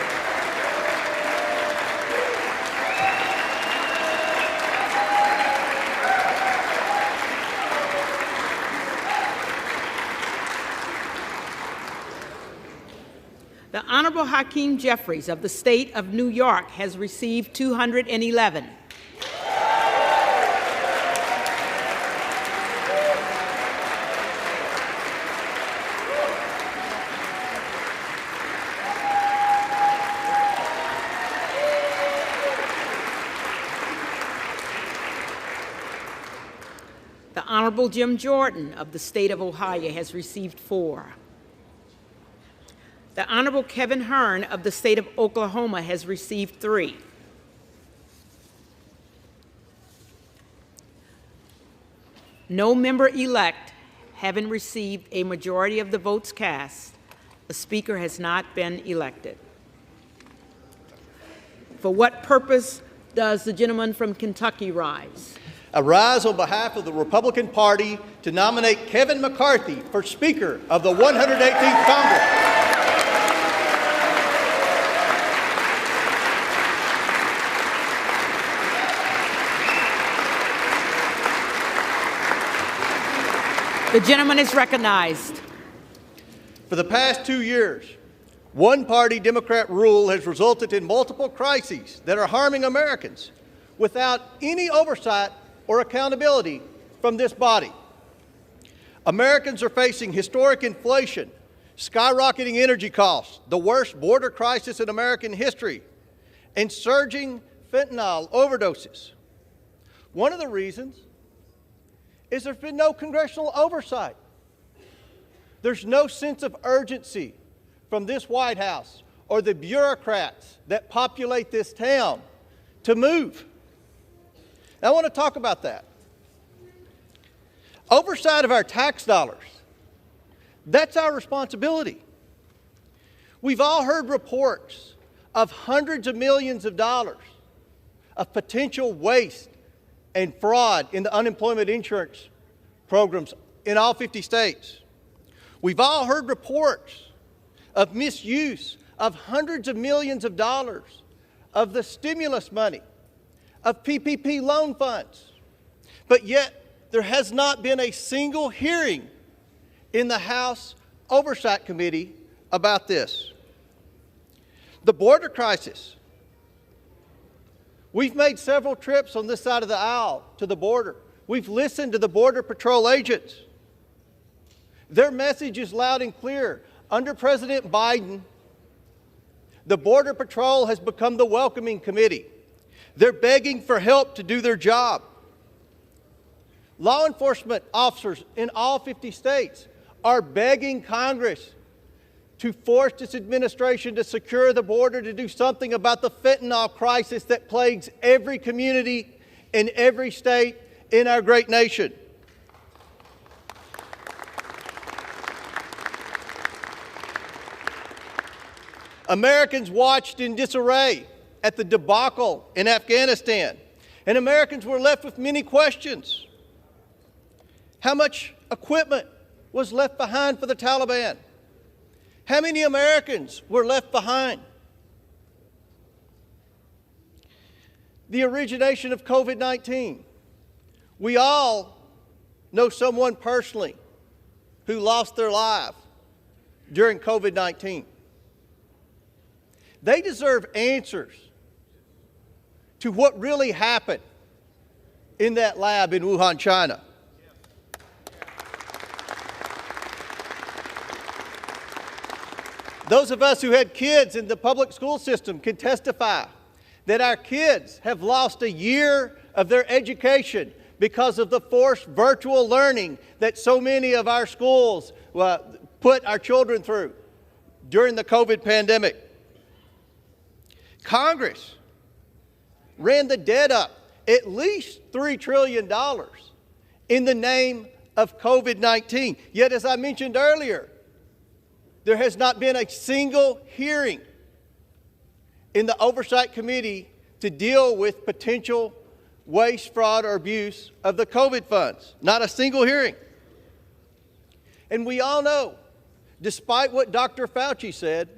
The Honorable Hakeem Jeffries of the State of New York has received 211. The Honorable Jim Jordan of the State of Ohio has received 4. The Honorable Kevin Hearn of the State of Oklahoma has received 3. No member-elect having received a majority of the votes cast, the Speaker has not been elected. For what purpose does the gentleman from Kentucky rise? I rise on behalf of the Republican Party to nominate Kevin McCarthy for Speaker of the 118th Congress. The gentleman is recognized. For the past 2 years, one-party Democrat rule has resulted in multiple crises that are harming Americans without any oversight or accountability from this body. Americans are facing historic inflation, skyrocketing energy costs, the worst border crisis in American history, and surging fentanyl overdoses. One of the reasons is there's been no congressional oversight. There's no sense of urgency from this White House or the bureaucrats that populate this town to move. I want to talk about that. Oversight of our tax dollars, that's our responsibility. We've all heard reports of hundreds of millions of dollars of potential waste and fraud in the unemployment insurance programs in all 50 states. We've all heard reports of misuse of hundreds of millions of dollars of the stimulus money, of PPP loan funds. But yet, there has not been a single hearing in the House Oversight Committee about this. The border crisis. We've made several trips on this side of the aisle to the border We've listened to the Border Patrol agents. Their message is loud and clear. Under President Biden, the Border Patrol has become the welcoming committee. They're begging for help to do their job. Law enforcement officers in all 50 states are begging Congress to force this administration to secure the border, to do something about the fentanyl crisis that plagues every community in every state in our great nation. Americans watched in disarray at the debacle in Afghanistan, and Americans were left with many questions. How much equipment was left behind for the Taliban? How many Americans were left behind? The origination of COVID-19. We all know someone personally who lost their life during COVID-19. They deserve answers to what really happened in that lab in Wuhan, China. Those of us who had kids in the public school system can testify that our kids have lost a year of their education because of the forced virtual learning that so many of our schools put our children through during the COVID pandemic. Congress ran the debt up at least $3 trillion in the name of COVID-19. Yet, as I mentioned earlier, there has not been a single hearing in the Oversight Committee to deal with potential waste, fraud, or abuse of the COVID funds. Not a single hearing. And we all know, despite what Dr. Fauci said,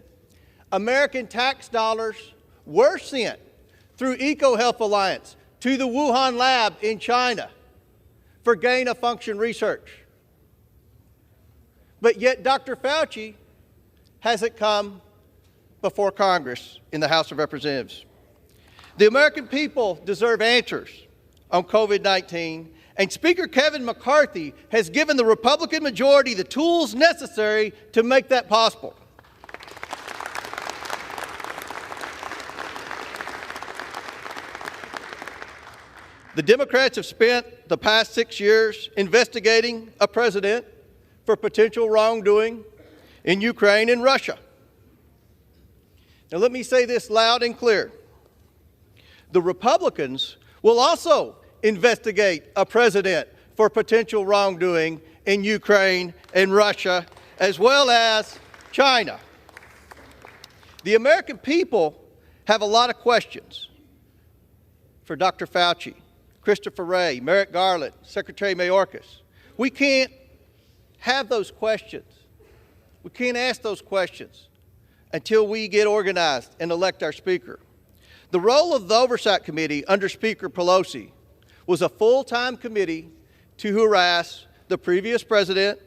American tax dollars were sent through EcoHealth Alliance to the Wuhan lab in China for gain-of-function research. But yet Dr. Fauci hasn't come before Congress in the House of Representatives. The American people deserve answers on COVID-19, and Speaker Kevin McCarthy has given the Republican majority the tools necessary to make that possible. The Democrats have spent the past 6 years investigating a president for potential wrongdoing in Ukraine and Russia. Now let me say this loud and clear. The Republicans will also investigate a president for potential wrongdoing in Ukraine and Russia, as well as China. The American people have a lot of questions for Dr. Fauci, Christopher Wray, Merrick Garland, Secretary Mayorkas. We can't have those questions. We can't ask those questions until we get organized and elect our Speaker. The role of the Oversight Committee under Speaker Pelosi was a full-time committee to harass the previous president,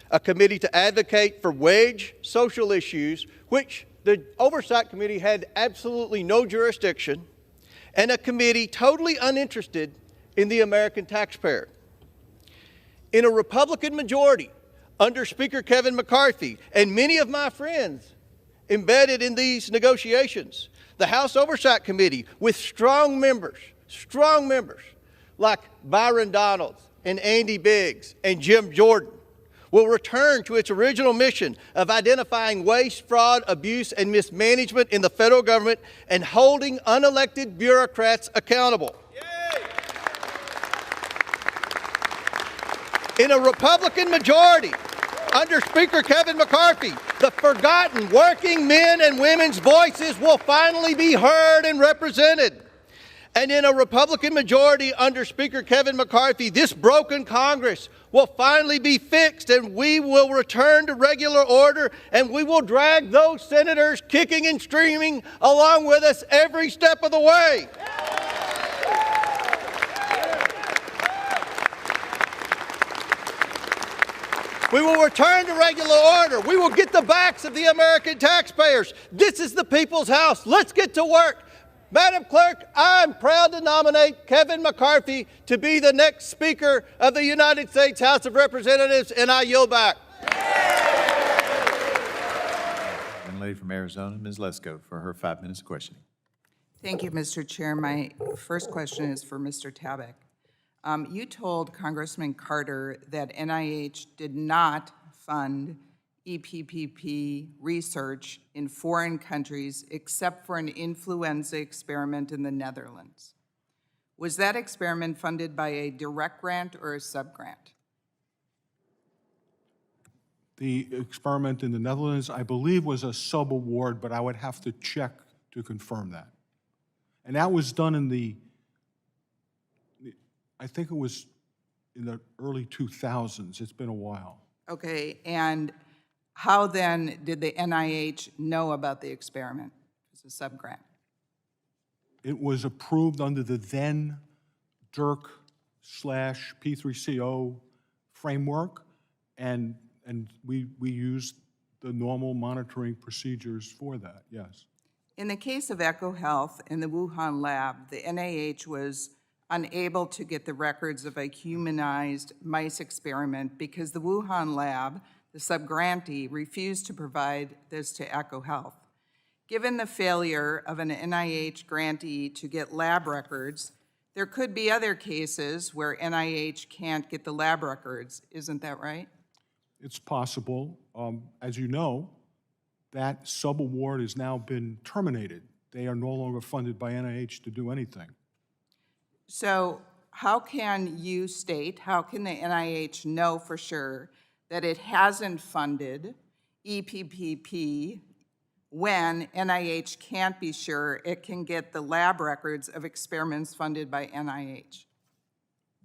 a committee to advocate for wage social issues, which the Oversight Committee had absolutely no jurisdiction, and a committee totally uninterested in the American taxpayer. In a Republican majority under Speaker Kevin McCarthy and many of my friends embedded in these negotiations, the House Oversight Committee with strong members like Byron Donalds and Andy Biggs and Jim Jordan will return to its original mission of identifying waste, fraud, abuse, and mismanagement in the federal government and holding unelected bureaucrats accountable. In a Republican majority under Speaker Kevin McCarthy, the forgotten working men and women's voices will finally be heard and represented. And in a Republican majority under Speaker Kevin McCarthy, this broken Congress will finally be fixed, and we will return to regular order, and we will drag those senators kicking and screaming along with us every step of the way. We will return to regular order. We will get the backs of the American taxpayers. This is the people's house. Let's get to work. Madam Clerk, I'm proud to nominate Kevin McCarthy to be the next Speaker of the United States House of Representatives, and I yield back. Young lady from Arizona, Ms. Lesko, for her 5 minutes of questioning. Thank you, Mr. Chair. My first question is for Mr. Tabak. You told Congressman Carter that NIH did not fund EPPP research in foreign countries except for an influenza experiment in the Netherlands. Was that experiment funded by a direct grant or a sub-grant? The experiment in the Netherlands, I believe, was a sub-award, but I would have to check to confirm that. And that was done in I think it was in the early 2000s. It's been a while. Okay, and how then did the NIH know about the experiment as a sub-grant? It was approved under the then DIRC/P3CO framework, and we used the normal monitoring procedures for that, yes. In the case of EcoHealth in the Wuhan lab, the NIH was unable to get the records of a humanized mice experiment because the Wuhan lab, the sub-grantee, refused to provide this to EcoHealth. Given the failure of an NIH grantee to get lab records, there could be other cases where NIH can't get the lab records. Isn't that right? It's possible. As you know, that sub-award has now been terminated. They are no longer funded by NIH to do anything. So how can you state, how can the NIH know for sure that it hasn't funded EPPP when NIH can't be sure it can get the lab records of experiments funded by NIH?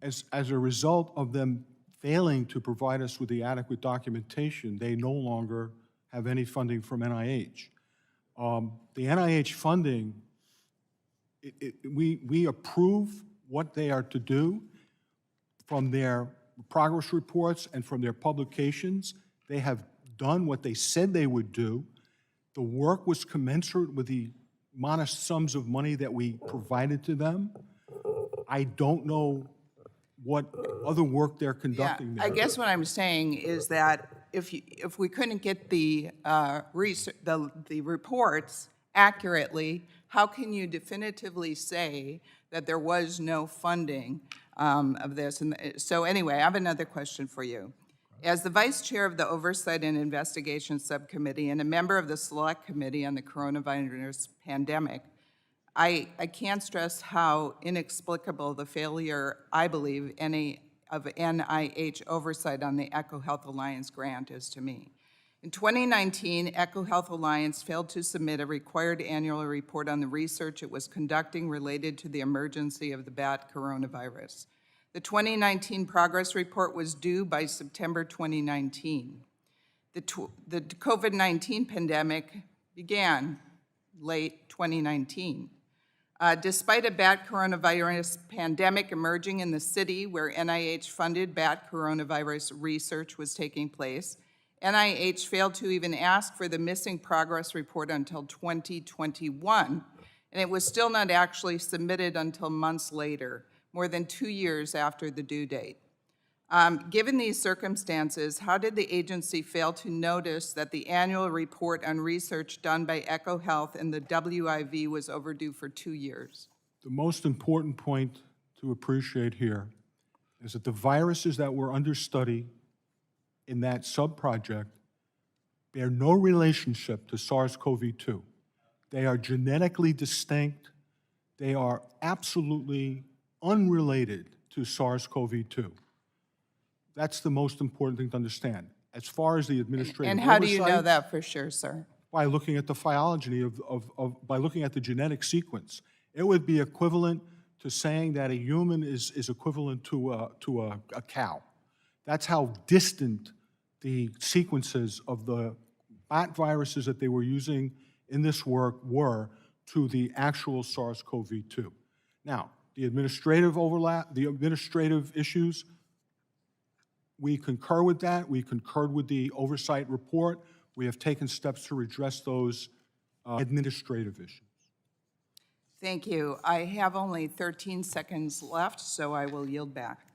As a result of them failing to provide us with the adequate documentation, they no longer have any funding from NIH. The NIH funding, we approve what they are to do from their progress reports and from their publications. They have done what they said they would do. The work was commensurate with the modest sums of money that we provided to them. I don't know what other work they're conducting there. I guess what I'm saying is that if we couldn't get the reports accurately, how can you definitively say that there was no funding of this? And so anyway, I have another question for you. As the Vice Chair of the Oversight and Investigation Subcommittee and a member of the Select Committee on the Coronavirus Pandemic, I can't stress how inexplicable the failure, I believe, of NIH oversight on the EcoHealth Alliance grant is to me. In 2019, EcoHealth Alliance failed to submit a required annual report on the research it was conducting related to the emergency of the bat coronavirus. The 2019 progress report was due by September 2019. The COVID-19 pandemic began late 2019. Despite a bat coronavirus pandemic emerging in the city where NIH-funded bat coronavirus research was taking place, NIH failed to even ask for the missing progress report until 2021, and it was still not actually submitted until months later, more than 2 years after the due date. Given these circumstances, how did the agency fail to notice that the annual report on research done by EcoHealth and the WIV was overdue for 2 years? The most important point to appreciate here is that the viruses that were under study in that sub-project bear no relationship to SARS-CoV-2. They are genetically distinct. They are absolutely unrelated to SARS-CoV-2. That's the most important thing to understand. As far as the administrative And how do you know oversight, that for sure, sir? by looking at the phylogeny by looking at the genetic sequence. It would be equivalent to saying that a human is equivalent to a cow. That's how distant the sequences of the bat viruses that they were using in this work were to the actual SARS-CoV-2. Now, the administrative overlap, the administrative issues, we concur with that. We concurred with the oversight report. We have taken steps to redress those administrative issues. Thank you. I have only 13 seconds left, so I will yield back.